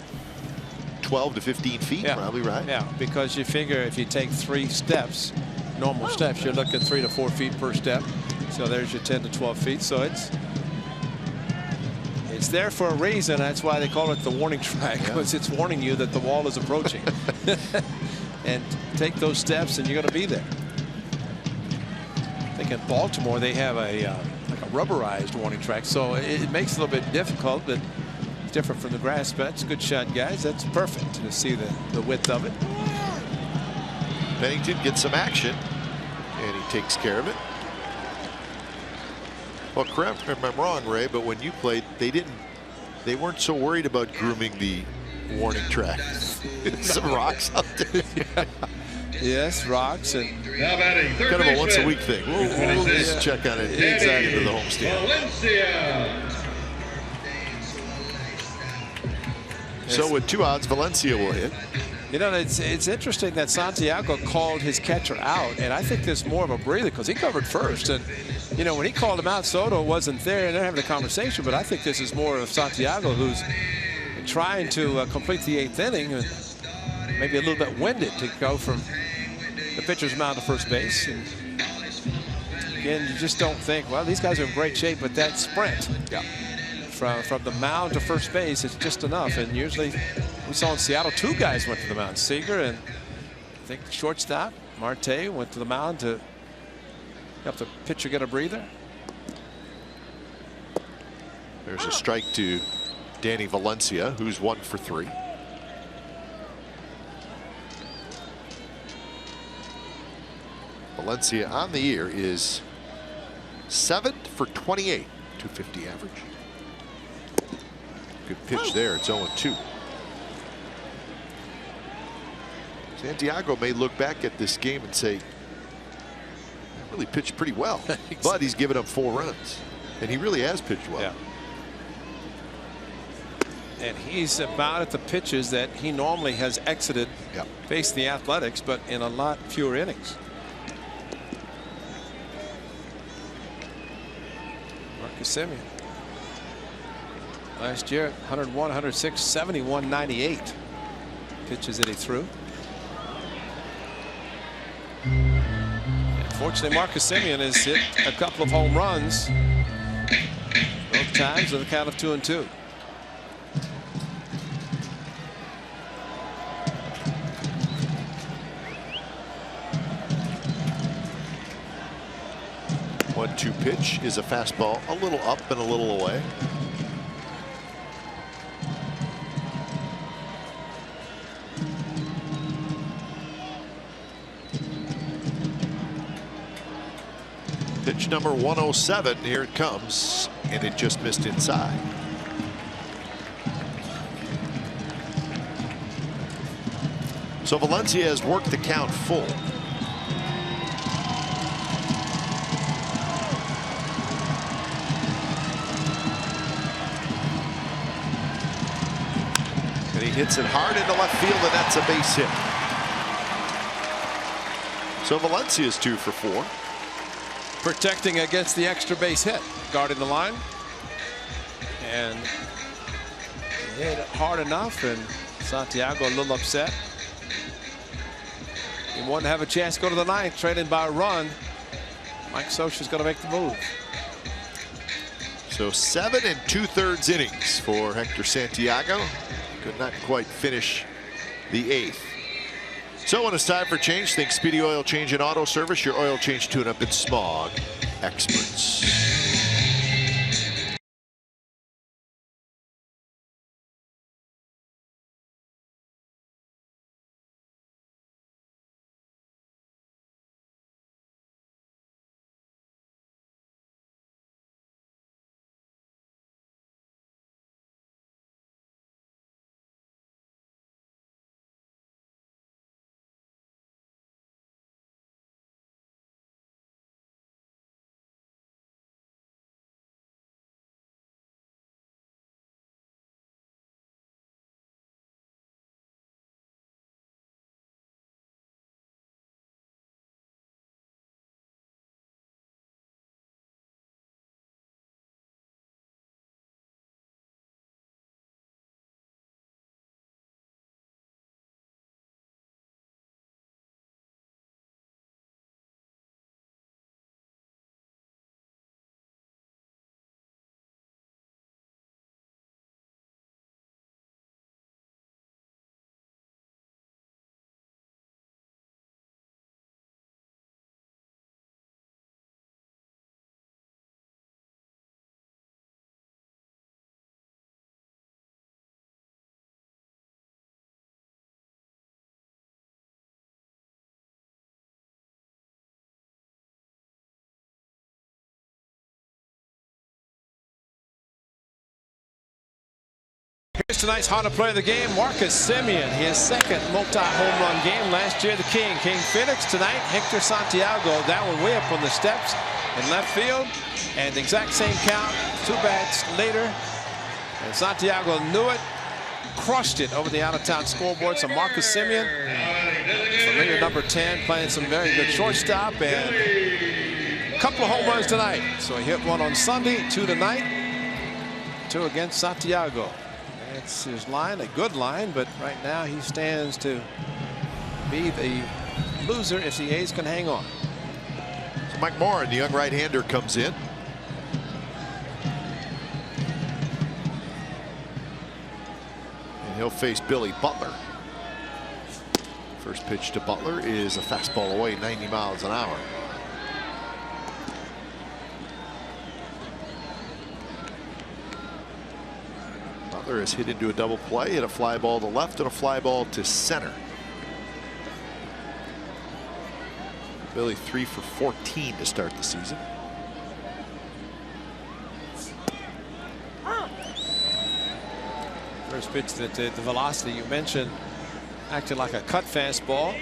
12 to 15 feet, probably, right? Yeah, because you figure if you take 3 steps, normal steps, you're looking 3 to 4 feet per step. So there's your 10 to 12 feet. So it's there for a reason. That's why they call it the warning track, because it's warning you that the wall is approaching. And take those steps and you're going to be there. I think in Baltimore they have like a rubberized warning track, so it makes it a little bit difficult, but it's different from the grass. But it's a good shot, guys. That's perfect to see the width of it. Bennington gets some action, and he takes care of it. Well, correct me if I'm wrong, Ray, but when you played, they weren't so worried about grooming the warning track. Some rocks out there. Yes, rocks, and kind of a once-a-week thing. We'll just check on it exactly to the homestand. So with 2 outs, Valencia will hit. You know, it's interesting that Santiago called his catcher out, and I think there's more of a breather because he covered first. And you know, when he called him out, Soto wasn't there, and they're having a conversation. But I think this is more of Santiago, who's trying to complete the 8th inning, and maybe a little bit winded to go from the pitcher's mound to first base. And again, you just don't think, well, these guys are in great shape, but that sprint from the mound to first base is just enough. And usually we saw in Seattle 2 guys went to the mound. Seager and I think shortstop Marte went to the mound to help the pitcher get a breather. There's a strike to Danny Valencia, who's 1 for 3. Valencia on the year is 7 for 28, 250 average. Good pitch there. It's 0-2. Santiago may look back at this game and say, I really pitched pretty well, but he's given up 4 runs, and he really has pitched well. Yeah. And he's about at the pitches that he normally has exited, faced the Athletics, but in a lot fewer innings. Marcus Semien. Last year, 101, 106, 71, 98 pitches that he threw. Unfortunately, Marcus Semien has hit a couple of home runs, both times with a count of 2-2. One-two pitch is a fastball, a little up and a little away. Pitch number 107. Here it comes, and it just missed inside. So Valencia has worked the count full. And he hits it hard into left field, and that's a base hit. So Valencia's 2 for 4. Protecting against the extra base hit, guarding the line, and hit it hard enough, and Santiago a little upset. He wanted to have a chance to go to the ninth, trailing by a run. Mike Scioscia's going to make the move. So 7 2/3 innings for Hector Santiago. Could not quite finish the 8th. So when it's time for change, think Speedy Oil Change and Auto Service, your oil change tune-up and smog experts. Here's tonight's Honda Player of the Game, Marcus Semien. His second multi-home run game. Last year, the King. Phoenix tonight, Hector Santiago. That one way up on the steps in left field. And the exact same count, 2 bats later. And Santiago knew it, crushed it over the out-of-town scoreboard. So Marcus Semien, familiar number 10, playing some very good shortstop. And a couple of home runs tonight. So he hit one on Sunday, 2 tonight. 2 against Santiago. That's his line, a good line, but right now he stands to be the loser if the A's can hang on. So Mike Morin, the young right-hander, comes in. And he'll face Billy Butler. First pitch to Butler is a fastball away, 90 miles an hour. Butler has hit into a double play, hit a fly ball to left and a fly ball to center. Billy 3 for 14 to start the season. First pitch that the velocity you mentioned acted like a cut fastball.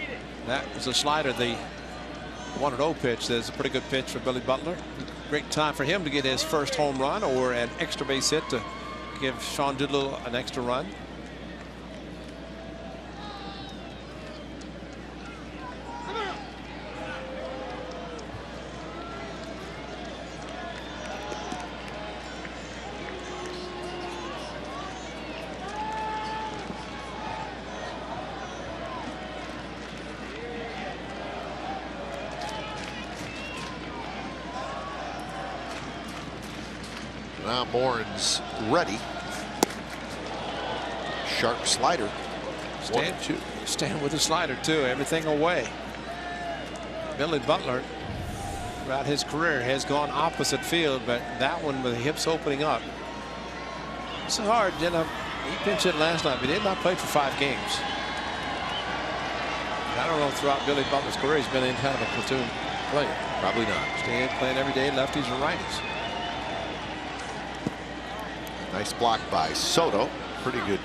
That was a slider. The 1-0 pitch. That's a pretty good pitch for Billy Butler. Great time for him to get his first home run or an extra base hit to give Sean Doolittle an extra run. Now Morin's ready. Sharp slider. Stand with the slider too. Everything away. Billy Butler throughout his career has gone opposite field, but that one with the hips opening up. It's hard, you know. He pinch hit last night, but he did not play for 5 games. I don't know throughout Billy Butler's career he's been any kind of a platoon player. Probably not. Staying playing every day, lefties and righties. Nice block by Soto. Pretty good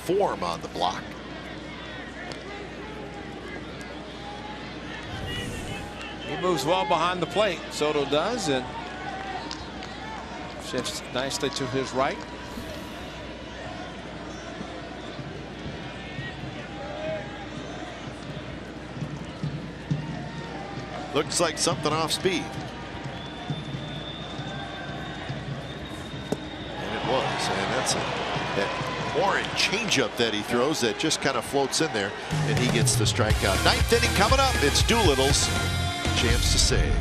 form on the block. He moves well behind the plate. Soto does, and shifts nicely to his right. Looks like something off speed. And it was, and that's a changeup that he throws that just kind of floats in there, and he gets the strikeout. Ninth inning coming up. It's Doolittle's chance to save.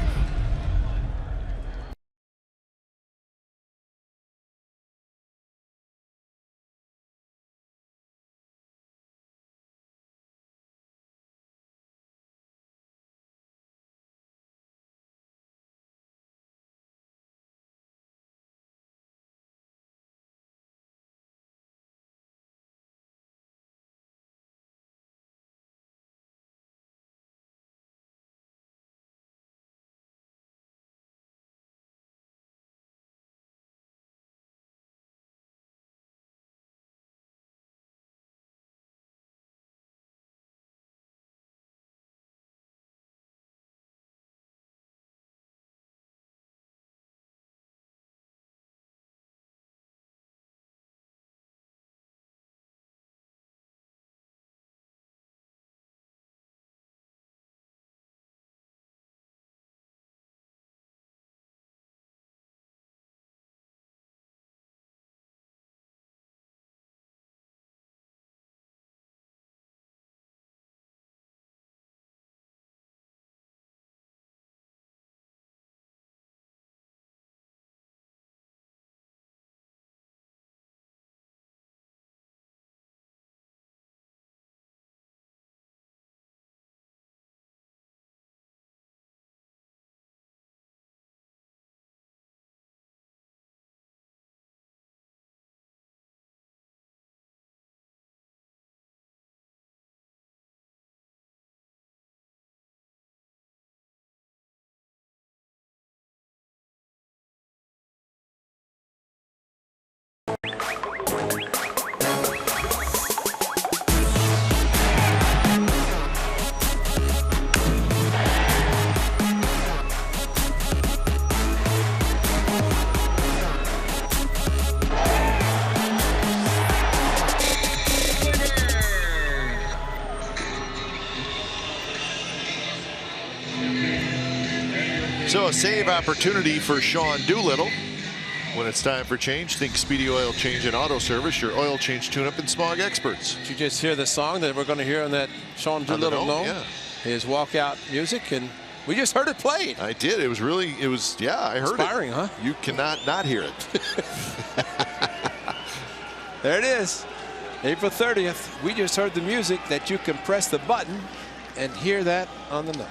So a save opportunity for Sean Doolittle. When it's time for change, think Speedy Oil Change and Auto Service, your oil change tune-up and smog experts. Did you just hear the song that we're going to hear on that Sean Doolittle Gnome? Yeah. His walkout music, and we just heard it played. I did. It was really, yeah, I heard inspiring, it. Huh? You cannot not hear it. There it is. April 30th. We just heard the music that you can press the button and hear that on the note.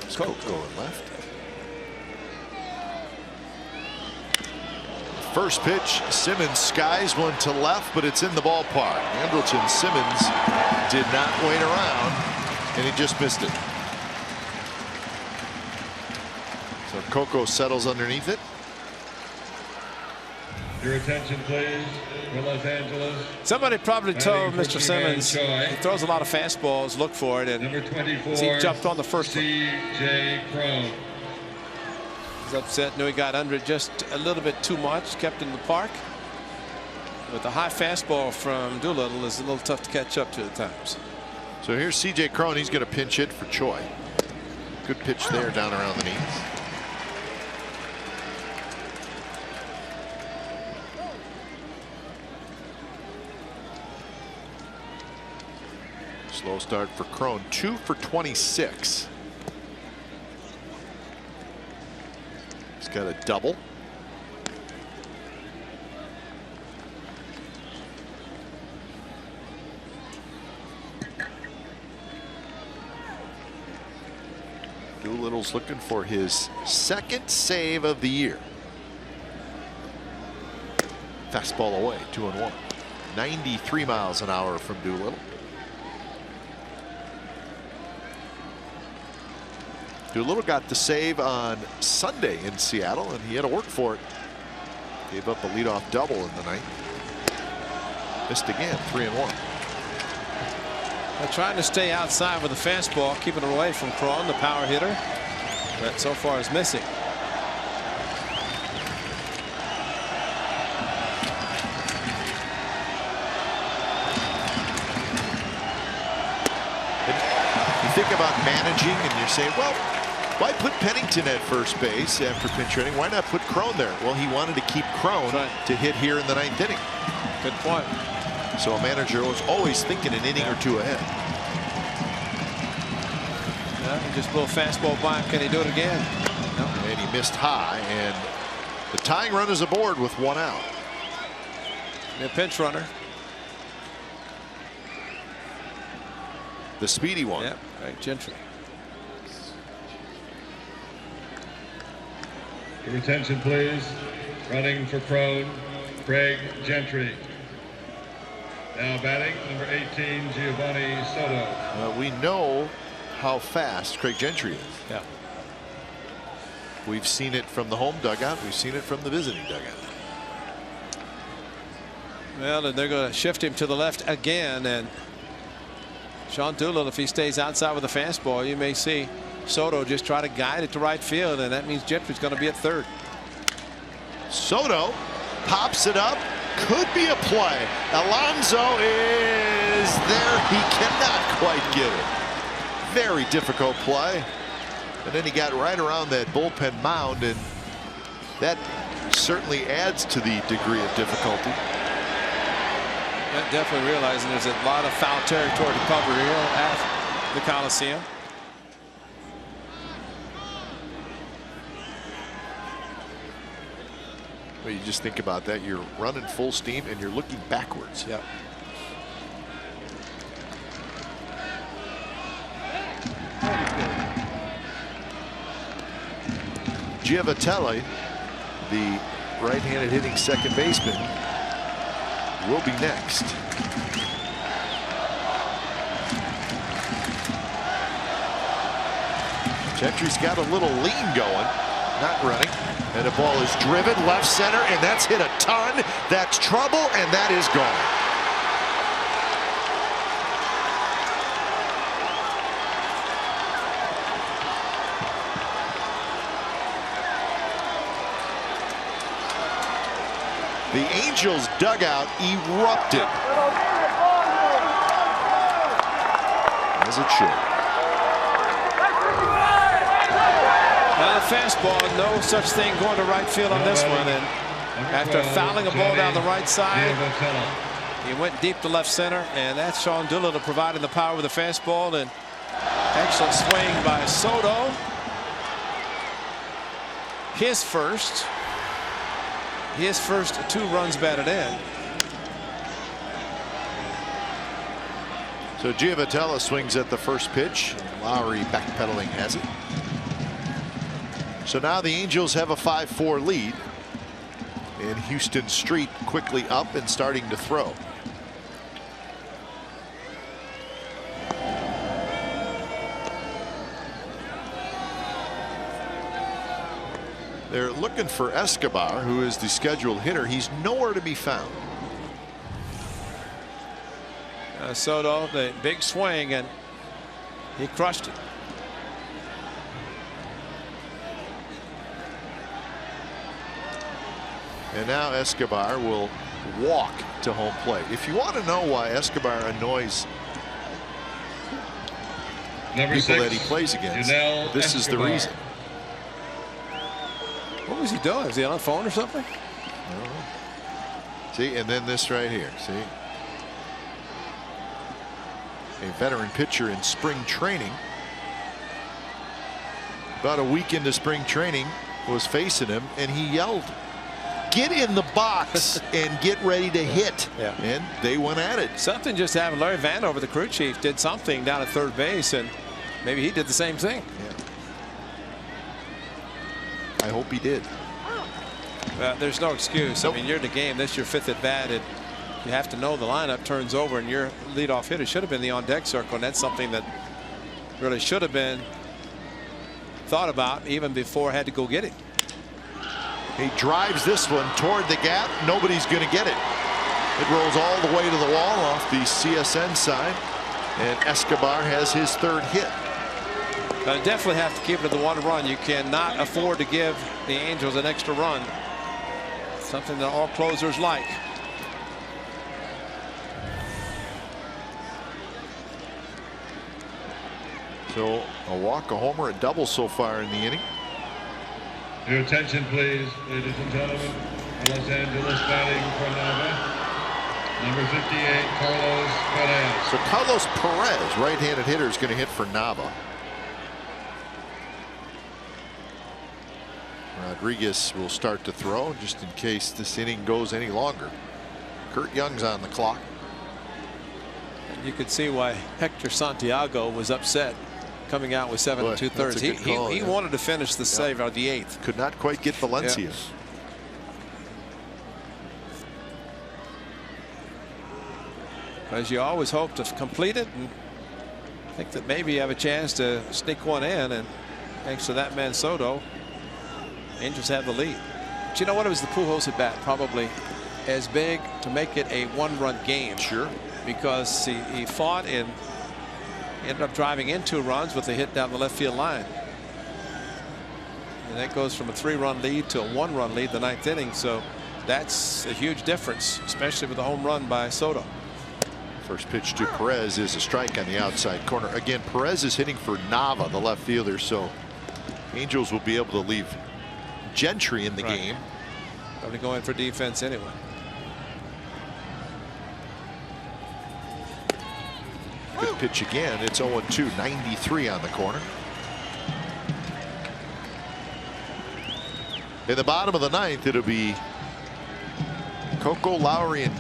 So Coke going left. First pitch, Simmons skies one to left, but it's in the ballpark. Andrelton Simmons did not wait around, and he just missed it. So Coco settles underneath it. Your attention, please, for Los Angeles. Somebody probably told Mr. Simmons he throws a lot of fastballs, look for it, and Number 24, he jumped on the first one. C.J. Cron. He's upset, knew he got under it just a little bit too much, kept in the park. But the high fastball from Doolittle is a little tough to catch up to at times. So here's C.J. Cron. He's going to pinch hit for Choi. Good pitch there down around the knees. Slow start for Cron. 2 for 26. He's got a double. Doolittle's looking for his second save of the year. Fastball away, 2-1. 93 miles an hour from Doolittle. Doolittle got the save on Sunday in Seattle, and he had to work for it. Gave up a leadoff double in the ninth. Missed again, 3-1. They're trying to stay outside with the fastball, keeping it away from Cron, the power hitter, but so far is missing. And you think about managing, and you're saying, well, why put Pennington at first base after pinch hitting? Why not put Cron there? Well, he wanted to keep Cron to hit here in the ninth inning. Good point. So a manager was always thinking an inning or two ahead. Yeah, he just blew a fastball by him. Can he do it again? No. And he missed high, and the tying run is aboard with 1 out. A pinch runner. The speedy one. Yep, right, Gentry. Your attention, please. Running for Crone, Craig Gentry. Now batting, number 18, Giovanni Soto. We know how fast Craig Gentry is. Yeah. We've seen it from the home dugout. We've seen it from the visiting dugout. Well, and they're going to shift him to the left again, and Sean Doolittle, if he stays outside with a fastball, you may see Soto just try to guide it to right field, and that means Gentry's going to be at third. Soto pops it up. Could be a play. Alonso is there. He cannot quite get it. Very difficult play. And then he got right around that bullpen mound, and that certainly adds to the degree of difficulty. Definitely realizing there's a lot of foul territory to cover here at the Coliseum. Well, you just think about that. You're running full steam and you're looking backwards. Yep. Giavatelli, the right-handed hitting second baseman, will be next. Gentry's got a little lean going, not running, and the ball is driven left center, and that's hit a ton. That's trouble, and that is gone. The Angels dugout erupted. As it should. Now the fastball, no such thing going to right field on this one. And after fouling a ball down the right side, he went deep to left center, and that's Sean Doolittle providing the power with the fastball. And excellent swing by Soto. His first 2 runs batted in. So Giavatelli swings at the first pitch. Lowry backpedaling has it. So now the Angels have a 5-4 lead. And Houston Street quickly up and starting to throw. They're looking for Escobar, who is the scheduled hitter. He's nowhere to be found. Soto, the big swing, and he crushed it. And now Escobar will walk to home plate. If you want to know why Escobar annoys Number people 6, that he plays against, Janelle this is the Escobar. reason. What was he doing? Is he on the phone or something? I don't know. See, and then this right here. See, a veteran pitcher in spring training. About a week into spring training, was facing him, and he yelled, "Get in the box and get ready to hit." Yeah. And they went at it. Something just happened. Larry Vandover, the crew chief, did something down at third base, and maybe he did the same thing. Yeah. I hope he did. There's no excuse. Nope. I mean, you're in the game. This is your 5th at bat, and you have to know the lineup turns over, and your leadoff hitter should have been the on-deck circle, and that's something that really should have been thought about even before I had to go get it. He drives this one toward the gap. Nobody's going to get it. It rolls all the way to the wall off the CSN side, and Escobar has his 3rd hit. Definitely have to keep it at the 1 run. You cannot afford to give the Angels an extra run. Something that all closers like. So a walk, a homer, a double so far in the inning. Your attention, please, ladies and gentlemen. Los Angeles batting for Nava. Number 58, Carlos Perez. So Carlos Perez, right-handed hitter, is going to hit for Nava. Rodriguez will start to throw just in case this inning goes any longer. Kurt Young's on the clock. And you could see why Hector Santiago was upset coming out with 7 2/3. He wanted to finish the save on the 8th. Could not quite get Valencia. Because you always hope to complete it and think that maybe you have a chance to sneak one in, and thanks to that man Soto, Angels have the lead. But you know what? It was the Pujols at bat probably as big to make it a 1-run game. Sure. Because he fought and ended up driving in 2 runs with a hit down the left field line. And that goes from a 3-run lead to a 1-run lead the 9th inning. So that's a huge difference, especially with a home run by Soto. First pitch to Perez is a strike on the outside corner. Again, Perez is hitting for Nava, the left fielder, so Angels will be able to leave Gentry in the game. Probably going for defense anyway. Good pitch again. It's 0-2, 93 on the corner. In the bottom of the 9th, it'll be Coco, Lowry, and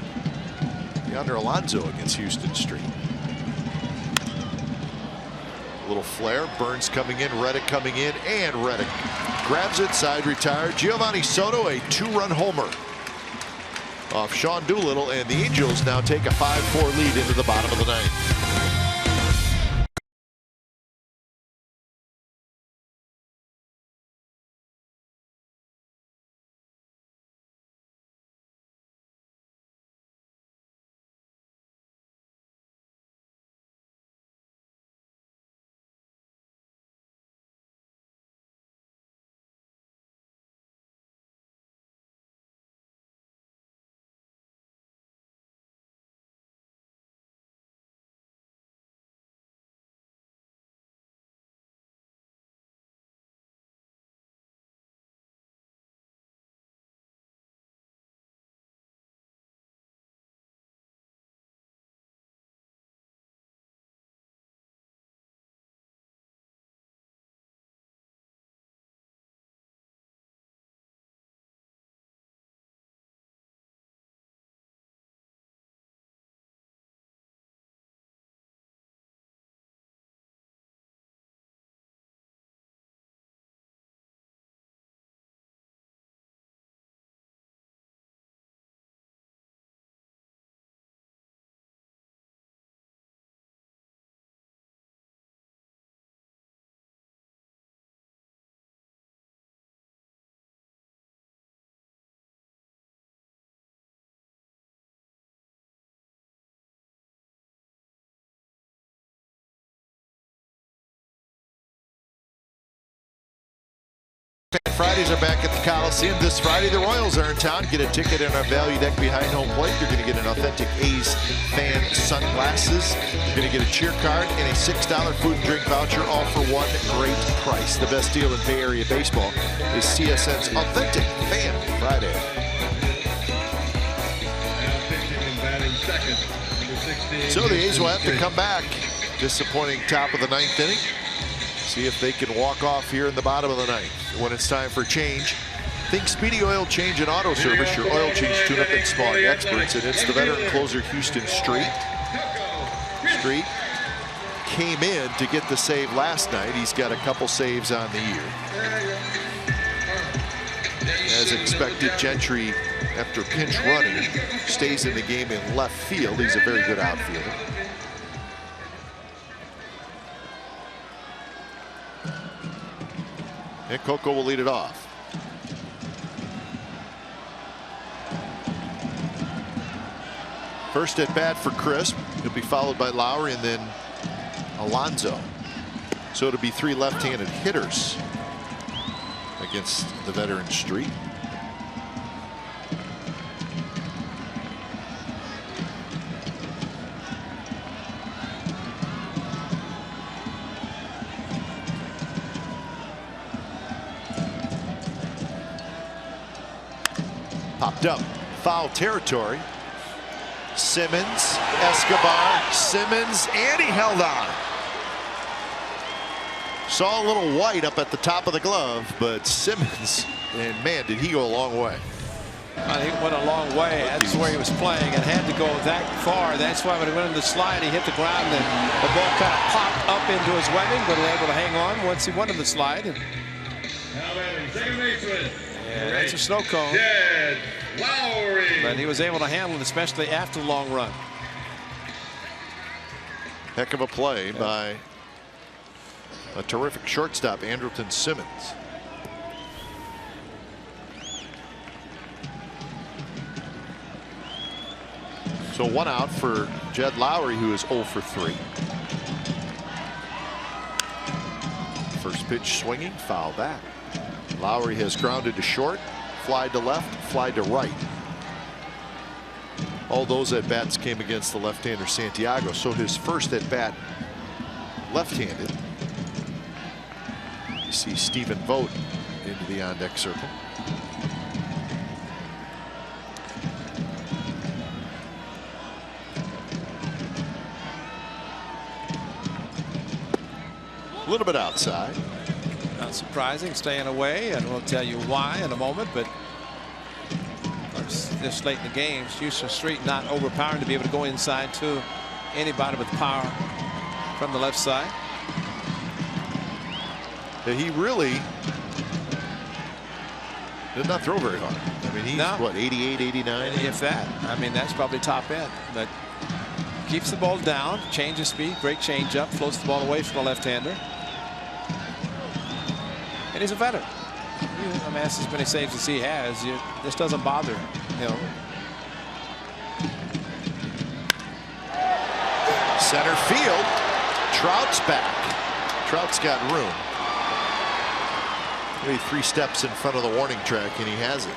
Yonder Alonso against Houston Street. A little flare. Burns coming in, Reddick coming in, and Reddick grabs it, side retired. Giovanni Soto, a 2-run homer off Sean Doolittle, and the Angels now take a 5-4 lead into the bottom of the 9th. Fridays are back at the Coliseum. This Friday, the Royals are in town. Get a ticket in our value deck behind home plate. You're going to get an authentic A's fan sunglasses. You're going to get a cheer card and a $6 food and drink voucher, all for one great price. The best deal in Bay Area baseball is CSN's Authentic Fan Friday. Now pitching and batting second, number 16. So the A's will have to come back. Disappointing top of the 9th inning. See if they can walk off here in the bottom of the 9th. When it's time for change, think Speedy Oil Change and Auto Service, your oil change tune-up and small experts, and it's the veteran closer Houston Street. Street came in to get the save last night. He's got a couple saves on the year. As expected, Gentry, after pinch running, stays in the game in left field. He's a very good outfielder. And Coco will lead it off. First at bat for Crisp. He'll be followed by Lowry and then Alonso. So it'll be 3 left-handed hitters against the veteran Street. Popped up, foul territory. Simmons, Escobar, Simmons, and he held on. Saw a little white up at the top of the glove, but Simmons, and man, did he go a long way. He went a long way. That's where he was playing and had to go that far. That's why when he went in the slide, he hit the ground and the ball kind of popped up into his webbing, but he was able to hang on once he went in the slide. And yeah, that's a snow cone. But he was able to handle it, especially after the long run. Heck of a play by a terrific shortstop, Andrelton Simmons. So 1 out for Jed Lowry, who is 0 for 3. First pitch swinging, foul back. Lowry has grounded to short, fly to left, fly to right. All those at bats came against the left-hander Santiago. So his first at bat left-handed. You see Stephen Vogt into the on-deck circle. A little bit outside. Not surprising, staying away, and we'll tell you why in a moment. But this late in the game, Houston Street not overpowering to be able to go inside to anybody with power from the left side. He really did not throw very hard. I mean, he's what, 88, 89? If that. I mean, that's probably top end. But keeps the ball down, changes speed, great changeup, floats the ball away from the left-hander. And he's a veteran. I mean, as many saves as he has, this doesn't bother him. Center field. Trout's back. Trout's got room. Maybe 3 steps in front of the warning track, and he has it.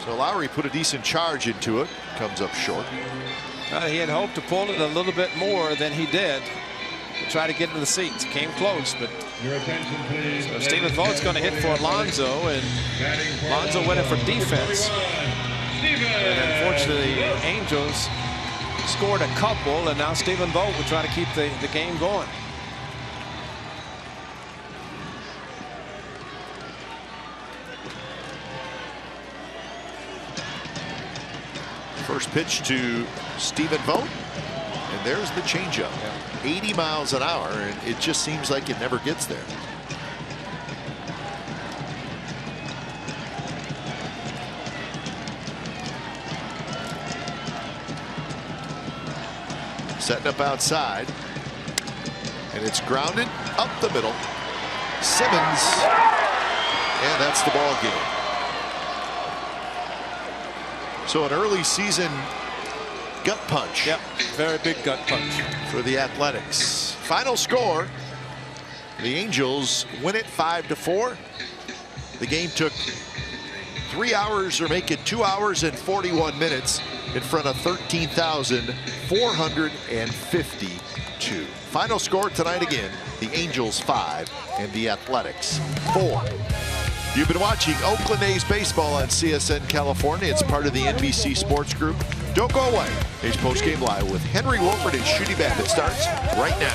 So Lowry put a decent charge into it. Comes up short. He had hoped to pull it a little bit more than he did. To try to get into the seats. Came close, but so Stephen Vogt's going to hit for Alonso, and Alonso went in for defense. And unfortunately, the Angels scored a couple, and now Stephen Vogt will try to keep the game going. First pitch to Stephen Vogt, and there's the changeup. 80 miles an hour, and it just seems like it never gets there. Setting up outside, and it's grounded up the middle. Simmons, and that's the ball game. So an early season gut punch. Yep, very big gut punch for the Athletics. Final score, the Angels win it 5-4. The game took 3 hours, or make it 2 hours and 41 minutes in front of 13,452. Final score tonight again, the Angels 5 and the Athletics 4. You've been watching Oakland A's baseball on CSN California. It's part of the NBC Sports Group. Don't go away. A's postgame live with Henry Wolford and Shooty Bandit starts right now.